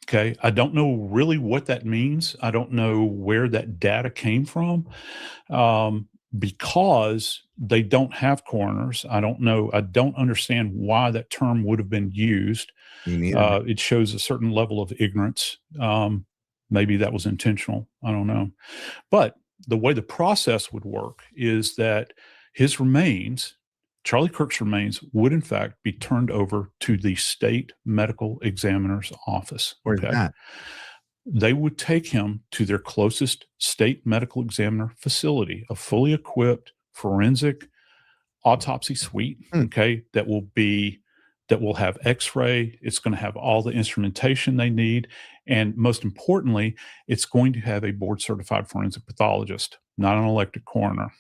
Okay. I don't know really what that means. I don't know where that data came from, because they don't have coroners. I don't know. I don't understand why that term would have been used. Me neither. It shows a certain level of ignorance. Maybe that was intentional. I don't know. But the way the process would work is that his remains, Charlie Kirk's remains, would in fact be turned over to the state medical examiner's office. Where's that? They would take him to their closest state medical examiner facility, a fully equipped forensic autopsy suite. Okay, that will have X-ray. It's going to have all the instrumentation they need, and most importantly, it's going to have a board-certified forensic pathologist, not an elected coroner.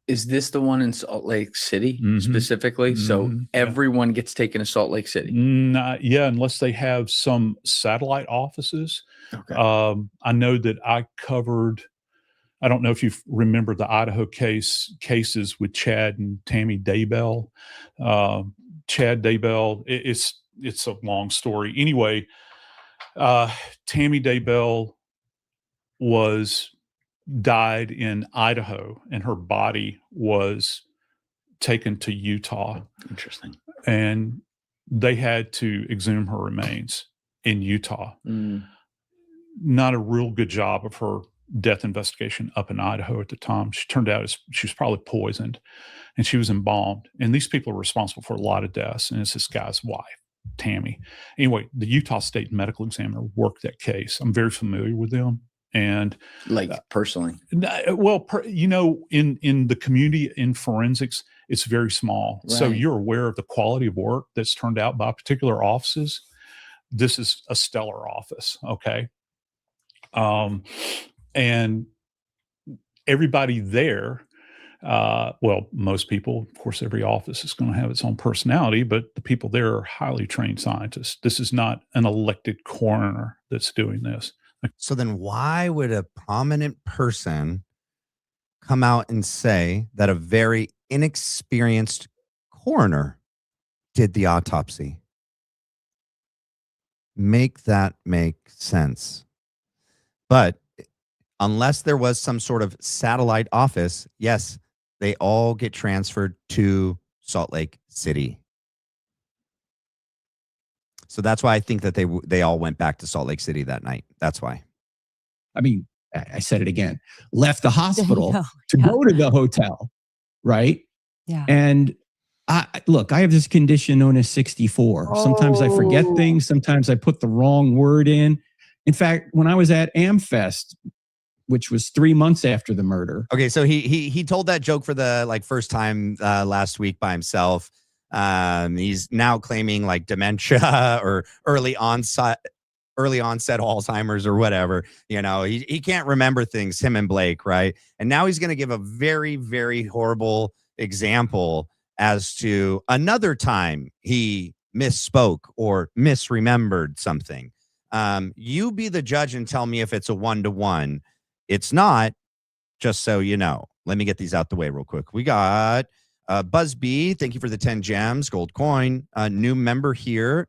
Is this the one in Salt Lake City specifically? So everyone gets taken to Salt Lake City? Yeah, unless they have some satellite offices. Okay. I know that I covered, I don't know if you remember the Idaho cases with Chad and Tammy Daybell. Chad Daybell, it's a long story. Anyway, Tammy Daybell died in Idaho, and her body was taken to Utah. Interesting. And they had to exhume her remains in Utah. Not a real good job of her death investigation up in Idaho at the time. She turned out she was probably poisoned, and she was embalmed. And these people are responsible for a lot of deaths, and it's this guy's wife, Tammy. Anyway, the Utah State Medical Examiner worked that case. I'm very familiar with them. And personally, well, in the community in forensics, it's very small. Right. So you're aware of the quality of work that's turned out by particular offices. This is a stellar office. Okay. And everybody there, well, most people, of course, every office is going to have its own personality, but the people there are highly trained scientists. This is not an elected coroner that's doing this. So then why would a prominent person come out and say that a very inexperienced coroner did the autopsy? Make that make sense. But unless there was some sort of satellite office, yes, they all get transferred to Salt Lake City. So that's why I think that they all went back to Salt Lake City that night. That's why. I mean, I said it again, left the hospital to go to the hotel, right? Yeah. And I have this condition known as 64. Sometimes I forget things. Sometimes I put the wrong word in. In fact, when I was at AmFest, which was 3 months after the murder. Okay, so he told that joke for the first time last week by himself. He's now claiming like dementia or early onset Alzheimer's or whatever. He can't remember things, him and Blake, right? And now he's going to give a very, very horrible example as to another time he misspoke or misremembered something. You be the judge and tell me if it's a 1-to-1. It's not, just so you know. Let me get these out the way real quick. We got Buzz B, thank you for the 10 gems, gold coin. New member here,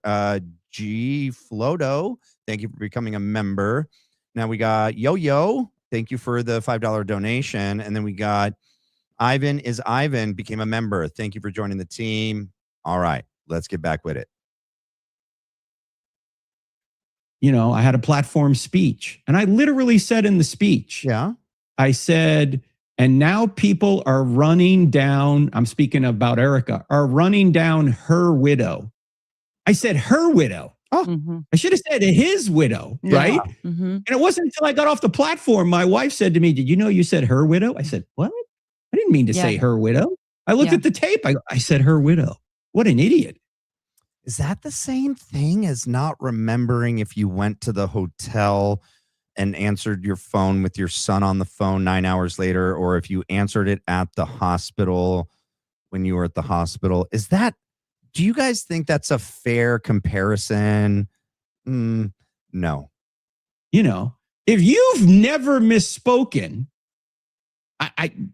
G Flodo, thank you for becoming a member. Now we got Yo-Yo, thank you for the $5 donation. And then we got Ivan became a member. Thank you for joining the team. All right, let's get back with it. I had a platform speech, and I literally said in the speech, I said, and now people are running down, I'm speaking about Erika, are running down her widow. I said her widow. I should have said his widow, right? And it wasn't until I got off the platform, my wife said to me, did you know you said her widow? I said, what? I didn't mean to say her widow. I looked at the tape. I said her widow. What an idiot. Is that the same thing as not remembering if you went to the hotel and answered your phone with your son on the phone 9 hours later, or if you answered it at the hospital when you were at the hospital? Do you guys think that's a fair comparison? No. If you've never misspoken,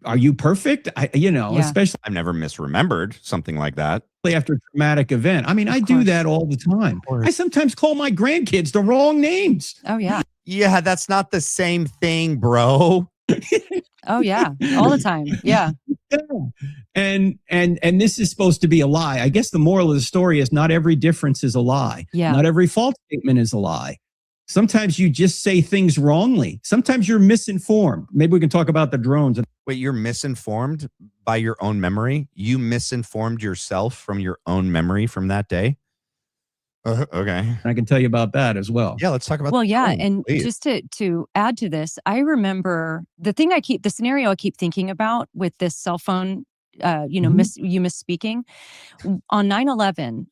Are you perfect? Yeah. Especially I've never misremembered something like that. after a traumatic event. I mean, I do that all the time. I sometimes call my grandkids the wrong names. Oh, yeah. Yeah, that's not the same thing, bro. Oh, yeah. All the time. Yeah. Yeah. And this is supposed to be a lie. I guess the moral of the story is not every difference is a lie. Yeah. Not every false statement is a lie. Sometimes you just say things wrongly. Sometimes you're misinformed. Maybe we can talk about the drones. Wait, you're misinformed by your own memory? You misinformed yourself from your own memory from that day? Okay. I can tell you about that as well. Yeah, let's talk about Well, yeah. drones, And please. just to add to this, I remember the scenario I keep thinking about with this cell phone, you misspeaking. On 9/11,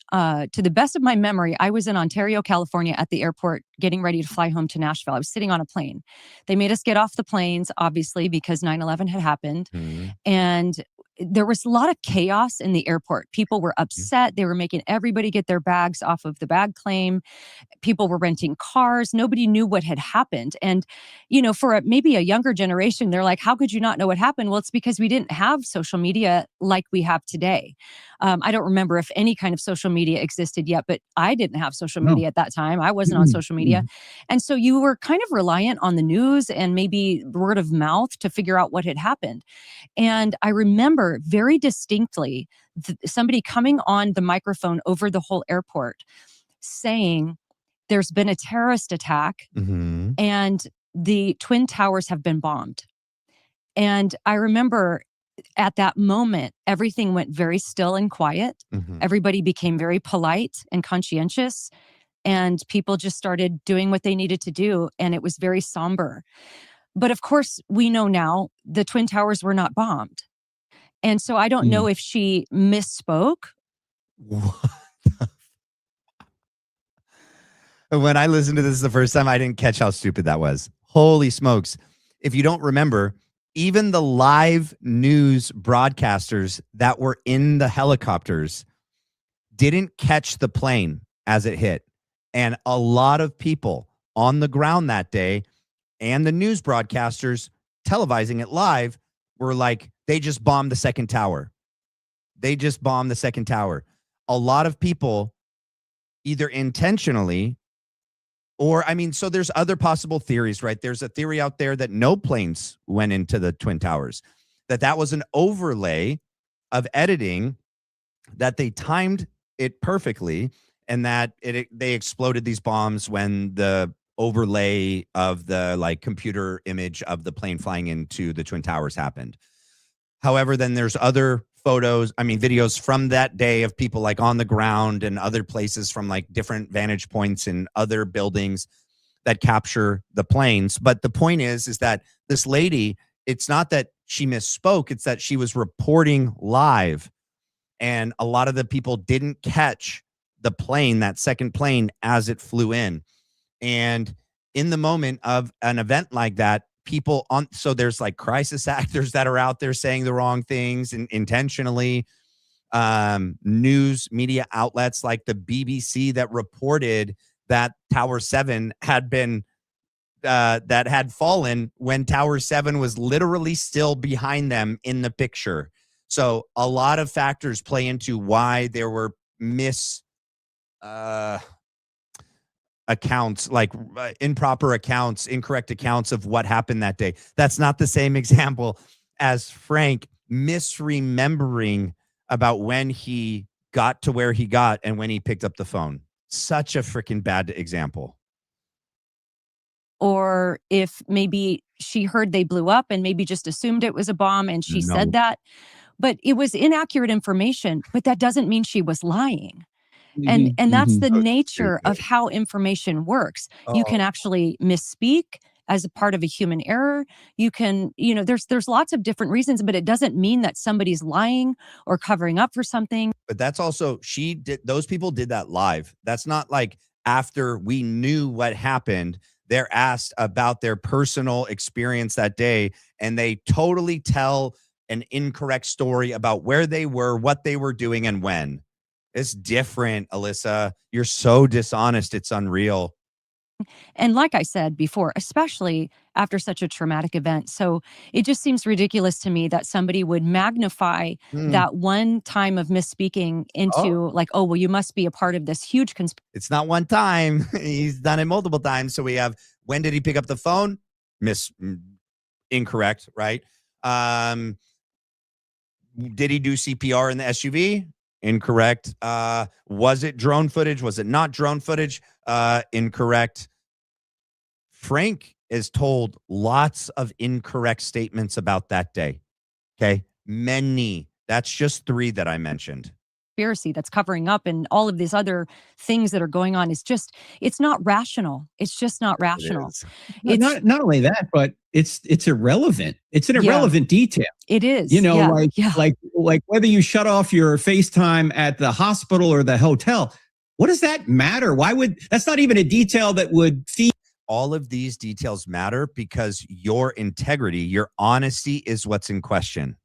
to the best of my memory, I was in Ontario, California at the airport getting ready to fly home to Nashville. I was sitting on a plane. They made us get off the planes, obviously, because 9/11 had happened. Mhm. And there was a lot of chaos in the airport. People were upset. They were making everybody get their bags off of the bag claim. People were renting cars. Nobody knew what had happened. And, for maybe a younger generation, they're like, how could you not know what happened? Well, it's because we didn't have social media like we have today. I don't remember if any kind of social media existed yet, but I didn't have social media at that time. I wasn't on social media. And so you were kind of reliant on the news and maybe word of mouth to figure out what had happened. And I remember very distinctly somebody coming on the microphone over the whole airport saying, there's been a terrorist attack Mhm. and the Twin Towers have been bombed. And I remember at that moment, everything went very still and quiet. Mhm. Everybody became very polite and conscientious, and people just started doing what they needed to do. And it was very somber. But of course, we know now the Twin Towers were not bombed. And so I don't know if she misspoke. What the When I listened to this the first time, I didn't catch how stupid that was. Holy smokes. If you don't remember, even the live news broadcasters that were in the helicopters didn't catch the plane as it hit. And a lot of people on the ground that day and the news broadcasters televising it live were like, they just bombed the second tower. They just bombed the second tower. A lot of people either intentionally so there's other possible theories, right? There's a theory out there that no planes went into the Twin Towers, that was an overlay of editing, that they timed it perfectly, and that they exploded these bombs when the overlay of the computer image of the plane flying into the Twin Towers happened. However, then there's other videos from that day of people on the ground and other places from different vantage points in other buildings that capture the planes. But the point is that this lady, it's not that she misspoke, it's that she was reporting live. And a lot of the people didn't catch the plane, that second plane, as it flew in. And in the moment of an event like that, so there's crisis actors that are out there saying the wrong things and intentionally. News media outlets like the BBC that reported that Tower 7 had been that had fallen when Tower 7 was literally still behind them in the picture. So a lot of factors play into why there were accounts, improper accounts, incorrect accounts of what happened that day. That's not the same example as Frank misremembering about when he got to where he got and when he picked up the phone. Such a freaking bad example. Or if maybe she heard they blew up and maybe just assumed it was a bomb and she said that, but it was inaccurate information, but that doesn't mean she was lying. And that's the nature of how information works. You can actually misspeak as a part of a human error. You can, there's lots of different reasons, but it doesn't mean that somebody's lying or covering up for something. But that's also, those people did that live. That's not after we knew what happened, they're asked about their personal experience that day, and they totally tell an incorrect story about where they were, what they were doing, and when. It's different, Alyssa. You're so dishonest. It's unreal. And like I said before, especially after such a traumatic event. So it just seems ridiculous to me that somebody would magnify that one time of misspeaking into like, oh, well, you must be a part of this huge conspiracy. It's not one time. He's done it multiple times. So we have, when did he pick up the phone? Incorrect, right? Did he do CPR in the SUV? Incorrect. Was it drone footage? Was it not drone footage? Incorrect. Frank is told lots of incorrect statements about that day. Okay. Many. That's just 3 that I mentioned. That's covering up and all of these other things that are going on. It's not rational. It's just not rational. It's not only that, but it's irrelevant. It's an irrelevant detail. It is. Like whether you shut off your FaceTime at the hospital or the hotel, what does that matter? That's not even a detail that would feed. All of these details matter because your integrity, your honesty is what's in question.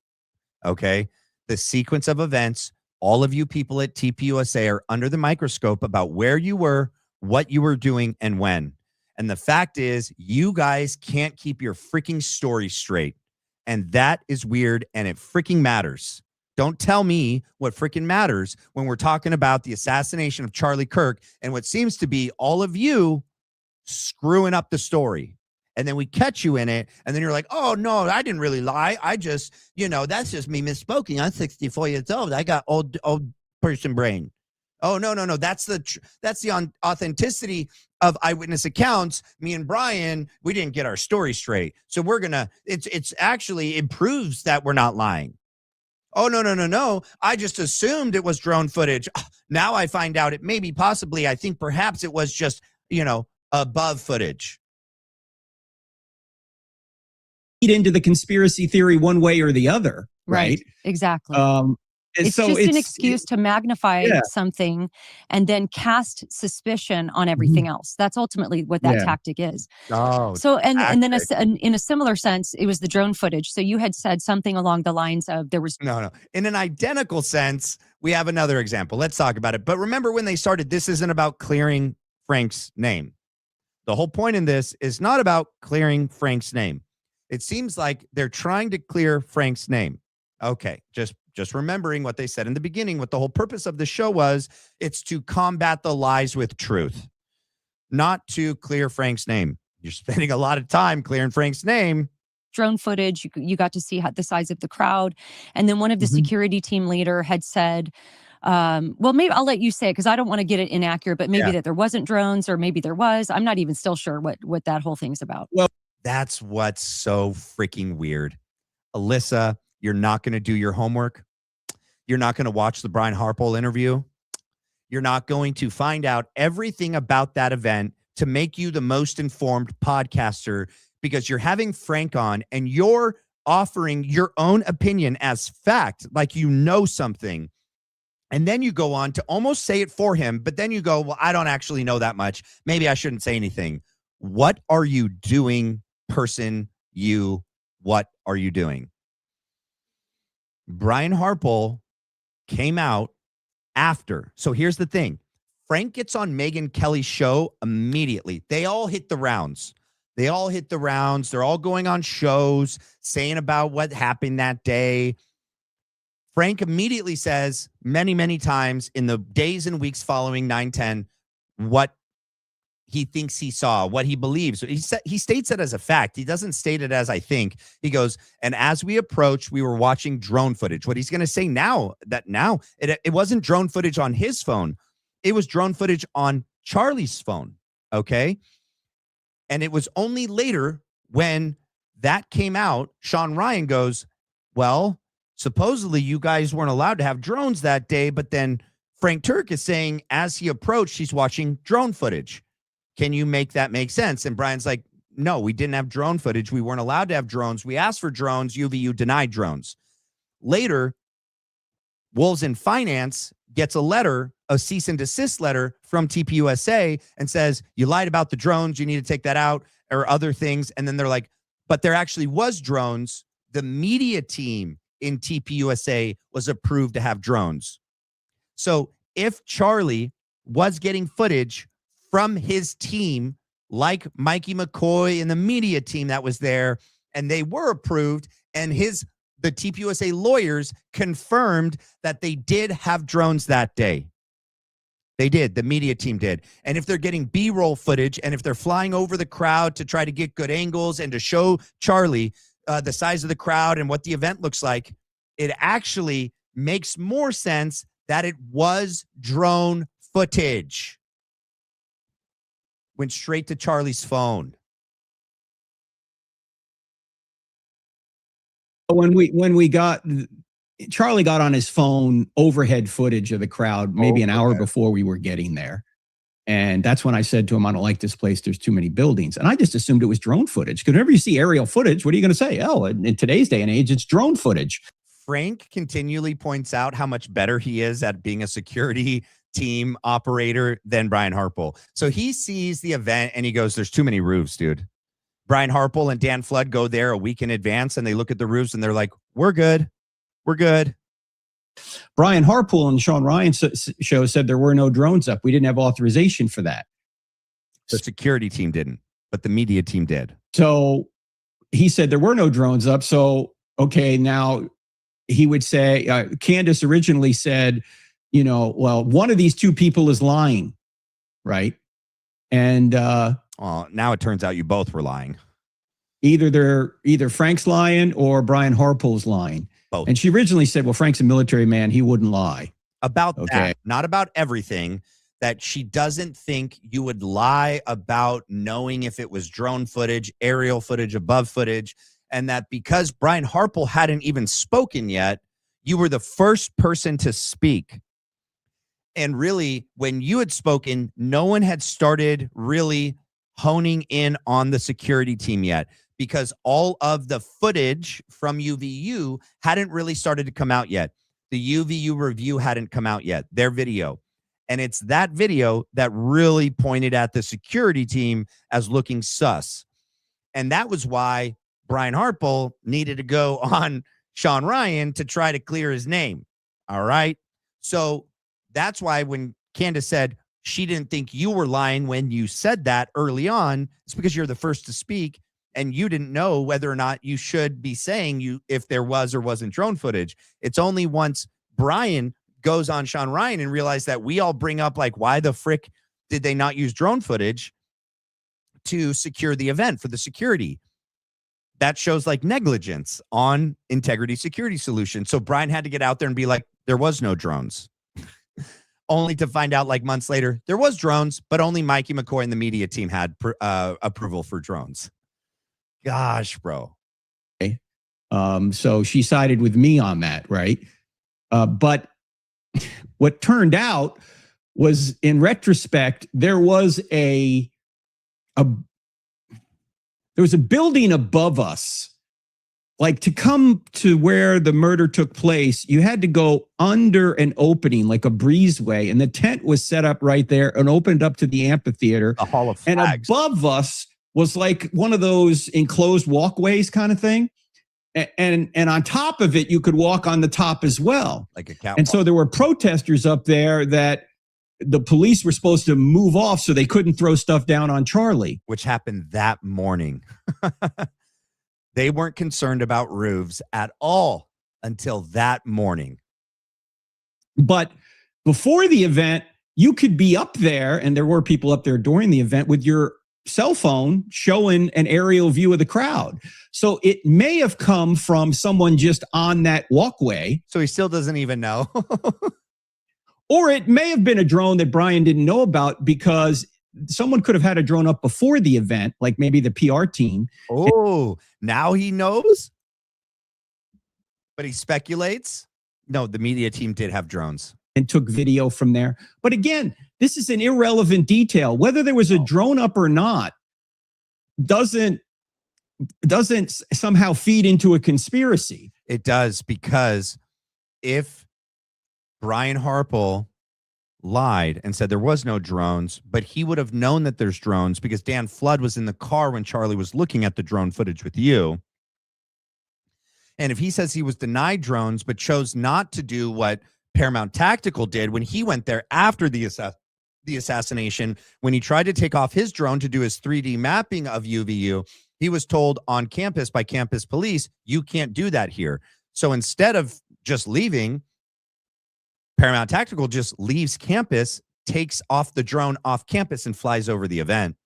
Okay. The sequence of events, all of you people at TPUSA are under the microscope about where you were, what you were doing, and when. And the fact is, you guys can't keep your freaking story straight. And that is weird, and it freaking matters. Don't tell me what freaking matters when we're talking about the assassination of Charlie Kirk and what seems to be all of you screwing up the story. And then we catch you in it, and then you're like, oh, no, I didn't really lie. I just, that's just me misspoken. I'm 64 years old. I got old person brain. Oh, no. That's the authenticity of eyewitness accounts. Me and Brian, we didn't get our story straight. So it's actually improves that we're not lying. Oh, no. I just assumed it was drone footage. Now I find out it may be possibly, I think perhaps it was just, above footage. Into the conspiracy theory one way or the other, right? Exactly. It's just an excuse to magnify something and then cast suspicion on everything else. That's ultimately what that tactic is. Oh, so and then in a similar sense, it was the drone footage. So you had said something along the lines of there was no. In an identical sense, we have another example. Let's talk about it. But remember when they started, this isn't about clearing Frank's name. The whole point in this is not about clearing Frank's name. It seems like they're trying to clear Frank's name. Okay, just remembering what they said in the beginning, what the whole purpose of the show was, it's to combat the lies with truth, not to clear Frank's name. You're spending a lot of time clearing Frank's name. Drone footage, you got to see the size of the crowd. And then one of the security team leader had said, well, maybe I'll let you say it because I don't want to get it inaccurate, but maybe that there wasn't drones or maybe there was. I'm not even still sure what that whole thing's about. Well, that's what's so freaking weird. Alyssa, you're not going to do your homework. You're not going to watch the Brian Harpole interview. You're not going to find out everything about that event to make you the most informed podcaster because you're having Frank on and you're offering your own opinion as fact, like you know something. And then you go on to almost say it for him, but then you go, well, I don't actually know that much. Maybe I shouldn't say anything. What are you doing, person? What are you doing? Brian Harpole came out after. So here's the thing. Frank gets on Megyn Kelly's show immediately. They all hit the rounds. They're all going on shows, saying about what happened that day. Frank immediately says many, many times in the days and weeks following 9/10 what he thinks he saw, what he believes. He states it as a fact. He doesn't state it as I think. He goes, and as we approach, we were watching drone footage. What he's going to say now, it wasn't drone footage on his phone. It was drone footage on Charlie's phone. Okay. And it was only later when that came out, Sean Ryan goes, well, supposedly you guys weren't allowed to have drones that day, but then Frank Turek is saying as he approached, he's watching drone footage. Can you make that make sense? And Brian's like, no, we didn't have drone footage. We weren't allowed to have drones. We asked for drones. UVU denied drones. Later, Wolves in Finance gets a cease and desist letter from TPUSA and says, you lied about the drones. You need to take that out or other things. And then they're like, but there actually was drones. The media team in TPUSA was approved to have drones. So if Charlie was getting footage from his team like Mikey McCoy and the media team that was there, and they were approved, and the TPUSA lawyers confirmed that they did have drones that day. They did. The media team did. And if they're getting B-roll footage, and if they're flying over the crowd to try to get good angles and to show Charlie the size of the crowd and what the event looks like, it actually makes more sense that it was drone footage. Went straight to Charlie's phone. When Charlie got on his phone overhead footage of the crowd maybe an hour before we were getting there. And that's when I said to him, I don't like this place. There's too many buildings. And I just assumed it was drone footage. Because whenever you see aerial footage, what are you going to say? Oh, in today's day and age, it's drone footage. Frank continually points out how much better he is at being a security team operator than Brian Harpel. So he sees the event and he goes, there's too many roofs, dude. Brian Harpel and Dan Flood go there a week in advance and they look at the roofs and they're like, we're good. We're good. Brian Harpel on Sean Ryan's show said there were no drones up. We didn't have authorization for that. The security team didn't, but the media team did. So he said there were no drones up. So, okay, now he would say, Candace originally said, well, one of these two people is lying, right? And now it turns out you both were lying. Either Frank's lying or Brian Harpel's lying. Both. And she originally said, well, Frank's a military man. He wouldn't lie. About that, not about everything, that she doesn't think you would lie about knowing if it was drone footage, aerial footage, above footage, and that because Brian Harpel hadn't even spoken yet, you were the first person to speak. And really, when you had spoken, no one had started really honing in on the security team yet, because all of the footage from UVU hadn't really started to come out yet. The UVU review hadn't come out yet, their video. And it's that video that really pointed at the security team as looking sus. And that was why Brian Harpel needed to go on Sean Ryan to try to clear his name. All right. So that's why when Candace said she didn't think you were lying when you said that early on, it's because you're the first to speak. And you didn't know whether or not you should be saying if there was or wasn't drone footage. It's only once Brian goes on Sean Ryan and realized that we all bring up, like, why the frick did they not use drone footage to secure the event for the security? That shows like negligence on Integrity Security Solutions. So Brian had to get out there and be like, there was no drones. Only to find out like months later, there was drones, but only Mikey McCoy and the media team had approval for drones. Gosh, bro. So she sided with me on that, right? But what turned out was, in retrospect, there was a building above us. Like, to come to where the murder took place, you had to go under an opening, like a breezeway, and the tent was set up right there and opened up to the amphitheater. A hall of flags. And above us was like one of those enclosed walkways kind of thing. And on top of it, you could walk on the top as well. Like a catwalk. And so there were protesters up there that the police were supposed to move off so they couldn't throw stuff down on Charlie. Which happened that morning. They weren't concerned about roofs at all until that morning. But before the event, you could be up there, and there were people up there during the event with your cell phone showing an aerial view of the crowd. So it may have come from someone just on that walkway. So he still doesn't even know. Or it may have been a drone that Brian didn't know about, because someone could have had a drone up before the event, like maybe the PR team. Oh, now he knows? But he speculates? No, the media team did have drones. And took video from there. But again, this is an irrelevant detail. Whether there was a drone up or not doesn't somehow feed into a conspiracy. It does, because if Brian Harpel lied and said there was no drones, but he would have known that there's drones because Dan Flood was in the car when Charlie was looking at the drone footage with you. And if he says he was denied drones but chose not to do what Paramount Tactical did when he went there after the the assassination, when he tried to take off his drone to do his 3D mapping of UVU, he was told on campus by campus police, you can't do that here. So instead of just leaving, Paramount Tactical just leaves campus, takes off the drone off campus, and flies over the event.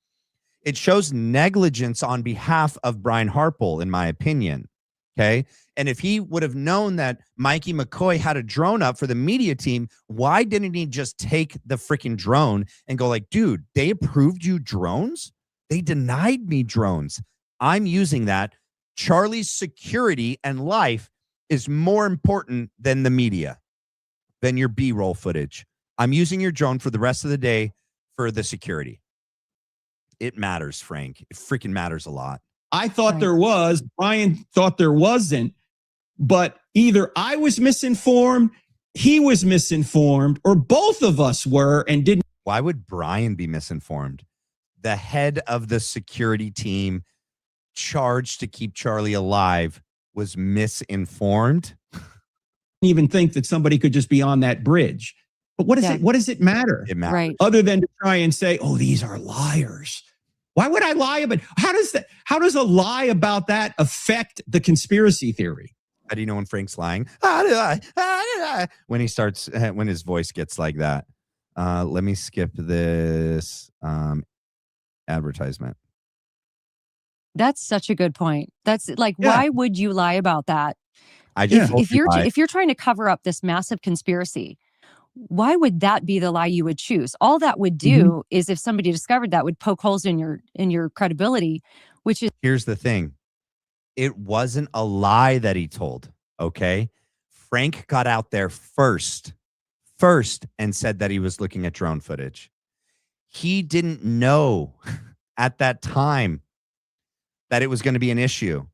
It shows negligence on behalf of Brian Harpole, in my opinion. Okay. And if he would have known that Mikey McCoy had a drone up for the media team, why didn't he just take the freaking drone and go like, dude, they approved you drones? They denied me drones. I'm using that. Charlie's security and life is more important than the media, than your B-roll footage. I'm using your drone for the rest of the day for the security. It matters, Frank. It freaking matters a lot. I thought there was. Brian thought there wasn't. But either I was misinformed, he was misinformed, or both of us were and didn't. Why would Brian be misinformed? The head of the security team charged to keep Charlie alive was misinformed. Even think that somebody could just be on that bridge. But what does it matter? It matters. Right. Other than to try and say, oh, these are liars. Why would I lie about how does a lie about that affect the conspiracy theory? How do you know when Frank's lying? When he starts, when his voice gets like that. Let me skip this advertisement. That's such a good point. That's like, why would you lie about that? If you're trying to cover up this massive conspiracy, why would that be the lie you would choose? All that would do is, if somebody discovered that, would poke holes in your credibility, which is. Here's the thing. It wasn't a lie that he told. Okay. Frank got out there first and said that he was looking at drone footage. He didn't know at that time that it was going to be an issue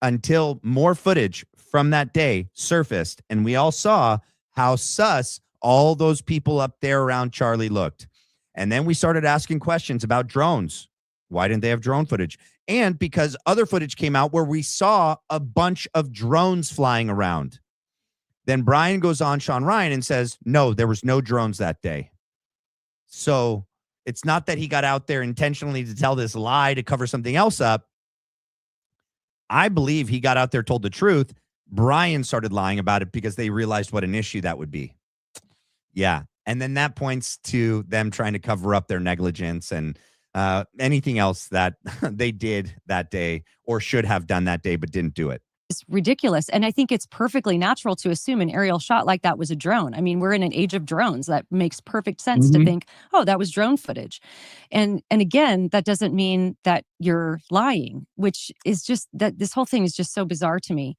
until more footage from that day surfaced. And we all saw how sus all those people up there around Charlie looked. And then we started asking questions about drones. Why didn't they have drone footage? And because other footage came out where we saw a bunch of drones flying around. Then Brian goes on Sean Ryan and says, no, there was no drones that day. So it's not that he got out there intentionally to tell this lie to cover something else up. I believe he got out there, told the truth. Brian started lying about it because they realized what an issue that would be. Yeah. And then that points to them trying to cover up their negligence and anything else that they did that day or should have done that day, but didn't do it. It's ridiculous. And I think it's perfectly natural to assume an aerial shot like that was a drone. I mean, we're in an age of drones. That makes perfect sense to think, oh, that was drone footage. And again, that doesn't mean that you're lying, which is just that this whole thing is just so bizarre to me.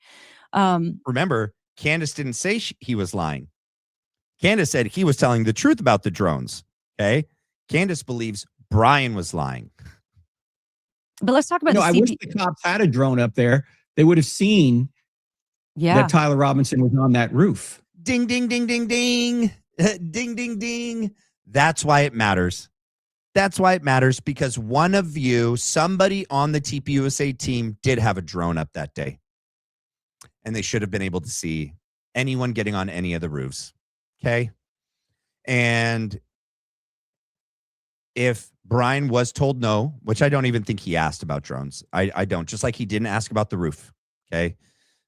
Remember, Candace didn't say he was lying. Candace said he was telling the truth about the drones. Okay. Candace believes Brian was lying. But let's talk about I wish the cops had a drone up there. They would have seen that Tyler Robinson was on that roof. Ding, ding, ding, ding, ding. Ding, ding, ding. That's why it matters. That's why it matters, because one of you, somebody on the TPUSA team, did have a drone up that day. And they should have been able to see anyone getting on any of the roofs. Okay. And if Brian was told no, which I don't even think he asked about drones. I don't, just like he didn't ask about the roof. Okay.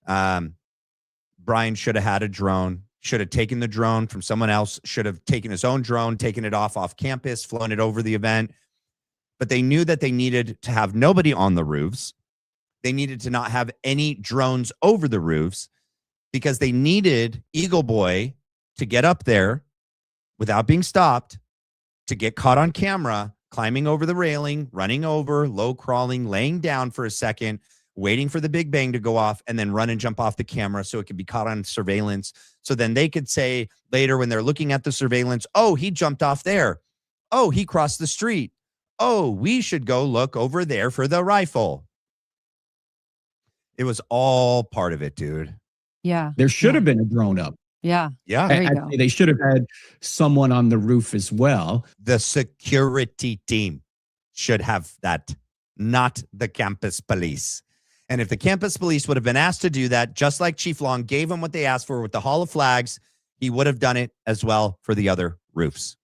Brian should have had a drone, should have taken the drone from someone else, should have taken his own drone, taken it off campus, flown it over the event. But they knew that they needed to have nobody on the roofs. They needed to not have any drones over the roofs because they needed Eagle Boy to get up there without being stopped, to get caught on camera, climbing over the railing, running over, low crawling, laying down for a second, waiting for the big bang to go off, and then run and jump off the camera so it could be caught on surveillance. So then they could say later when they're looking at the surveillance, oh, he jumped off there. Oh, he crossed the street. Oh, we should go look over there for the rifle. It was all part of it, dude. Yeah. There should have been a drone up. Yeah. Yeah. There you go. They should have had someone on the roof as well. The security team should have that, not the campus police. And if the campus police would have been asked to do that, just like Chief Long gave them what they asked for with the Hall of Flags, he would have done it as well for the other roofs.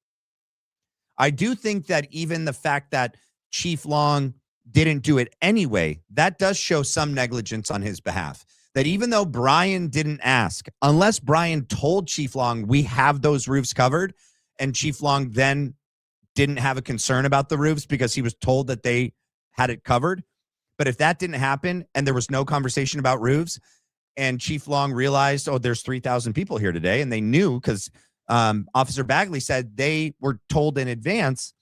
I do think that even the fact that Chief Long didn't do it anyway, that does show some negligence on his behalf. That even though Brian didn't ask, unless Brian told Chief Long, we have those roofs covered, and Chief Long then didn't have a concern about the roofs because he was told that they had it covered. But if that didn't happen and there was no conversation about roofs, and Chief Long realized, oh, there's 3,000 people here today, and they knew because Officer Bagley said they were told in advance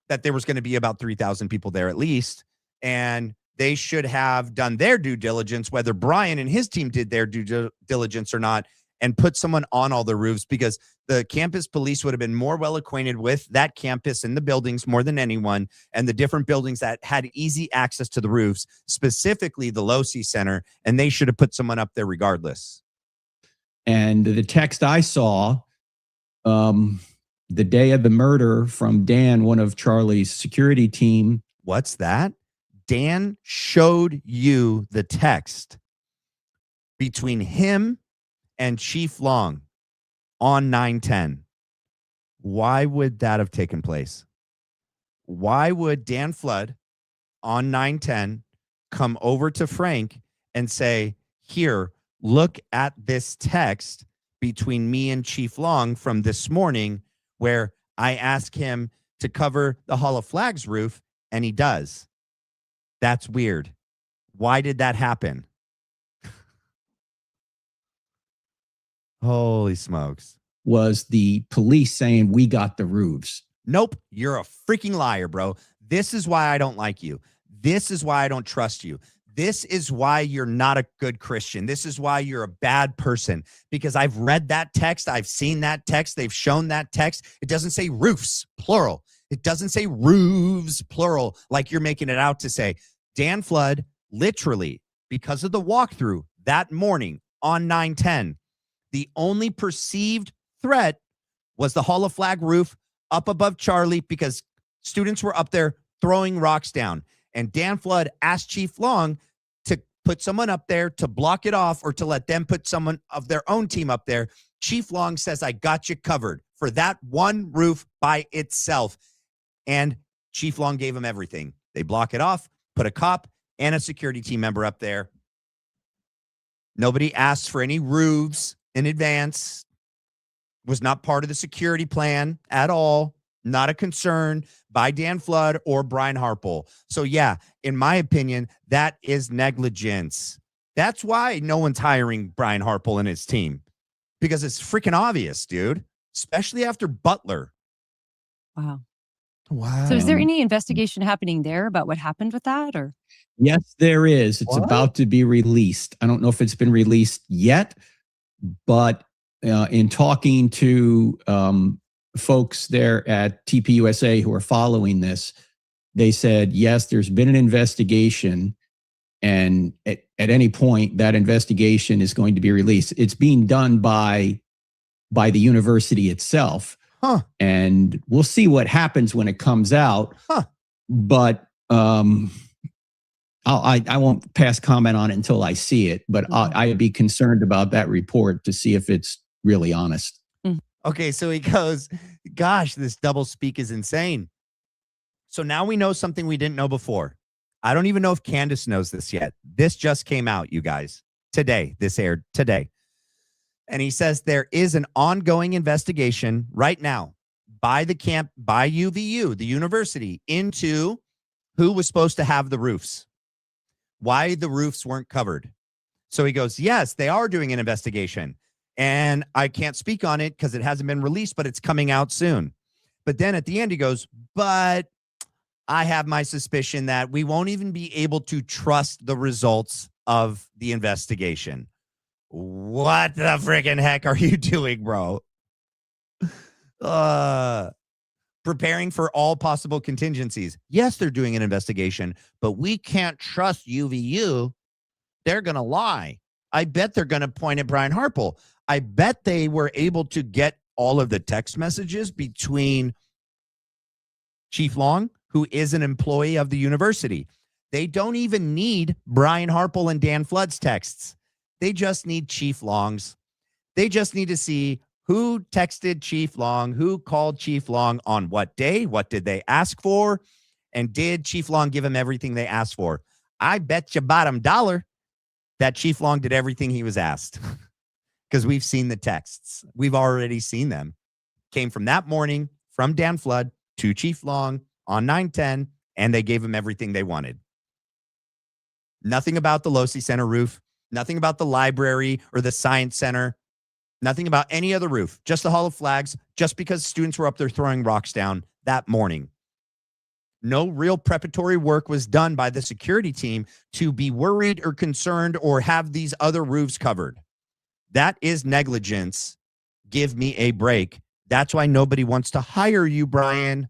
that there was going to be about 3,000 people there at least, and they should have done their due diligence, whether Brian and his team did their due diligence or not, and put someone on all the roofs, because the campus police would have been more well acquainted with that campus and the buildings more than anyone, and the different buildings that had easy access to the roofs, specifically the Losi Center, and they should have put someone up there regardless. And the text I saw the day of the murder from Dan, one of Charlie's security team. What's that? Dan showed you the text between him and Chief Long on 9/10. Why would that have taken place? Why would Dan Flood on 9/10 come over to Frank and say, here, look at this text between me and Chief Long from this morning, where I ask him to cover the Hall of Flags roof, and he does. That's weird. Why did that happen? Holy smokes. Was the police saying, we got the roofs? Nope. You're a freaking liar, bro. This is why I don't like you. This is why I don't trust you. This is why you're not a good Christian. This is why you're a bad person, because I've read that text. I've seen that text. They've shown that text. It doesn't say roofs, plural. It doesn't say roofs, plural, like you're making it out to say. Dan Flood, literally, because of the walkthrough that morning on 9/10, the only perceived threat was the Hall of Flag roof up above Charlie, because students were up there throwing rocks down. And Dan Flood asked Chief Long to put someone up there to block it off, or to let them put someone of their own team up there. Chief Long says, I got you covered for that one roof by itself. And Chief Long gave him everything. They block it off, put a cop and a security team member up there. Nobody asked for any roofs in advance. Was not part of the security plan at all. Not a concern by Dan Flood or Brian Harple. So yeah, in my opinion, that is negligence. That's why no one's hiring Brian Harple and his team, because it's freaking obvious, dude, especially after Butler. Wow. Wow. So is there any investigation happening there about what happened with that, or? Yes, there is. It's about to be released. I don't know if it's been released yet, but in talking to folks there at TPUSA who are following this, they said, yes, there's been an investigation, and at any point that investigation is going to be released. It's being done by the university itself. Huh. And we'll see what happens when it comes out. Huh. But I won't pass comment on it until I see it. But I'd be concerned about that report to see if it's really honest. Okay, so he goes, gosh, this double speak is insane. So now we know something we didn't know before. I don't even know if Candace knows this yet. This just came out, you guys. Today. This aired today. And he says there is an ongoing investigation right now by the camp, by UVU, the university, into who was supposed to have the roofs, why the roofs weren't covered. So he goes, yes, they are doing an investigation. And I can't speak on it because it hasn't been released, but it's coming out soon. But then at the end, he goes, but I have my suspicion that we won't even be able to trust the results of the investigation. What the freaking heck are you doing, bro? Preparing for all possible contingencies. Yes, they're doing an investigation, but we can't trust UVU. They're going to lie. I bet they're going to point at Brian Harple. I bet they were able to get all of the text messages between Chief Long, who is an employee of the university. They don't even need Brian Harple and Dan Flood's texts. They just need Chief Long's. They just need to see Who texted Chief Long? Who called Chief Long on what day? What did they ask for? And did Chief Long give him everything they asked for? I bet you bottom dollar that Chief Long did everything he was asked because we've seen the texts. We've already seen them. Came from that morning from Dan Flood to Chief Long on 9/10, and they gave him everything they wanted. Nothing about the Losi Center roof, nothing about the library or the Science Center, nothing about any other roof, just the Hall of Flags, just because students were up there throwing rocks down that morning. No real preparatory work was done by the security team to be worried or concerned or have these other roofs covered. That is negligence. Give me a break. That's why nobody wants to hire you, Brian.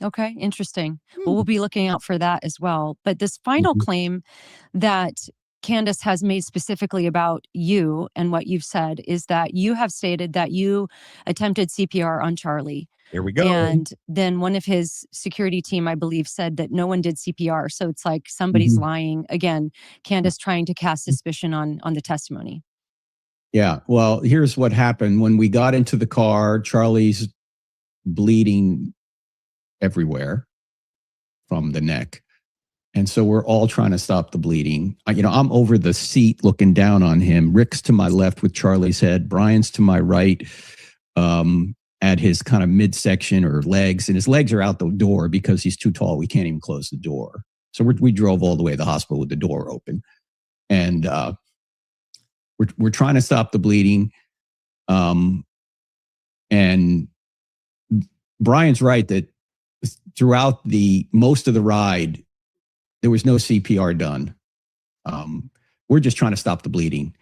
Okay, interesting. Well, we'll be looking out for that as well. But this final claim that Candace has made specifically about you and what you've said is that you have stated that you attempted CPR on Charlie. Here we go. And then one of his security team, I believe, said that no one did CPR. So it's like somebody's lying. Again, Candace trying to cast suspicion on the testimony. Yeah. Well, here's what happened. When we got into the car, Charlie's bleeding everywhere from the neck. And so we're all trying to stop the bleeding. I'm over the seat looking down on him. Rick's to my left with Charlie's head. Brian's to my right at his kind of midsection or legs. And his legs are out the door because he's too tall. We can't even close the door. So we drove all the way to the hospital with the door open. And we're trying to stop the bleeding. And Brian's right that throughout most of the ride, there was no CPR done. We're just trying to stop the bleeding.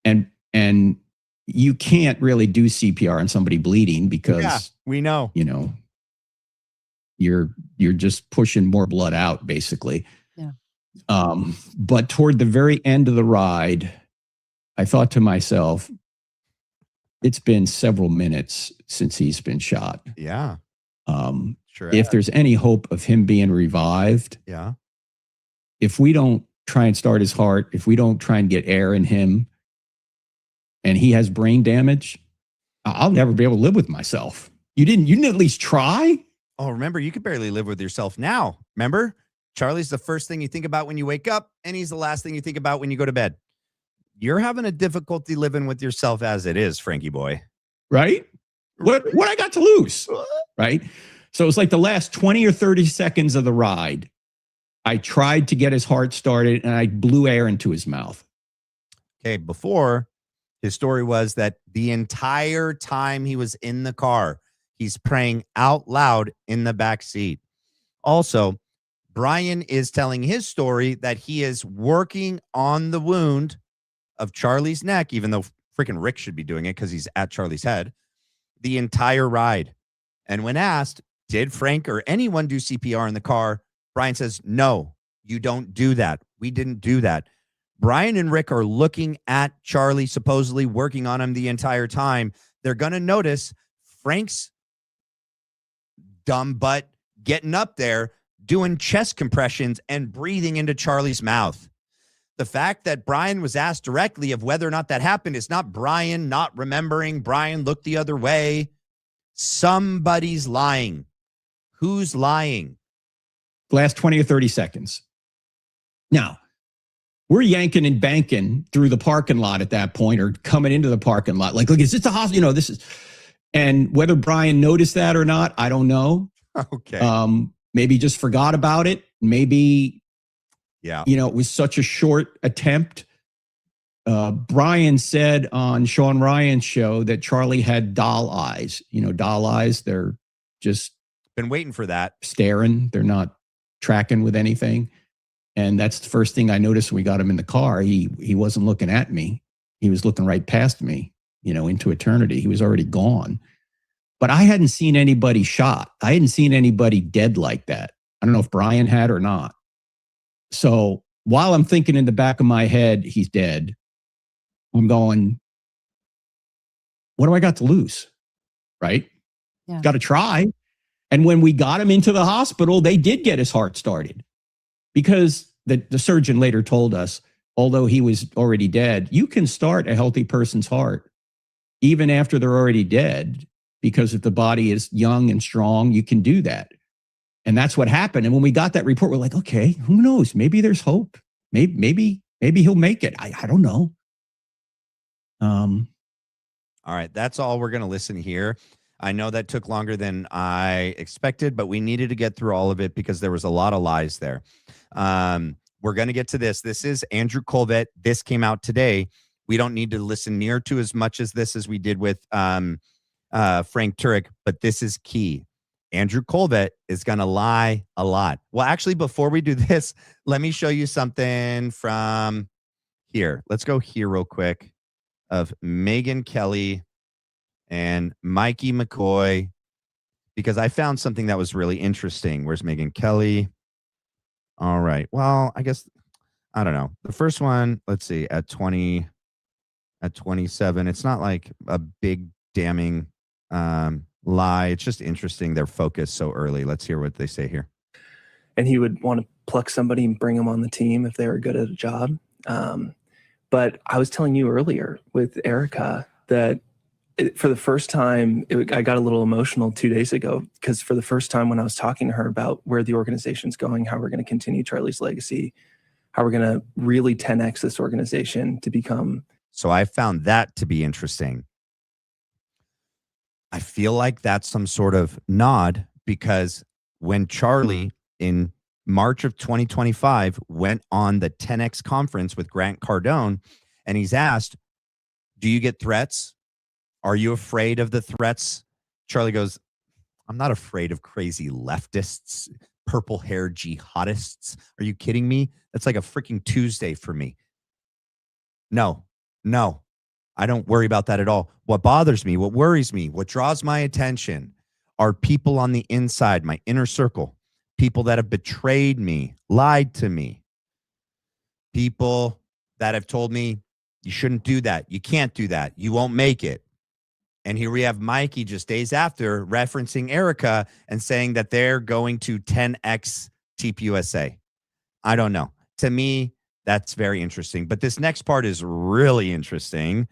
And you can't really do CPR on somebody bleeding because we know. You're just pushing more blood out, basically. Yeah. But toward the very end of the ride, I thought to myself, it's been several minutes since he's been shot. Yeah. Sure. If there's any hope of him being revived, if we don't try and start his heart, if we don't try and get air in him, and he has brain damage, I'll never be able to live with myself. You didn't at least try? Oh, remember, you could barely live with yourself now. Remember? Charlie's the first thing you think about when you wake up, and he's the last thing you think about when you go to bed. You're having a difficulty living with yourself as it is, Frankie boy. Right? What I got to lose? Right? So it's like the last 20 or 30 seconds of the ride, I tried to get his heart started, and I blew air into his mouth. Okay, before, his story was that the entire time he was in the car, he's praying out loud in the back seat. Also, Brian is telling his story that he is working on the wound of Charlie's neck, even though freaking Rick should be doing it because he's at Charlie's head, the entire ride. And when asked, did Frank or anyone do CPR in the car? Brian says, no, you don't do that. We didn't do that. Brian and Rick are looking at Charlie, supposedly working on him the entire time. They're going to notice Frank's dumb butt getting up there, doing chest compressions and breathing into Charlie's mouth. The fact that Brian was asked directly of whether or not that happened is not Brian not remembering. Brian looked the other way. Somebody's lying. Who's lying? Last 20 or 30 seconds. Now, we're yanking and banking through the parking lot at that point, or coming into the parking lot. Like, look, is this a hospital? This is, and whether Brian noticed that or not, I don't know. Okay. Maybe just forgot about it. Maybe, it was such a short attempt. Brian said on Sean Ryan's show that Charlie had doll eyes. Doll eyes, they're just been waiting for that. Staring. They're not tracking with anything. And that's the first thing I noticed when we got him in the car. He wasn't looking at me. He was looking right past me, into eternity. He was already gone. But I hadn't seen anybody shot. I hadn't seen anybody dead like that. I don't know if Brian had or not. So while I'm thinking in the back of my head, he's dead, I'm going, what do I got to lose? Right? Yeah. Got to try. And when we got him into the hospital, they did get his heart started. Because the surgeon later told us, although he was already dead, you can start a healthy person's heart even after they're already dead, because if the body is young and strong, you can do that. And that's what happened. And when we got that report, we're like, okay, who knows? Maybe there's hope. Maybe he'll make it. I don't know. All right, that's all we're going to listen here. I know that took longer than I expected, but we needed to get through all of it because there was a lot of lies there. We're going to get to this. This is Andrew Kolvet. This came out today. We don't need to listen near to as much as this as we did with Frank Turek, but this is key. Andrew Kolvet is going to lie a lot. Well, actually, before we do this, let me show you something from here. Let's go here real quick of Megyn Kelly and Mikey McCoy, because I found something that was really interesting. Where's Megyn Kelly? All right. Well, I guess, I don't know. The first one, let's see, at 27, it's not like a big damning lie. It's just interesting. They're focused so early. Let's hear what they say here. And he would want to pluck somebody and bring them on the team if they were good at a job. But I was telling you earlier with Erika that for the first time, I got a little emotional 2 days ago, because for the first time when I was talking to her about where the organization's going, how we're going to continue Charlie's legacy, how we're going to really 10X this organization to become. So I found that to be interesting. I feel like that's some sort of nod, because when Charlie in March of 2025 went on the 10X conference with Grant Cardone, and he's asked, do you get threats? Are you afraid of the threats? Charlie goes, I'm not afraid of crazy leftists, purple-haired jihadists. Are you kidding me? That's like a freaking Tuesday for me. No, I don't worry about that at all. What bothers me, what worries me, what draws my attention are people on the inside, my inner circle, people that have betrayed me, lied to me, people that have told me, you shouldn't do that, you can't do that, you won't make it. And here we have Mikey just days after referencing Erika and saying that they're going to 10X TPUSA. I don't know. To me, that's very interesting. But this next part is really interesting.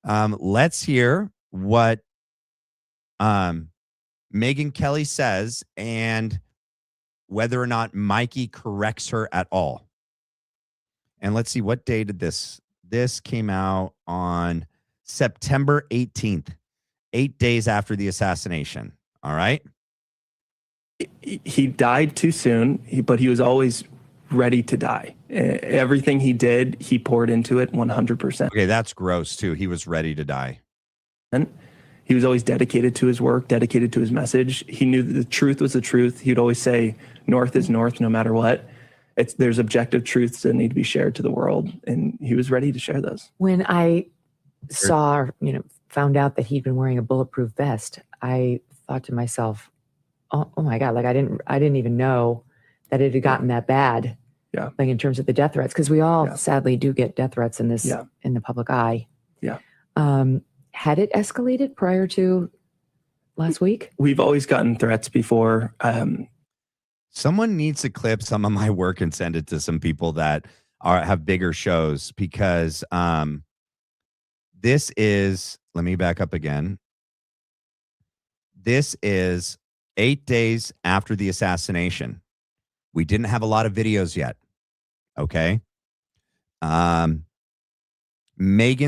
Let's hear what Megyn Kelly says and whether or not Mikey corrects her at all. And let's see, what day did this came out on September 18th, 8 days after the assassination. All right. He died too soon, but he was always ready to die. Everything he did, he poured into it 100%. Okay, that's gross too. He was ready to die. And he was always dedicated to his work, dedicated to his message. He knew that the truth was the truth. He would always say, North is North, no matter what. There's objective truths that need to be shared to the world, and he was ready to share those. When I found out that he'd been wearing a bulletproof vest, I thought to myself, oh my God, like I didn't even know that it had gotten that bad. Yeah. Like in terms of the death threats, because we all sadly do get death threats in this in the public eye. Yeah. Had it escalated prior to last week? We've always gotten threats before. Someone needs to clip some of my work and send it to some people that have bigger shows, because this is, let me back up again. This is 8 days after the assassination. We didn't have a lot of videos yet. Okay. Megyn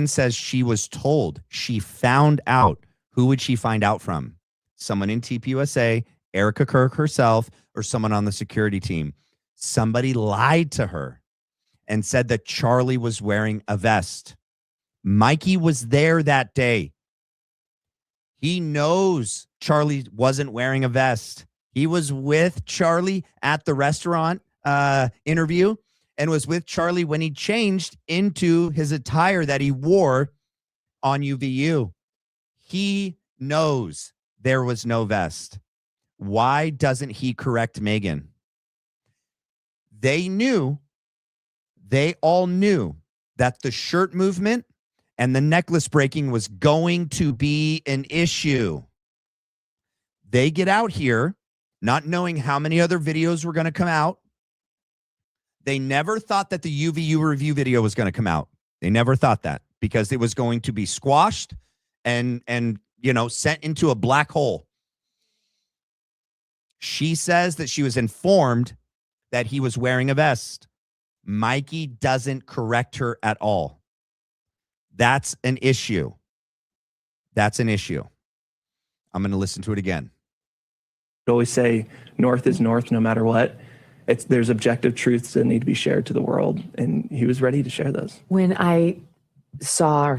says she was told, she found out. Who would she find out from? Someone in TPUSA, Erika Kirk herself, or someone on the security team. Somebody lied to her and said that Charlie was wearing a vest. Mikey was there that day. He knows Charlie wasn't wearing a vest. He was with Charlie at the restaurant interview and was with Charlie when he changed into his attire that he wore on UVU. He knows there was no vest. Why doesn't he correct Megyn? They all knew that the shirt movement and the necklace breaking was going to be an issue. They get out here not knowing how many other videos were going to come out. They never thought that the UVU review video was going to come out. They never thought that, because it was going to be squashed and sent into a black hole. She says that she was informed that he was wearing a vest. Mikey doesn't correct her at all. That's an issue. That's an issue. I'm going to listen to it again. I always say north is north no matter what. There's objective truths that need to be shared to the world, and he was ready to share those. When I saw,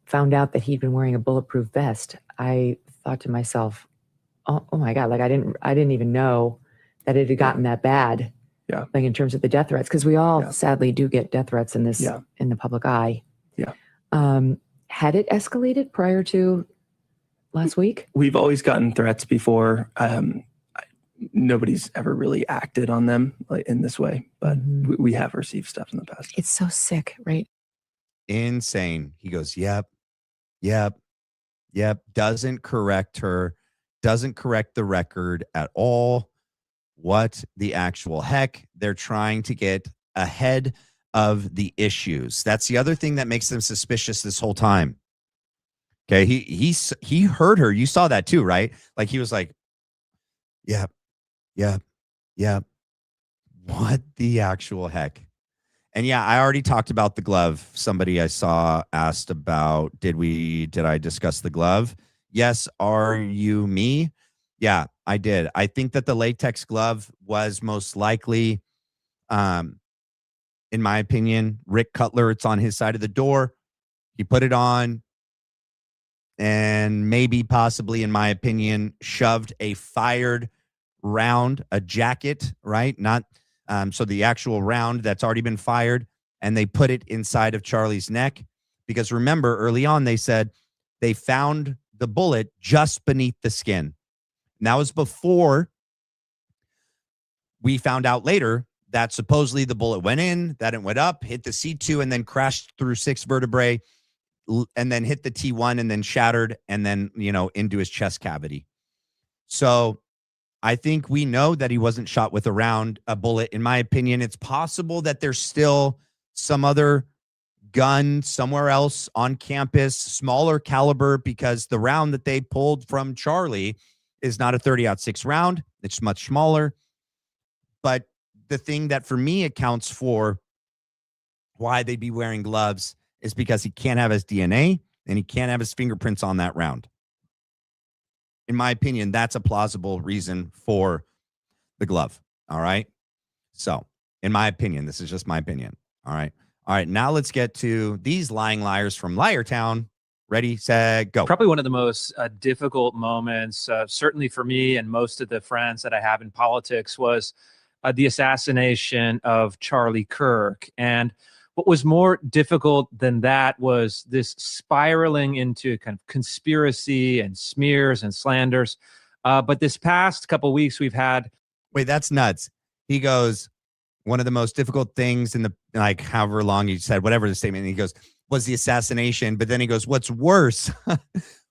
found out that he'd been wearing a bulletproof vest, I thought to myself, oh my God, like I didn't even know that it had gotten that bad. Yeah. Like in terms of the death threats, because we all sadly do get death threats in this, in the public eye. Yeah. Had it escalated prior to last week? We've always gotten threats before. Nobody's ever really acted on them like in this way, but we have received stuff in the past. It's so sick, right? Insane. He goes, yep. Doesn't correct her. Doesn't correct the record at all. What the actual heck? They're trying to get ahead of the issues. That's the other thing that makes them suspicious this whole time. Okay, he heard her. You saw that too, right? Like he was like, yep. What the actual heck? And yeah, I already talked about the glove. Somebody I saw asked about, did I discuss the glove? Yes. Are you me? Yeah, I did. I think that the latex glove was most likely, in my opinion, Rick Cutler. It's on his side of the door. He put it on and maybe possibly, in my opinion, shoved a fired round, a jacket, right? Not so the actual round that's already been fired, and they put it inside of Charlie's neck. Because remember, early on, they said they found the bullet just beneath the skin. And that was before we found out later that supposedly the bullet went in, that it went up, hit the C2, and then crashed through 6 vertebrae, and then hit the T1, and then shattered, and then, into his chest cavity. So I think we know that he wasn't shot with a bullet. In my opinion, it's possible that there's still some other gun somewhere else on campus, smaller caliber, because the round that they pulled from Charlie is not a 30-06 round. It's much smaller. But the thing that for me accounts for why they'd be wearing gloves is because he can't have his DNA and he can't have his fingerprints on that round. In my opinion, that's a plausible reason for the glove. All right. So, in my opinion, this is just my opinion. All right. All right. Now let's get to these lying liars from Liar Town. Ready, set, go. Probably one of the most difficult moments, certainly for me and most of the friends that I have in politics, was the assassination of Charlie Kirk. And what was more difficult than that was this spiraling into kind of conspiracy and smears and slanders. But this past couple of weeks, we've had... Wait, that's nuts. He goes, one of the most difficult things in the, like, however long he said, whatever the statement, he goes, was the assassination. But then he goes, what's worse?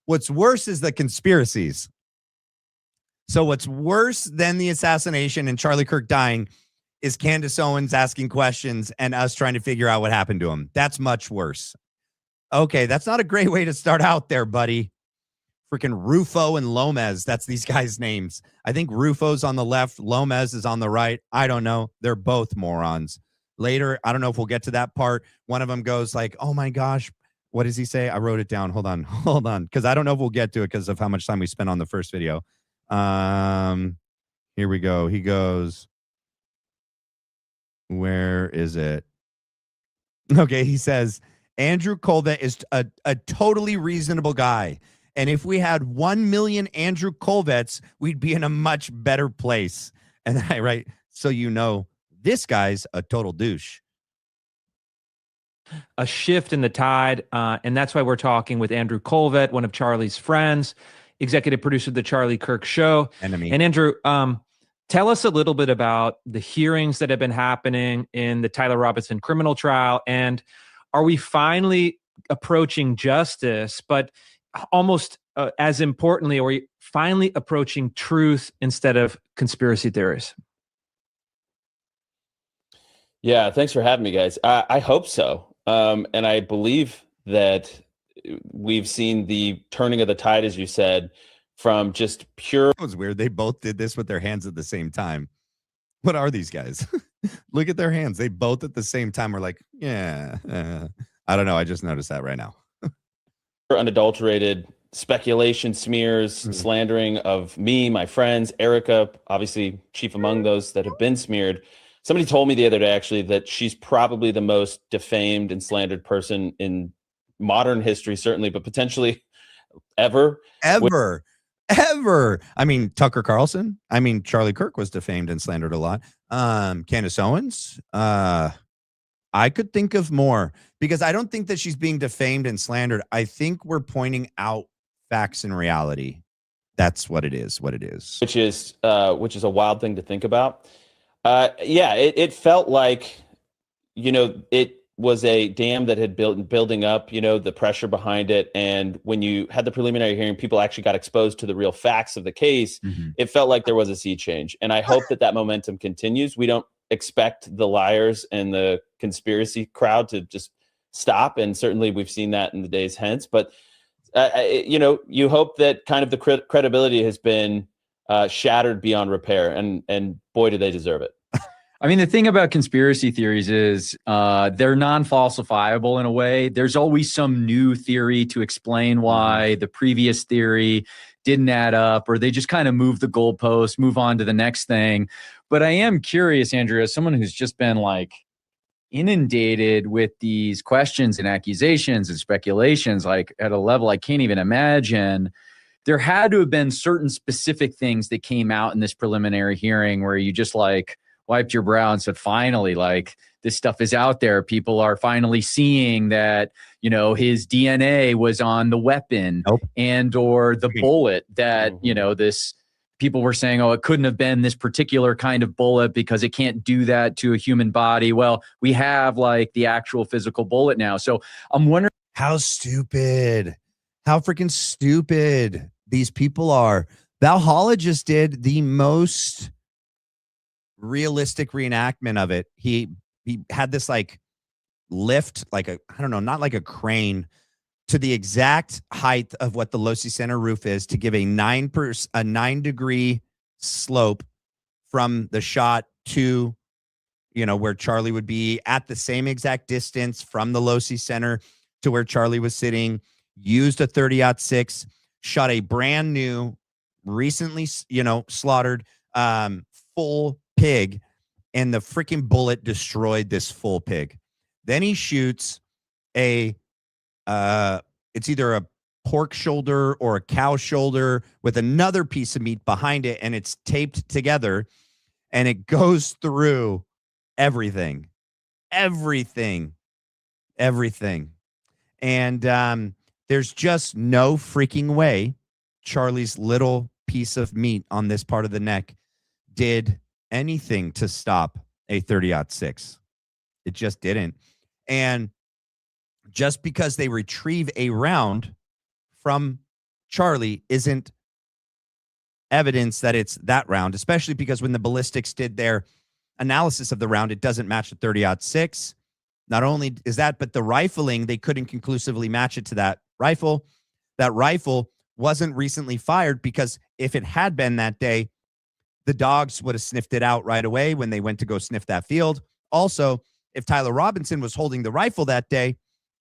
What's worse is the conspiracies. So what's worse than the assassination and Charlie Kirk dying is Candace Owens asking questions and us trying to figure out what happened to him. That's much worse. Okay, that's not a great way to start out there, buddy. Freaking Rufo and Lomez. That's these guys' names. I think Rufo's on the left. Lomez is on the right. I don't know. They're both morons. Later, I don't know if we'll get to that part. One of them goes like, oh my gosh, what does he say? I wrote it down. Hold on. Because I don't know if we'll get to it because of how much time we spent on the first video. Here we go. He goes, where is it? Okay, he says, Andrew Kolvet is a totally reasonable guy. And if we had 1 million Andrew Kolvets, we'd be in a much better place. And I write, so this guy's a total douche. A shift in the tide. And that's why we're talking with Andrew Kolvet, one of Charlie's friends, executive producer of the Charlie Kirk Show. Enemy. And Andrew, tell us a little bit about the hearings that have been happening in the Tyler Robinson criminal trial. And are we finally approaching justice? But almost as importantly, are we finally approaching truth instead of conspiracy theories? Yeah, thanks for having me, guys. I hope so. And I believe that we've seen the turning of the tide, as you said, from just pure. It was weird. They both did this with their hands at the same time. What are these guys? Look at their hands. They both at the same time were like, yeah. I don't know. I just noticed that right now. Unadulterated speculation, smears, slandering of me, my friends, Erika, obviously chief among those that have been smeared. Somebody told me the other day, actually, that she's probably the most defamed and slandered person in modern history, certainly, but potentially ever. Ever. I mean, Tucker Carlson. I mean, Charlie Kirk was defamed and slandered a lot. Candace Owens. I could think of more, because I don't think that she's being defamed and slandered. I think we're pointing out facts and reality. That's what it is. Which is a wild thing to think about. It felt like, it was a dam that had building up, the pressure behind it. And when you had the preliminary hearing, people actually got exposed to the real facts of the case. It felt like there was a sea change. And I hope that momentum continues. We don't expect the liars and the conspiracy crowd to just stop. And certainly we've seen that in the days hence. But, you hope that kind of the credibility has been shattered beyond repair. And boy, do they deserve it. I mean, the thing about conspiracy theories is they're non-falsifiable in a way. There's always some new theory to explain why the previous theory didn't add up, or they just kind of move the goalposts, move on to the next thing. But I am curious, Andrew, as someone who's just been like inundated with these questions and accusations and speculations, like at a level I can't even imagine, there had to have been certain specific things that came out in this preliminary hearing where you just like wiped your brow and said, finally, like this stuff is out there. People are finally seeing that, his DNA was on the weapon and or the bullet that, this people were saying, oh, it couldn't have been this particular kind of bullet because it can't do that to a human body. Well, we have like the actual physical bullet now. So I'm wondering how freaking stupid these people are. Valhalla just did the most realistic reenactment of it. He had this like lift, like not like a crane, to the exact height of what the Losi Center roof is to give a 9-degree slope from the shot to where Charlie would be, at the same exact distance from the Losi Center to where Charlie was sitting. Used a 30-06, shot a brand new, recently slaughtered full pig, and the freaking bullet destroyed this full pig. Then he shoots it's either a pork shoulder or a cow shoulder with another piece of meat behind it, and it's taped together, and it goes through everything. And there's just no freaking way Charlie's little piece of meat on this part of the neck did anything to stop a 30-06. It just didn't. And just because they retrieve a round from Charlie isn't evidence that it's that round, especially because when the ballistics did their analysis of the round, it doesn't match the 30-06. Not only is that, but the rifling, they couldn't conclusively match it to that rifle. That rifle wasn't recently fired, because if it had been that day, the dogs would have sniffed it out right away when they went to go sniff that field. Also, if Tyler Robinson was holding the rifle that day,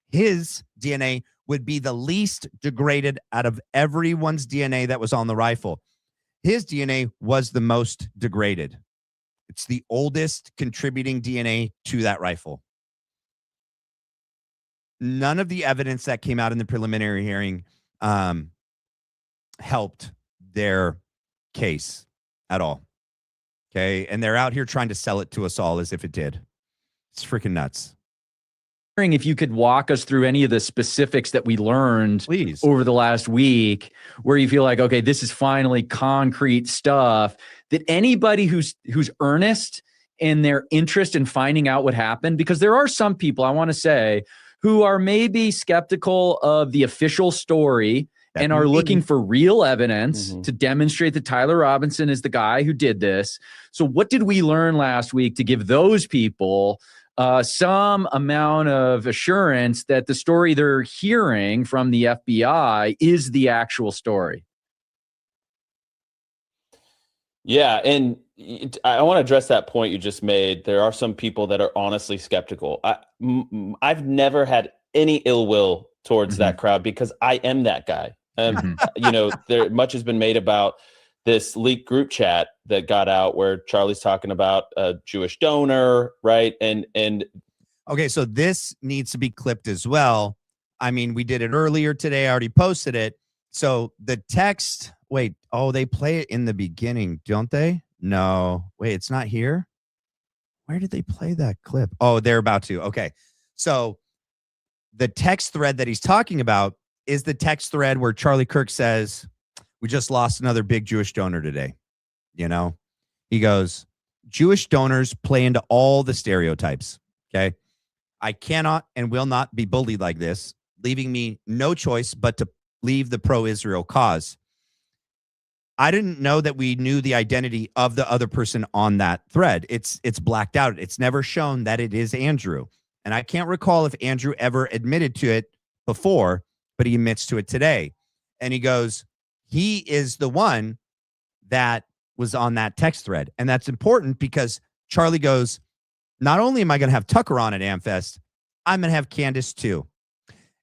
his DNA would be the least degraded out of everyone's DNA that was on the rifle. His DNA was the most degraded. It's the oldest contributing DNA to that rifle. None of the evidence that came out in the preliminary hearing helped their case at all. Okay. And they're out here trying to sell it to us all as if it did. It's freaking nuts. If you could walk us through any of the specifics that we learned over the last week, where you feel like, okay, this is finally concrete stuff that anybody who's earnest in their interest in finding out what happened, because there are some people, I want to say, who are maybe skeptical of the official story and are looking for real evidence to demonstrate that Tyler Robinson is the guy who did this. So what did we learn last week to give those people some amount of assurance that the story they're hearing from the FBI is the actual story. Yeah, and I want to address that point you just made. There are some people that are honestly skeptical. I've never had any ill will towards that crowd because I am that guy. You know, there much has been made about this leaked group chat that got out where Charlie's talking about a Jewish donor, right? And okay, so this needs to be clipped as well. I mean, we did it earlier today. I already posted it. So the text, wait, oh, they play it in the beginning, don't they? No, wait, it's not here. Where did they play that clip? Oh, they're about to. Okay. So the text thread that he's talking about is the text thread where Charlie Kirk says, we just lost another big Jewish donor today. You know, he goes, Jewish donors play into all the stereotypes. Okay. I cannot and will not be bullied like this, leaving me no choice but to leave the pro-Israel cause. I didn't know that we knew the identity of the other person on that thread. It's blacked out. It's never shown that it is Andrew. And I can't recall if Andrew ever admitted to it before, but he admits to it today. And he goes, he is the one that was on that text thread. And that's important because Charlie goes, not only am I going to have Tucker on at AmFest, I'm going to have Candace too.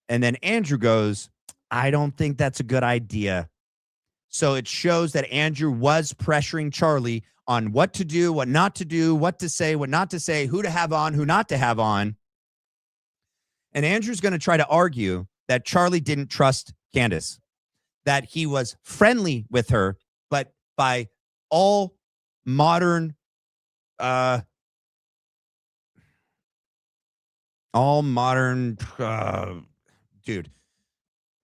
And then Andrew goes, I don't think that's a good idea. So it shows that Andrew was pressuring Charlie on what to do, what not to do, what to say, what not to say, who to have on, who not to have on. And Andrew's going to try to argue that Charlie didn't trust Candace, that he was friendly with her, but by all modern, dude,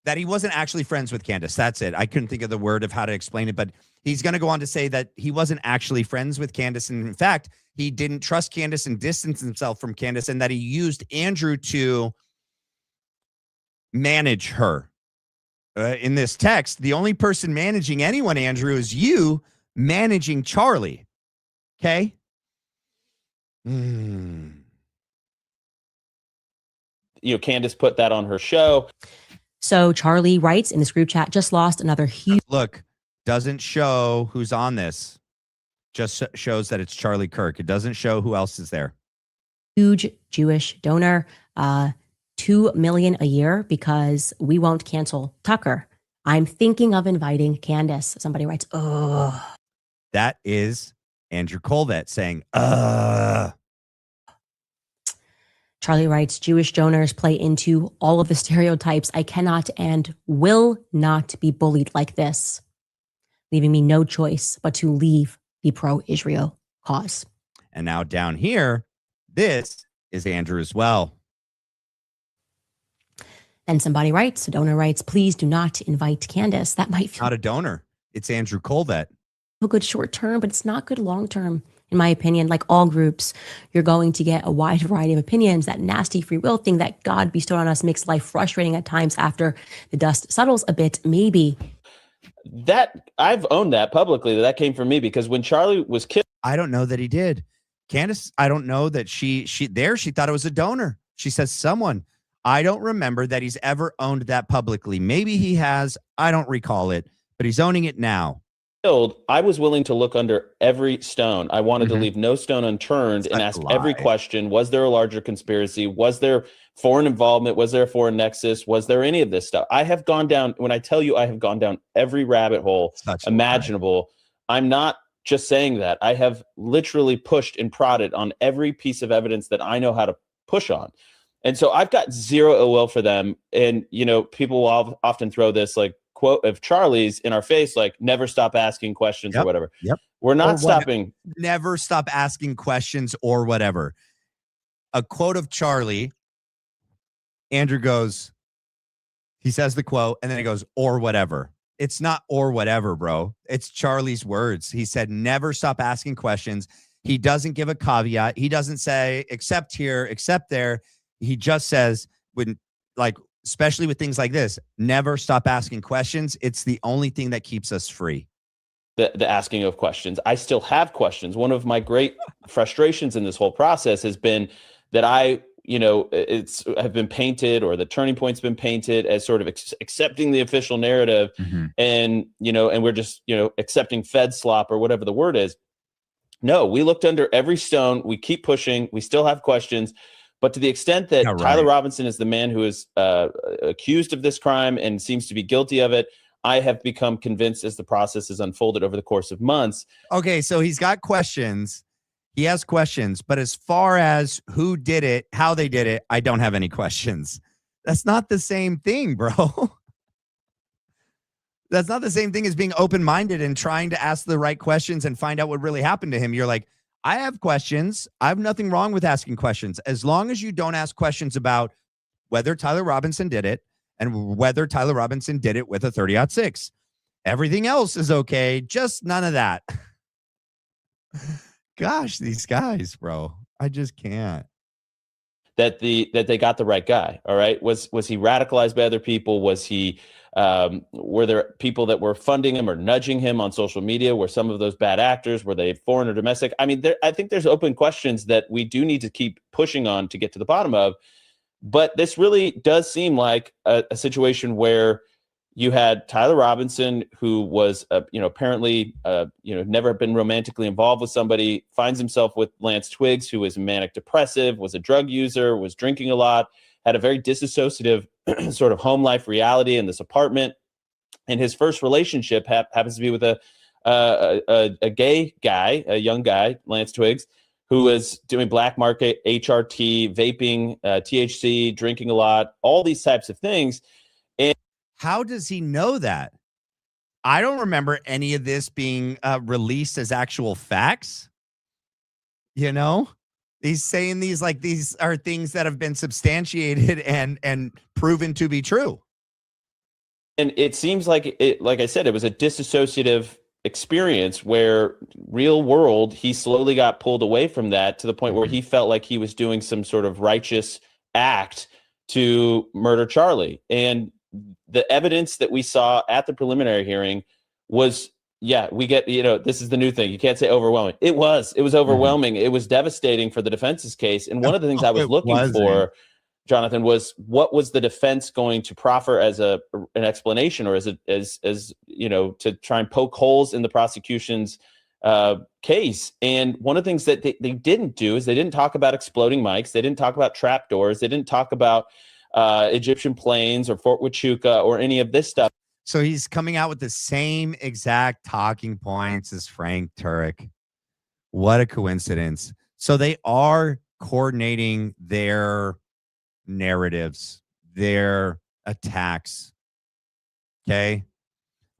that he wasn't actually friends with Candace. That's it. I couldn't think of the word of how to explain it, but he's going to go on to say that he wasn't actually friends with Candace. And in fact, he didn't trust Candace and distanced himself from Candace, and that he used Andrew to manage her. In this text, the only person managing anyone, Andrew, is you managing Charlie. Okay? You know, Candace put that on her show. So Charlie writes in this group chat, just lost another huge. Look, doesn't show who's on this. Just shows that it's Charlie Kirk. It doesn't show who else is there. Huge Jewish donor, $2 million a year because we won't cancel Tucker. I'm thinking of inviting Candace. Somebody writes, oh. That is Andrew Kolvet saying, Charlie writes, Jewish donors play into all of the stereotypes. I cannot and will not be bullied like this, leaving me no choice but to leave the pro-Israel cause. And now down here, this is Andrew as well. And somebody writes, a donor writes, please do not invite Candace. That might feel not a donor. It's Andrew Kolvet. A good short term, but it's not good long term. In my opinion, like all groups, you're going to get a wide variety of opinions. That nasty free will thing that God bestowed on us makes life frustrating at times after the dust settles a bit, maybe. That I've owned that publicly. That came from me because when Charlie was killed. I don't know that he did. Candace, I don't know that she thought it was a donor. She says someone. I don't remember that he's ever owned that publicly. Maybe he has. I don't recall it, but he's owning it now. I was willing to look under every stone. I wanted to leave no stone unturned and ask every question. Was there a larger conspiracy? Was there foreign involvement? Was there a foreign nexus? Was there any of this stuff? I have gone down, when I tell you I have gone down every rabbit hole imaginable, I'm not just saying that. I have literally pushed and prodded on every piece of evidence that I know how to push on. And so I've got zero ill will for them. And, you know, people will often throw this like quote of Charlie's in our face, like never stop asking questions or whatever. We're not stopping. Never stop asking questions or whatever. A quote of Charlie, Andrew goes, he says the quote and then he goes, or whatever. It's not or whatever, bro. It's Charlie's words. He said, never stop asking questions. He doesn't give a caveat. He doesn't say, except here, except there. He just says, when, like, especially with things like this, never stop asking questions. It's the only thing that keeps us free. The asking of questions. I still have questions. One of my great frustrations in this whole process has been that have been painted, or the turning point's been painted as sort of accepting the official narrative, and we're just accepting Fed slop or whatever the word is. No, we looked under every stone. We keep pushing. We still have questions. But to the extent that Tyler Robinson is the man who is accused of this crime and seems to be guilty of it, I have become convinced as the process has unfolded over the course of months. Okay, so he's got questions. He has questions. But as far as who did it, how they did it, I don't have any questions. That's not the same thing, bro. That's not the same thing as being open-minded and trying to ask the right questions and find out what really happened to him. You're like, I have questions. I have nothing wrong with asking questions. As long as you don't ask questions about whether Tyler Robinson did it and whether Tyler Robinson did it with a 30-06. Everything else is okay. Just none of that. Gosh, these guys, bro. I just can't. That they got the right guy. All right. Was he radicalized by other people? Was he were there people that were funding him or nudging him on social media? Were some of those bad actors? Were they foreign or domestic? I mean, I think there's open questions that we do need to keep pushing on to get to the bottom of. But this really does seem like a situation where you had Tyler Robinson, who was, apparently, never been romantically involved with somebody, finds himself with Lance Twiggs, who is manic depressive, was a drug user, was drinking a lot, had a very disassociative sort of home life reality in this apartment. And his first relationship happens to be with a gay guy, a young guy, Lance Twiggs, who was doing black market, HRT, vaping, THC, drinking a lot, all these types of things. And how does he know that? I don't remember any of this being released as actual facts. He's saying these are things that have been substantiated and proven to be true. And it seems like like I said, it was a disassociative experience where real world, he slowly got pulled away from that to the point where he felt like he was doing some sort of righteous act to murder Charlie. And the evidence that we saw at the preliminary hearing was, we get, this is the new thing. You can't say overwhelming. It was overwhelming. It was devastating for the defense's case. And one of the things I was looking for, Jonathan, was what was the defense going to proffer as an explanation, or as to try and poke holes in the prosecution's case. And one of the things that they didn't do is they didn't talk about exploding mics. They didn't talk about trapdoors. They didn't talk about Egyptian planes or Fort Huachuca or any of this stuff. So he's coming out with the same exact talking points as Frank Turek. What a coincidence. So they are coordinating their narratives, their attacks. Okay.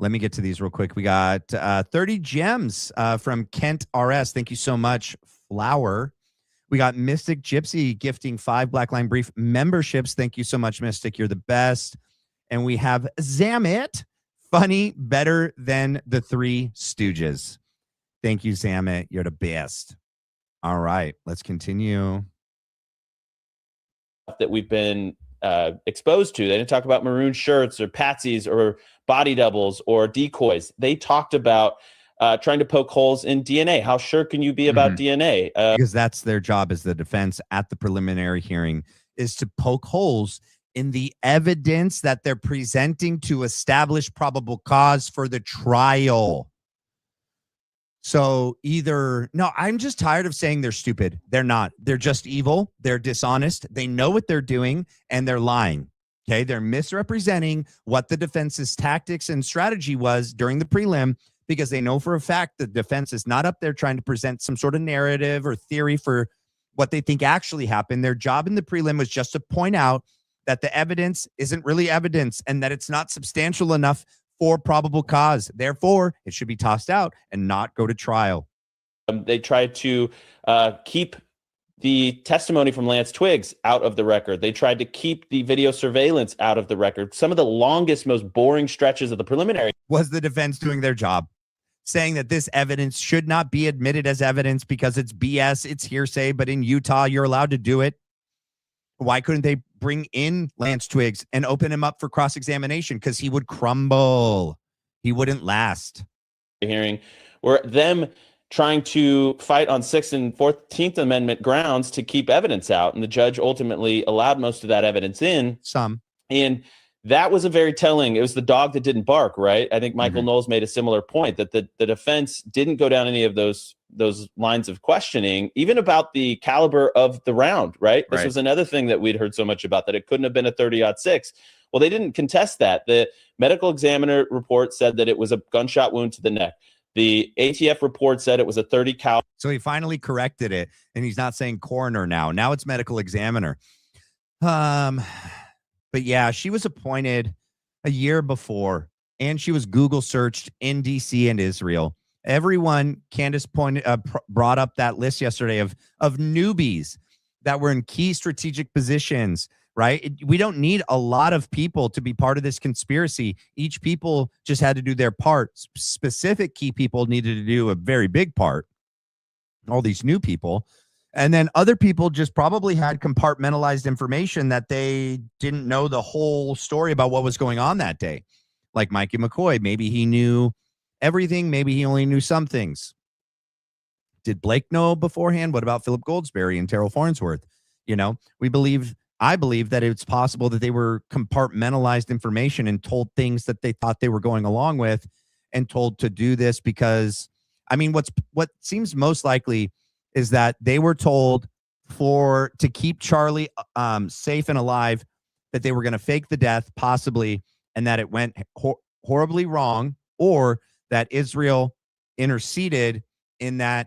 Let me get to these real quick. We got 30 gems from Kent RS. Thank you so much, Flower. We got Mystic Gypsy gifting 5 Black Line Brief memberships. Thank you so much, Mystic. You're the best. And we have Zamit, funny, better than the Three Stooges. Thank you, Zamit. You're the best. All right, let's continue. That we've been exposed to. They didn't talk about maroon shirts or patsies or body doubles or decoys. They talked about trying to poke holes in DNA. How sure can you be about DNA? Because that's their job as the defense at the preliminary hearing, is to poke holes in the evidence that they're presenting to establish probable cause for the trial. So I'm just tired of saying they're stupid. They're not. They're just evil. They're dishonest. They know what they're doing, and they're lying. Okay, they're misrepresenting what the defense's tactics and strategy was during the prelim, because they know for a fact the defense is not up there trying to present some sort of narrative or theory for what they think actually happened. Their job in the prelim was just to point out that the evidence isn't really evidence and that it's not substantial enough for probable cause. Therefore, it should be tossed out and not go to trial. They tried to keep the testimony from Lance Twiggs out of the record. They tried to keep the video surveillance out of the record. Some of the longest, most boring stretches of the preliminary. Was the defense doing their job, saying that this evidence should not be admitted as evidence because it's BS, it's hearsay, but in Utah, you're allowed to do it? Why couldn't they bring in Lance Twiggs and open him up for cross-examination? Because he would crumble. He wouldn't last. Hearing where them trying to fight on 6th and 14th Amendment grounds to keep evidence out. And the judge ultimately allowed most of that evidence in. And that was a very telling. It was the dog that didn't bark, right? I think Michael Knowles made a similar point that the defense didn't go down any of those lines of questioning, even about the caliber of the round, right? This was another thing that we'd heard so much about, that it couldn't have been a 30-06. Well, they didn't contest that. The medical examiner report said that it was a gunshot wound to the neck. The ATF report said it was a 30 cal. So he finally corrected it, and he's not saying coroner now. Now it's medical examiner. But yeah, she was appointed a year before, and she was Google searched in DC and Israel. Everyone, Candace brought up that list yesterday of newbies that were in key strategic positions, right? We don't need a lot of people to be part of this conspiracy. Each people just had to do their part. Specific key people needed to do a very big part. All these new people. And then other people just probably had compartmentalized information that they didn't know the whole story about what was going on that day. Like Mikey McCoy, maybe he knew everything. Maybe he only knew some things. Did Blake know beforehand? What about Philip Goldsberry and Terrell Farnsworth? You know, I believe that it's possible that they were compartmentalized information and told things that they thought they were going along with, and told to do this because, I mean, what seems most likely is that they were told to keep Charlie safe and alive, that they were going to fake the death possibly, and that it went horribly wrong, or that Israel interceded in that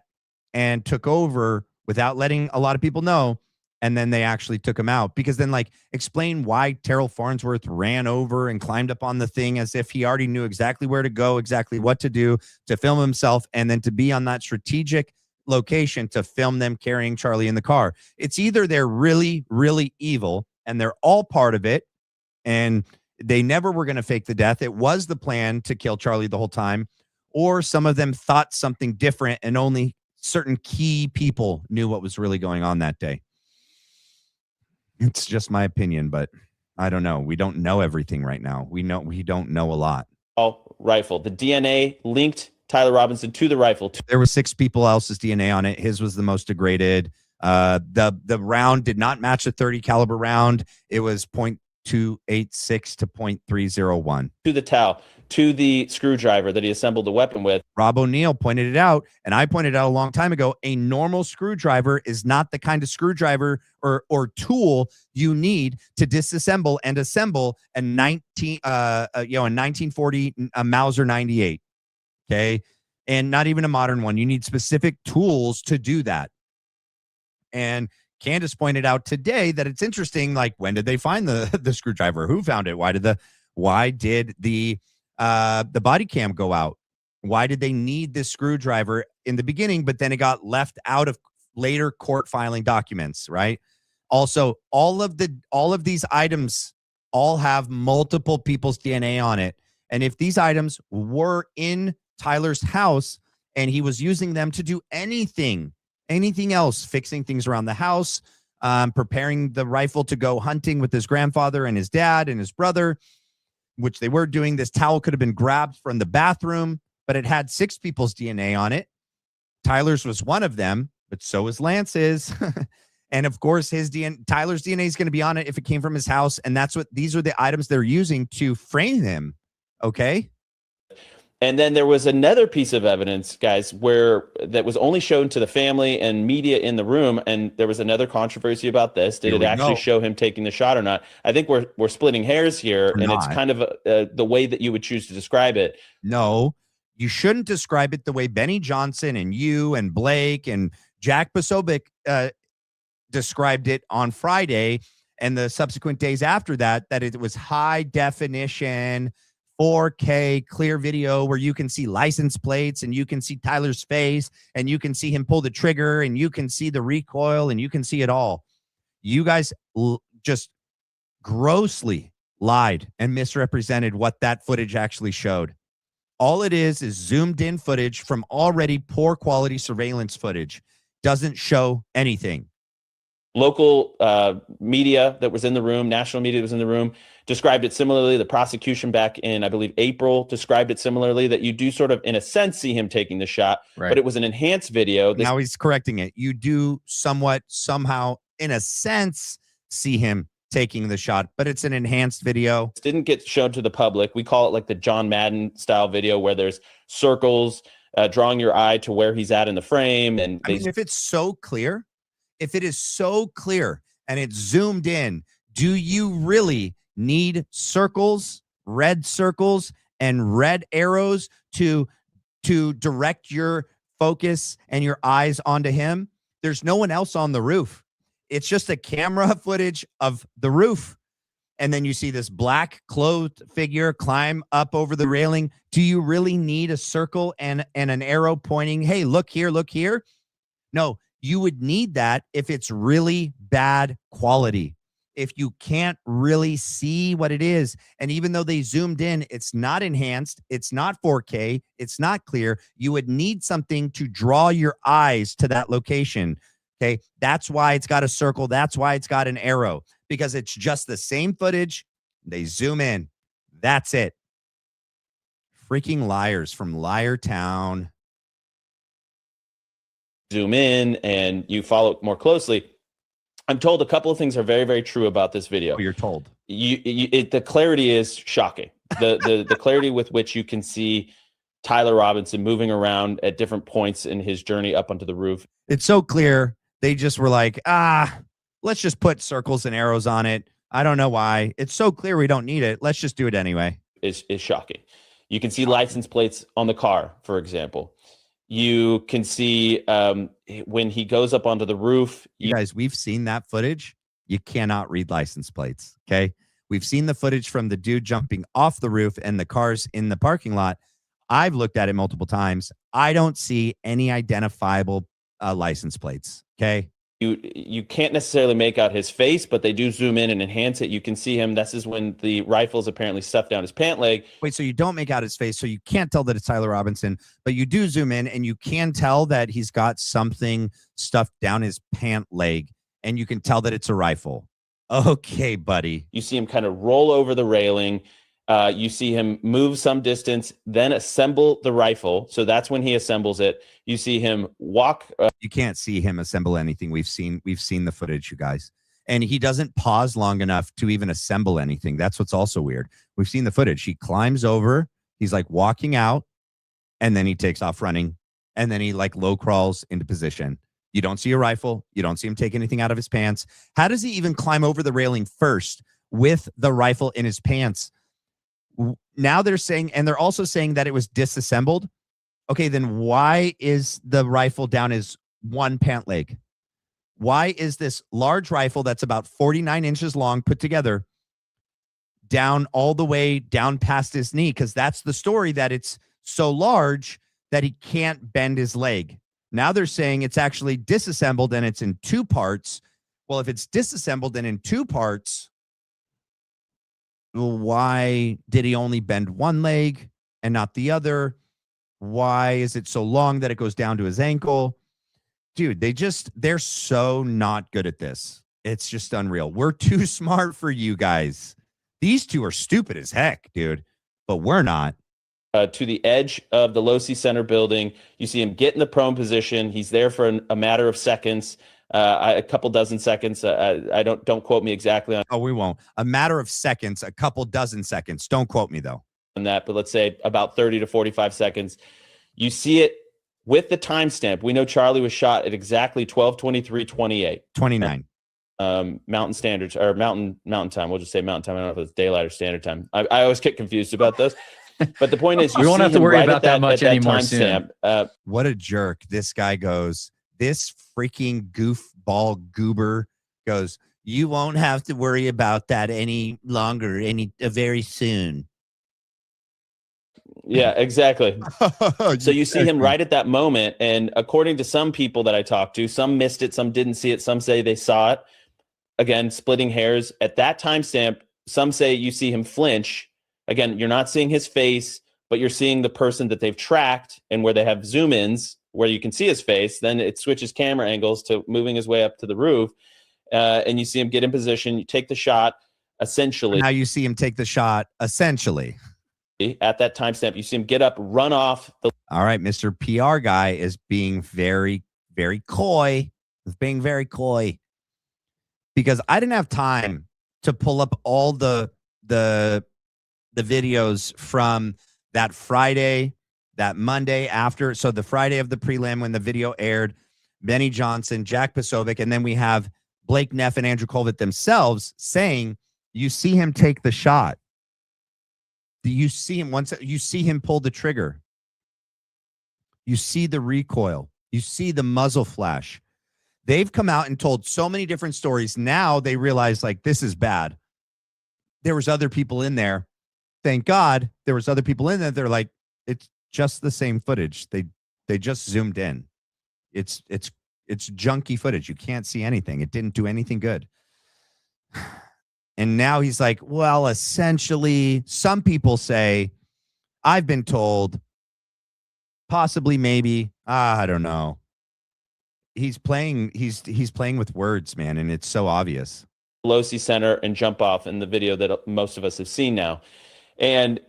and took over without letting a lot of people know. And then they actually took him out, because then, like, explain why Terrell Farnsworth ran over and climbed up on the thing as if he already knew exactly where to go, exactly what to do to film himself, and then to be on that strategic location to film them carrying Charlie in the car. It's either they're really, really evil and they're all part of it, and they never were going to fake the death. It was the plan to kill Charlie the whole time, or some of them thought something different and only certain key people knew what was really going on that day. It's just my opinion, but I don't know. We don't know everything right now. We don't know a lot. Rifle. The DNA linked Tyler Robinson to the rifle. There were 6 people else's DNA on it. His was the most degraded. The round did not match a 30 caliber round. It was .286 to .301. To the towel, to the screwdriver that he assembled the weapon with. Rob O'Neill pointed it out, and I pointed out a long time ago, a normal screwdriver is not the kind of screwdriver or tool you need to disassemble and assemble a 1940 Mauser 98. Okay. And not even a modern one. You need specific tools to do that. And Candace pointed out today that it's interesting, like, when did they find the screwdriver? Who found it? Why did the body cam go out? Why did they need this screwdriver in the beginning, but then it got left out of later court filing documents, right? Also, all of these items all have multiple people's DNA on it. And if these items were in Tyler's house and he was using them to do anything else, fixing things around the house, preparing the rifle to go hunting with his grandfather and his dad and his brother, which they were doing, this towel could have been grabbed from the bathroom, but it had 6 people's DNA on it. Tyler's was one of them, but so is Lance's. And of course, Tyler's DNA is going to be on it if it came from his house. And these are the items they're using to frame him. Okay. And then there was another piece of evidence, guys, that was only shown to the family and media in the room. And there was another controversy about this. Did it actually show him taking the shot or not? I think we're splitting hairs here, and it's kind of the way that you would choose to describe it. No, you shouldn't describe it the way Benny Johnson and you and Blake and Jack Posobiec described it on Friday and the subsequent days after that it was high definition 4K clear video where you can see license plates and you can see Tyler's face and you can see him pull the trigger and you can see the recoil and you can see it all. You guys just grossly lied and misrepresented what that footage actually showed. All it is zoomed in footage from already poor quality surveillance footage. Doesn't show anything. Local media that was in the room, national media that was in the room, described it similarly. The prosecution back in, I believe, April described it similarly, that you do sort of, in a sense, see him taking the shot, but it was an enhanced video. Now he's correcting it. You do somehow, in a sense, see him taking the shot, but it's an enhanced video. Didn't get shown to the public. We call it like the John Madden style video where there's circles drawing your eye to where he's at in the frame. And I mean, if it's so clear, if it is so clear and it's zoomed in, do you really need circles, red circles, and red arrows to direct your focus and your eyes onto him? There's no one else on the roof. It's just a camera footage of the roof. And then you see this black clothed figure climb up over the railing. Do you really need a circle and an arrow pointing, hey, look here, look here? No, you would need that if it's really bad quality. If you can't really see what it is. And even though they zoomed in, it's not enhanced, it's not 4K, it's not clear. You would need something to draw your eyes to that location. Okay, that's why it's got a circle. That's why it's got an arrow, because it's just the same footage. They zoom in. That's it. Freaking liars from Liar Town. Zoom in and you follow more closely. I'm told a couple of things are very, very true about this video. Oh, you're told. The clarity is shocking. The clarity with which you can see Tyler Robinson moving around at different points in his journey up onto the roof. It's so clear. They just were like, let's just put circles and arrows on it. I don't know why. It's so clear we don't need it. Let's just do it anyway. Is shocking. You can see license plates on the car, for example. You can see when he goes up onto the roof. You guys, we've seen that footage. You cannot read license plates, okay? We've seen the footage from the dude jumping off the roof and the cars in the parking lot. I've looked at it multiple times. I don't see any identifiable license plates, okay? You can't necessarily make out his face, but they do zoom in and enhance it. You can see him. This is when the rifle is apparently stuffed down his pant leg. Wait, so you don't make out his face, so you can't tell that it's Tyler Robinson, but you do zoom in and you can tell that he's got something stuffed down his pant leg, and you can tell that it's a rifle. Okay, buddy. You see him kind of roll over the railing. You see him move some distance, then assemble the rifle. So that's when he assembles it. You see him walk. You can't see him assemble anything. We've seen the footage, you guys. And he doesn't pause long enough to even assemble anything. That's what's also weird. We've seen the footage. He climbs over. He's like walking out, and then he takes off running. And then he like low crawls into position. You don't see a rifle. You don't see him take anything out of his pants. How does he even climb over the railing first with the rifle in his pants? Now they're saying, and they're also saying that it was disassembled. Okay, then why is the rifle down his one pant leg? Why is this large rifle that's about 49 inches long put together down all the way down past his knee? Because that's the story, that it's so large that he can't bend his leg. Now they're saying it's actually disassembled and it's in two parts. Well, if it's disassembled and in two parts, why did he only bend one leg and not the other? Why is it so long that it goes down to his ankle? Dude, they're so not good at this. It's just unreal. We're too smart for you guys. These two are stupid as heck, dude, but we're not. To the edge of the Losi Center building. You see him get in the prone position. He's there for a matter of seconds. A couple dozen seconds. I don't quote me exactly on. Oh, we won't. A matter of seconds, a couple dozen seconds. Don't quote me though. On that, but let's say about 30 to 45 seconds. You see it with the timestamp. We know Charlie was shot at exactly 12:23:28. 29. Mountain standards or mountain time. We'll just say mountain time. I don't know if it's daylight or standard time. I always get confused about those. But the point is, we won't have to worry about that much anymore soon. What a jerk. This guy goes, this freaking goofball goober goes, you won't have to worry about that any longer, very soon. Yeah, exactly. So you see him right at that moment. And according to some people that I talked to, some missed it, some didn't see it, some say they saw it. Again, splitting hairs. At that timestamp, some say you see him flinch. Again, you're not seeing his face, but you're seeing the person that they've tracked, and where they have zoom ins where you can see his face. Then it switches camera angles to moving his way up to the roof. and you see him get in position. You take the shot, essentially. Now you see him take the shot, essentially. At that timestamp, you see him get up, run off. All right, Mr. PR guy is being very, very coy. He's being very coy. Because I didn't have time to pull up all the videos from that Friday, that Monday after. So the Friday of the prelim when the video aired, Benny Johnson, Jack Posobiec, and then we have Blake Neff and Andrew Kolvet themselves saying, you see him take the shot. You see him once you see him pull the trigger. You see the recoil. You see the muzzle flash. They've come out and told so many different stories. Now they realize like this is bad. There was other people in there. Thank God there was other people in there. They're like, it's just the same footage. They just zoomed in. It's junky footage. You can't see anything. It didn't do anything good. And now he's like, well, essentially, some people say, I've been told, possibly, maybe, I don't know. He's playing with words, man, and it's so obvious. Pelosi Center and jump off in the video that most of us have seen now. And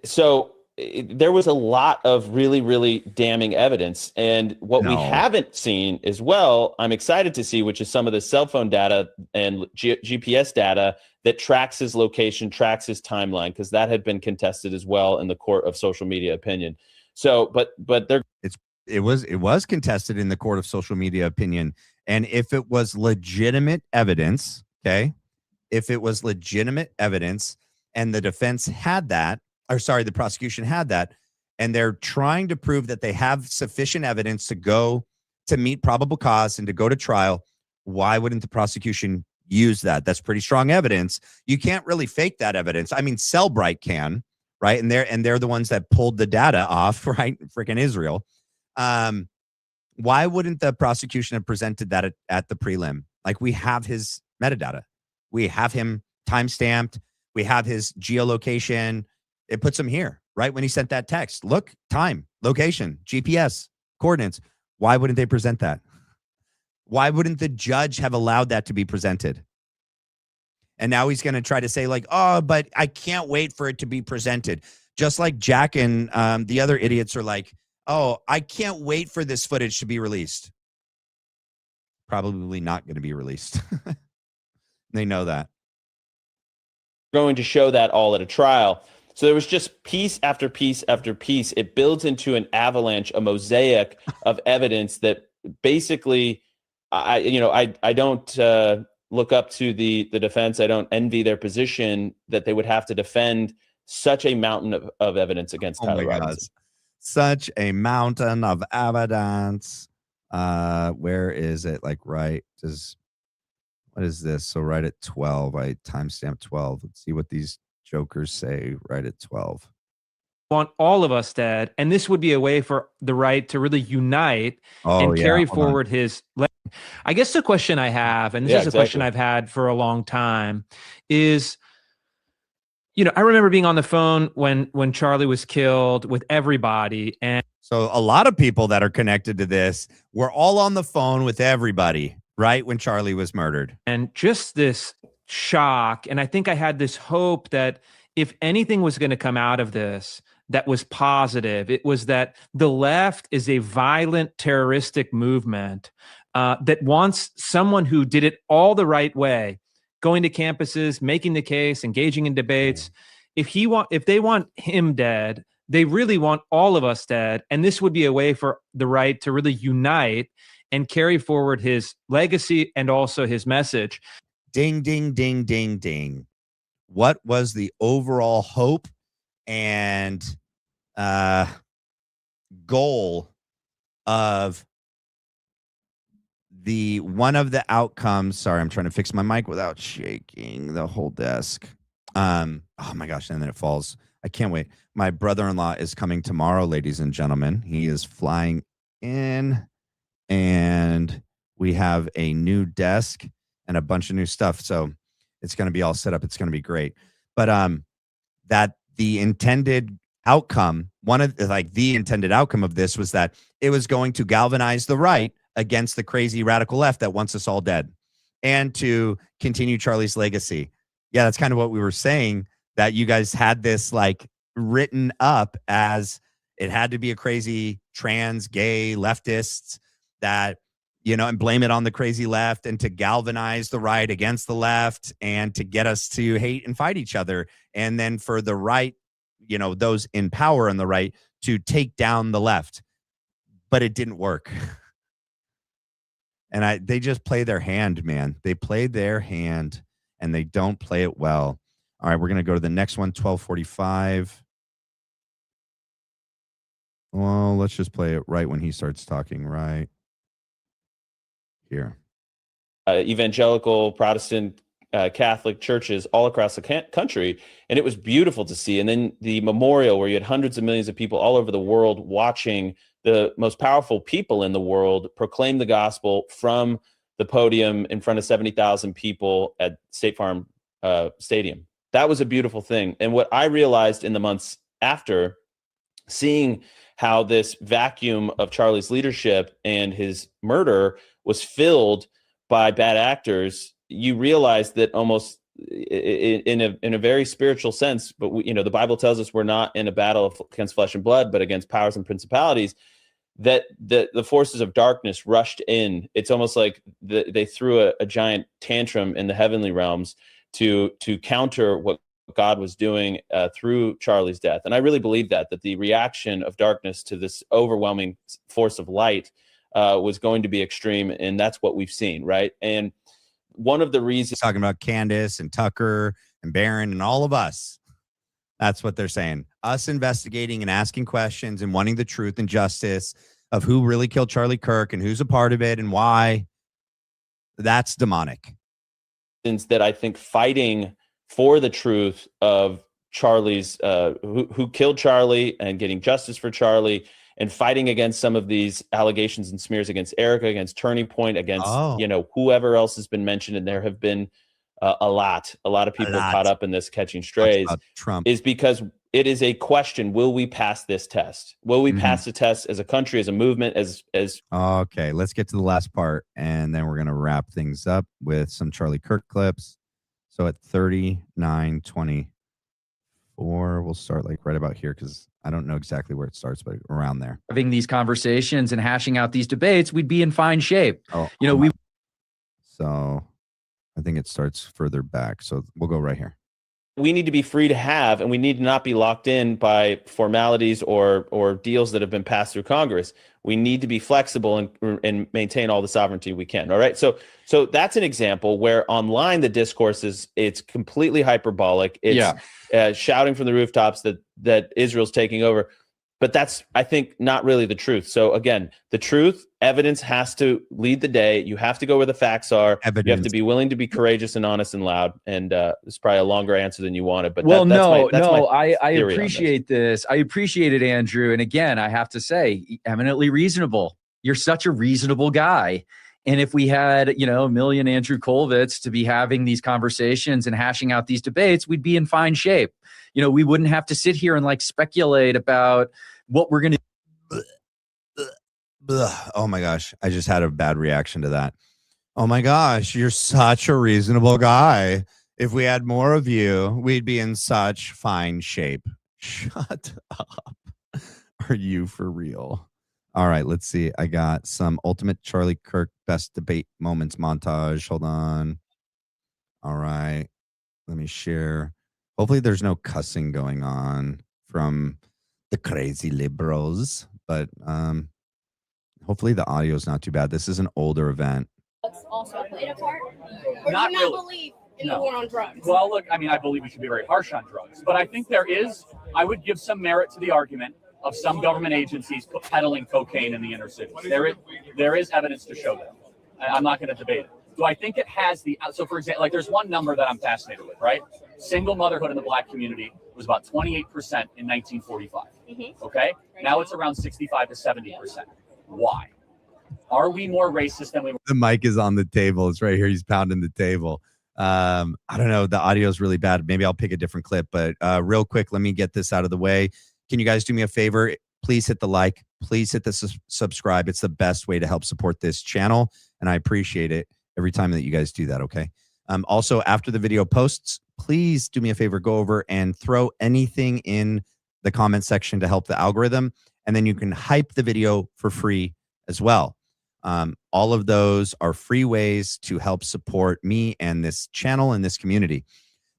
so there was a lot of really, really damning evidence. And what we haven't seen as well, I'm excited to see, which is some of the cell phone data and GPS data that tracks his location, tracks his timeline, because that had been contested as well in the court of social media opinion. So, but it was contested in the court of social media opinion. And if it was legitimate evidence, okay, if it was legitimate evidence and the defense had that, or sorry, the prosecution had that, and they're trying to prove that they have sufficient evidence to go to meet probable cause and to go to trial, why wouldn't the prosecution use that? That's pretty strong evidence. You can't really fake that evidence. I mean, Cellbrite can, right? And they're the ones that pulled the data off, right? Freaking Israel. Why wouldn't the prosecution have presented that at the prelim? Like, we have his metadata. We have him time-stamped. We have his geolocation. It puts him here, right? When he sent that text, look, time, location, GPS, coordinates. Why wouldn't they present that? Why wouldn't the judge have allowed that to be presented? And now he's going to try to say like, oh, but I can't wait for it to be presented. Just like Jack and the other idiots are like, oh, I can't wait for this footage to be released. Probably not going to be released. They know that. Going to show that all at a trial. So there was just piece after piece after piece. It builds into an avalanche, a mosaic of evidence that basically, I don't look up to the defense. I don't envy their position that they would have to defend such a mountain of evidence against Tyler Robinson. Such a mountain of evidence. Where is it? Like, right? What is this? So right at 12, I timestamp 12. Let's see what these jokers say right at 12. Want all of us dead, and this would be a way for the right to really unite and carry forward his. I guess the question I have, and this is a question I've had for a long time, is, I remember being on the phone when Charlie was killed with everybody, and so a lot of people that are connected to this were all on the phone with everybody right when Charlie was murdered, and just this shock. And I think I had this hope that if anything was going to come out of this that was positive, it was that the left is a violent terroristic movement that wants someone who did it all the right way, going to campuses, making the case, engaging in debates. If they want him dead, they really want all of us dead. And this would be a way for the right to really unite and carry forward his legacy and also his message. Ding, ding, ding, ding, ding. What was the overall hope and goal of one of the outcomes? Sorry, I'm trying to fix my mic without shaking the whole desk. Oh my gosh, and then it falls. I can't wait. My brother-in-law is coming tomorrow, ladies and gentlemen. He is flying in, and we have a new desk and a bunch of new stuff. So it's going to be all set up. It's going to be great. But that the intended outcome, the intended outcome of this was that it was going to galvanize the right against the crazy radical left that wants us all dead. and to continue Charlie's legacy. Yeah, that's kind of what we were saying, that you guys had this like written up as it had to be a crazy trans gay leftists that, you know, and blame it on the crazy left and to galvanize the right against the left and to get us to hate and fight each other. And then for the right, you know, those in power on the right to take down the left. But it didn't work. And they just play their hand, man. They play their hand and they don't play it well. All right, we're going to go to the next one, 1245. Well, let's just play it right when he starts talking, right here. Evangelical, Protestant, Catholic churches all across the country. And it was beautiful to see. And then the memorial where you had hundreds of millions of people all over the world watching the most powerful people in the world proclaim the gospel from the podium in front of 70,000 people at State Farm Stadium. That was a beautiful thing. And what I realized in the months after, seeing how this vacuum of Charlie's leadership and his murder was filled by bad actors, you realize that almost in a very spiritual sense, but the Bible tells us we're not in a battle against flesh and blood, but against powers and principalities, that the forces of darkness rushed in. It's almost like they threw a giant tantrum in the heavenly realms to counter what God was doing through Charlie's death. And I really believe that the reaction of darkness to this overwhelming force of light was going to be extreme. And that's what we've seen, right? And one of the reasons... Talking about Candace and Tucker and Barron and all of us. That's what they're saying. Us investigating and asking questions and wanting the truth and justice of who really killed Charlie Kirk and who's a part of it and why. That's demonic. That I think fighting for the truth of Charlie's, who killed Charlie, and getting justice for Charlie, and fighting against some of these allegations and smears against Erika, against Turning Point, against whoever else has been mentioned, and there have been a lot of people caught up in this catching strays, Trump, is because it is a question: will we pass this test? Will we pass the test as a country, as a movement, as Okay, let's get to the last part, and then we're gonna wrap things up with some Charlie Kirk clips. So at 39:24, we'll start like right about here, because I don't know exactly where it starts, but around there. Having these conversations and hashing out these debates, we'd be in fine shape. So I think it starts further back. So we'll go right here. We need to be free to have, and we need to not be locked in by formalities or deals that have been passed through Congress. We need to be flexible and maintain all the sovereignty we can. All right. So that's an example where online the discourse it's completely hyperbolic. It's shouting from the rooftops that Israel's taking over. But that's, I think, not really the truth. So again, the truth, evidence has to lead the day. You have to go where the facts are. Evidence. You have to be willing to be courageous and honest and loud. And it's probably a longer answer than you wanted. But I appreciate this. I appreciate it, Andrew. And again, I have to say, eminently reasonable. You're such a reasonable guy. And if we had, a million Andrew Kolvets to be having these conversations and hashing out these debates, we'd be in fine shape. We wouldn't have to sit here and speculate about what we're going to. Oh my gosh. I just had a bad reaction to that. Oh my gosh. You're such a reasonable guy. If we had more of you, we'd be in such fine shape. Shut up. Are you for real? All right, let's see. I got some ultimate Charlie Kirk best debate moments montage. Hold on. All right. Let me share. Hopefully there's no cussing going on from the crazy liberals, but hopefully the audio is not too bad. This is an older event. That's also played a part? Or Not do you not really. believe in the war on drugs? Well, look, I believe we should be very harsh on drugs, but I think I would give some merit to the argument of some government agencies peddling cocaine in the inner cities. There is evidence to show that. I'm not going to debate it. Do I think it has so for example, there's one number that I'm fascinated with, right? Single motherhood in the Black community was about 28% in 1945. Okay? Now it's around 65 to 70%. Why? Are we more racist than we were? The mic is on the table. It's right here. He's pounding the table. I don't know. The audio is really bad. Maybe I'll pick a different clip, but real quick, let me get this out of the way. Can you guys do me a favor? Please hit the like. Please hit the subscribe. It's the best way to help support this channel, and I appreciate it. every time that you guys do that. Okay. Also, after the video posts, please do me a favor, go over and throw anything in the comment section to help the algorithm. And then you can hype the video for free as well. All of those are free ways to help support me and this channel and this community.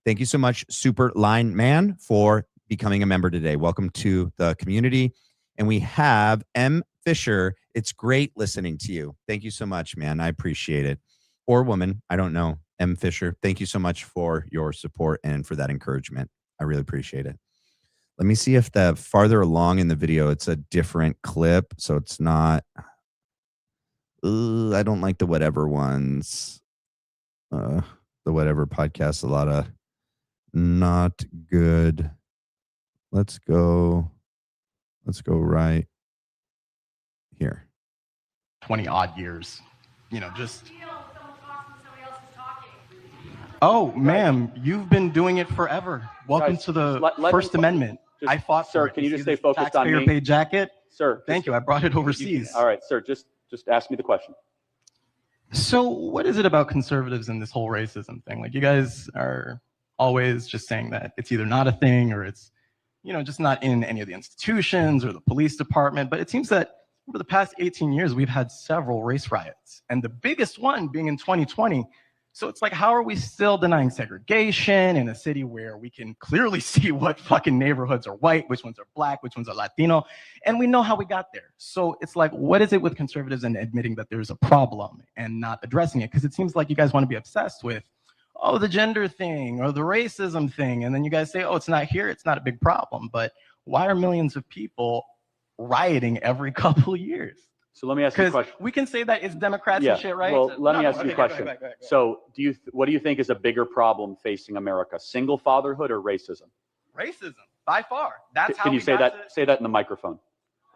Thank you so much, Super Line Man, for becoming a member today. Welcome to the community. And we have M. Fisher. It's great listening to you. Thank you so much, man. I appreciate it. Or woman, I don't know. M. Fisher, thank you so much for your support and for that encouragement. I really appreciate it. Let me see if the farther along in the video, it's a different clip. So it's not, I don't like the whatever ones. The whatever podcast, a lot of not good. Let's go right here. 20 odd years, just. Oh, ma'am, you've been doing it forever. Welcome to the First Amendment. I fought for it. Sir, can you just stay this focused on me? taxpayer-paid jacket? Sir. Thank you. I brought it overseas. All right, sir, just ask me the question. So what is it about conservatives and this whole racism thing? Like, you guys are always just saying that it's either not a thing or it's, just not in any of the institutions or the police department. But it seems that over the past 18 years, we've had several race riots, and the biggest one being in 2020. So it's like, how are we still denying segregation in a city where we can clearly see what fucking neighborhoods are white, which ones are black, which ones are Latino, and we know how we got there. So it's like, what is it with conservatives and admitting that there's a problem and not addressing it? Because it seems like you guys want to be obsessed with, oh, the gender thing or the racism thing. And then you guys say, oh, it's not here, it's not a big problem. But why are millions of people rioting every couple of years? So let me ask you a question. We can say that it's Democrats and shit, right? Well, let me ask you a question. So what do you think is a bigger problem facing America? Single fatherhood or racism? Racism, by far. That's how Can you we say got that? Say that in the microphone.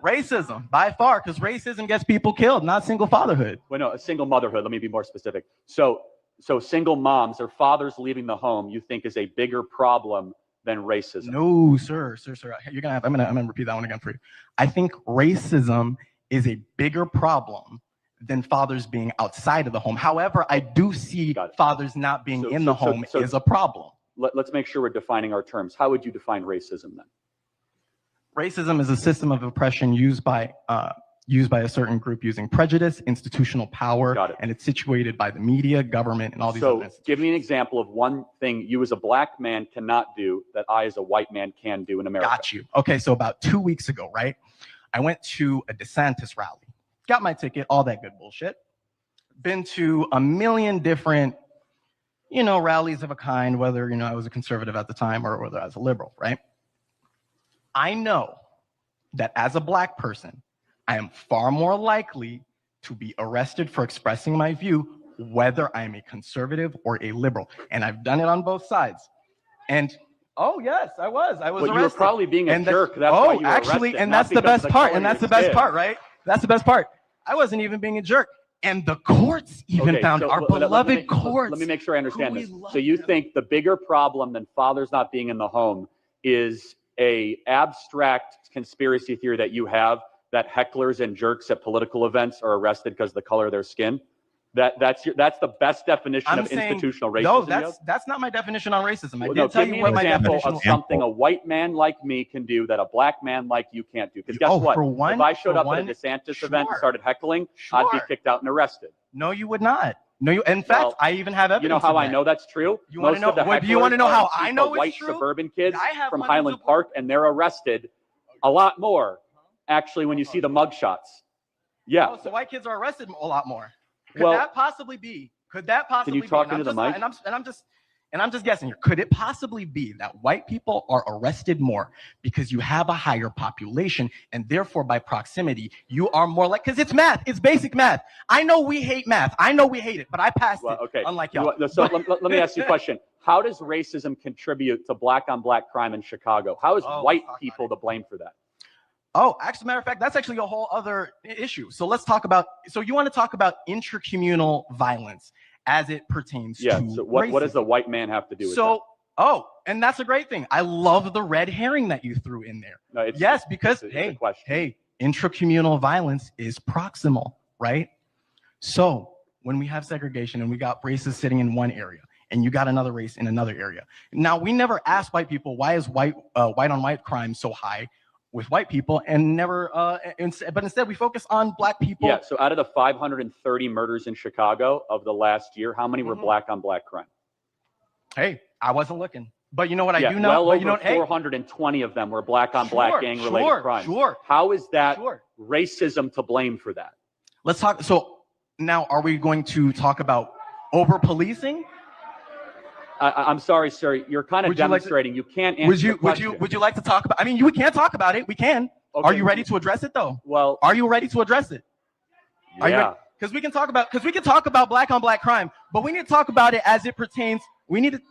Racism, by far, because racism gets people killed, not single fatherhood. Well, no, a single motherhood. Let me be more specific. So single moms or fathers leaving the home, you think is a bigger problem than racism? No, sir. You're gonna have. I'm gonna repeat that one again for you. I think racism is a bigger problem than fathers being outside of the home. However, I do see fathers not being in the home is a problem. Let's make sure we're defining our terms. How would you define racism then? Racism is a system of oppression used by a certain group using prejudice, institutional power, and it's situated by the media, government, and all these other So give me an example of one thing you as a black man cannot do that I as a white man can do in America. Got you. Okay, so about 2 weeks ago, right? I went to a DeSantis rally, got my ticket, all that good bullshit. Been to a million different, rallies of a kind, whether, I was a conservative at the time or whether I was a liberal, right? I know that as a black person, I am far more likely to be arrested for expressing my view, whether I'm a conservative or a liberal. And I've done it on both sides. And oh yes, I was arrested. You were probably being a jerk. That's why you were actually, arrested, and not that's the because best of the part. color And that's of the your best skin. part, right? That's the best part. I wasn't even being a jerk. And the courts even found our beloved courts. Let me make sure I understand this. So you think the bigger problem than fathers not being in the home is a abstract conspiracy theory that you have that hecklers and jerks at political events are arrested because of the color of their skin? That's the best definition of institutional racism. No, that's not my definition on racism. I Well, did no, tell give you me what an my example definition of was. something a white man like me can do that a black man like you can't do. Because guess what? If I showed up at a DeSantis event and started heckling, I'd be kicked out and arrested. No, you would not. No, in fact, I even have evidence. You know how of I that. know that's true? You want to know? Most of the Do you want to know hecklers how are I know white it's true? suburban kids I have from hundreds Highland Park, and they're arrested a lot more. Actually, when you see the mugshots, yeah. Oh, so white kids are arrested a lot more. Could Well, that possibly be? Could that possibly Can you talk be? into the mic? And I'm just guessing here. Could it possibly be that white people are arrested more because you have a higher population and therefore by proximity you are more like, because it's math, it's basic math. I know we hate math. I know we hate it, but I passed it. Okay. Unlike y'all. So let me ask you a question. How does racism contribute to black on black crime in Chicago? How is white people to blame for that? Oh, actually, matter of fact, that's actually a whole other issue. So let's talk about, so you want to talk about intracommunal violence as it pertains Yeah. to So what racism. does the white man have to do with that? So, and that's a great thing. I love the red herring that you threw in there. No, it's, yes, because it's a hey, intracommunal violence is proximal, right? So when we have segregation and we got races sitting in one area and you got another race in another area. Now, we never asked white people, why is white on white crime so high with white people, and never, but instead we focus on black people. Yeah, so out of the 530 murders in Chicago of the last year, how many were black on black crime? Hey, I wasn't looking. But you know what I do know? Well, but over you know, 420 of them were black on black gang-related crimes. Sure. How is that racism to blame for that? Let's talk. So now, are we going to talk about over-policing? I'm sorry, sir. You're kind of demonstrating you can't answer the question. Would you like to talk about? I mean, we can talk about it. We can. Okay. Are you ready to address it, though? Well, are you ready to address it? Yeah. Because we can talk about black on black crime, but we need to talk about it as it pertains. We need to.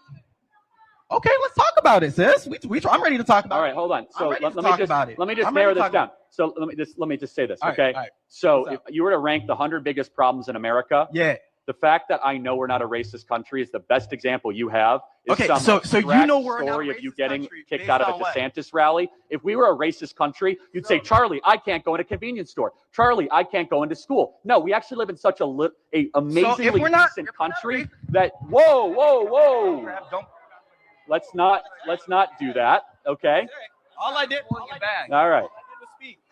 Okay, let's talk about it, sis. I'm ready to talk about it. All right, hold on. So let me just I'm narrow ready to this down. So let me just say this, All okay? right. So if you were to rank the 100 biggest problems in America, the fact that I know we're not a racist country is the best example you have. Okay, so you know we're not a story of you racist getting country kicked based out of on a what? DeSantis rally. If we were a racist country, you'd say, Charlie, I can't go in a convenience store. Charlie, I can't go into school. No, we actually live in such a amazingly decent country that whoa. Let's not do that, okay? All I did was All right.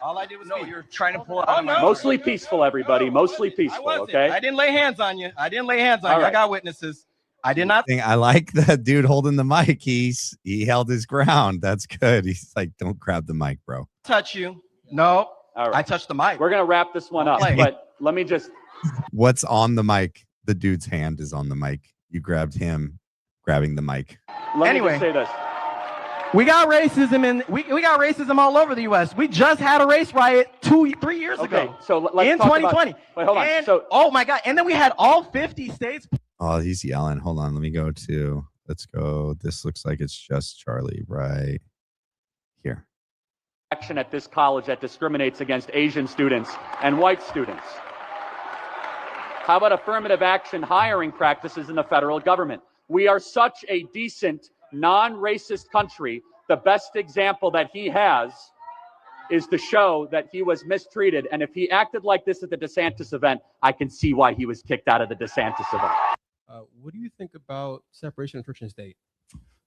All I did was speak. You're trying to pull it out. Mostly peaceful, everybody. Mostly peaceful, okay? I didn't lay hands on you. All I right. got witnesses. I did not. I like that dude holding the mic. He held his ground. That's good. He's like, don't grab the mic, bro. Touch you. No. All right. I touched the mic. We're going to wrap this one up, but let me just. What's on the mic? The dude's hand is on the mic. You grabbed him grabbing the mic. Let me just say this. We got racism we got racism all over the U.S. We just had a race riot 2-3 years ago. So let's in talk 2020. Wait, hold on. And, So oh my God! And then we had all 50 states. Oh, he's yelling. Hold on. Let's go. This looks like it's just Charlie right here. Action at this college that discriminates against Asian students and white students. How about affirmative action hiring practices in the federal government? We are such a decent, non-racist country. The best example that he has is to show that he was mistreated. And if he acted like this at the DeSantis event, I can see why he was kicked out of the DeSantis event. What do you think about separation of church and state?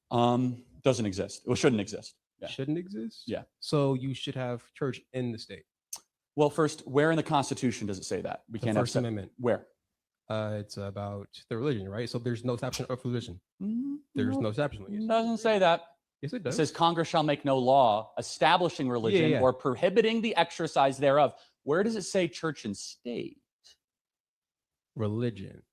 Doesn't exist. It shouldn't exist. Yeah. Shouldn't exist? Yeah. So you should have church in the state. Well, first, where in the Constitution does it say that? We can't have First Amendment. Where? It's about the religion, right? So there's no establishment of religion. There's no establishment. It doesn't say that. Yes, it It does. says Congress shall make no law establishing religion Yeah. or prohibiting the exercise thereof. Where does it say church and state? Religion.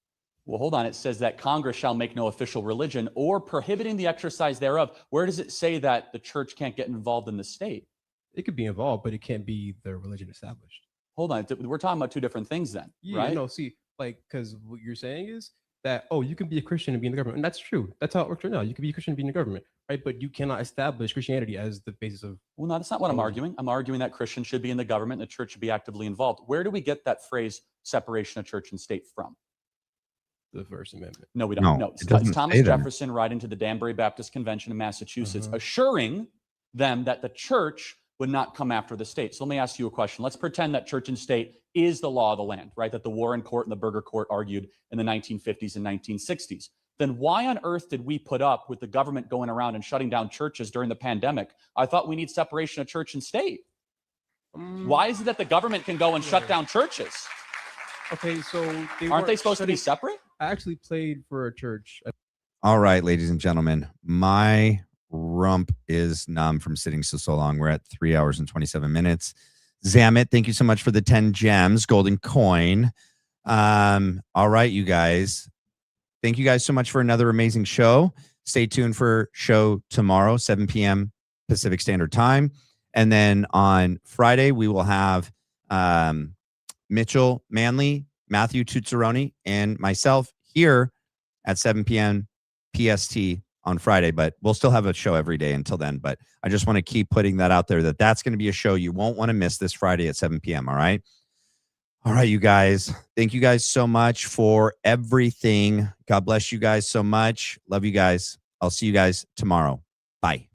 Well, hold on. It says that Congress shall make no official religion or prohibiting the exercise thereof. Where does it say that the church can't get involved in the state? It could be involved, but it can't be the religion established. Hold on. We're talking about two different things then, Yeah, right? no, see, like, because what you're saying is that, oh, you can be a Christian and be in the government. And that's true. That's how it works right now. You can be a Christian and be in the government, right? But you cannot establish Christianity as the basis of. Well, no, that's not what I'm arguing. I'm arguing that Christians should be in the government and the church should be actively involved. Where do we get that phrase separation of church and state from? The First Amendment. No, we don't. No, it it's doesn't Thomas say that. Jefferson writing to the Danbury Baptist Convention in Massachusetts, assuring them that the church would not come after the state. So let me ask you a question. Let's pretend that church and state is the law of the land, right? That the Warren Court and the Burger Court argued in the 1950s and 1960s. Then why on earth did we put up with the government going around and shutting down churches during the pandemic? I thought we need separation of church and state. Why is it that the government can go and shut down churches? Okay, so aren't they supposed to be separate? I actually played for a church. All right, ladies and gentlemen, my rump is numb from sitting so long. We're at 3 hours and 27 minutes. Zamet, thank you so much for the 10 gems, golden coin. All right, you guys. Thank you guys so much for another amazing show. Stay tuned for show tomorrow, 7 p.m. Pacific Standard Time. And then on Friday, we will have Mitchell Manley, Matthew Tuzzaroni, and myself here at 7 p.m. PST on Friday, but we'll still have a show every day until then. But I just want to keep putting that out there that that's going to be a show you won't want to miss this Friday at 7 p.m. All right. All right, you guys. Thank you guys so much for everything. God bless you guys so much. Love you guys. I'll see you guys tomorrow. Bye.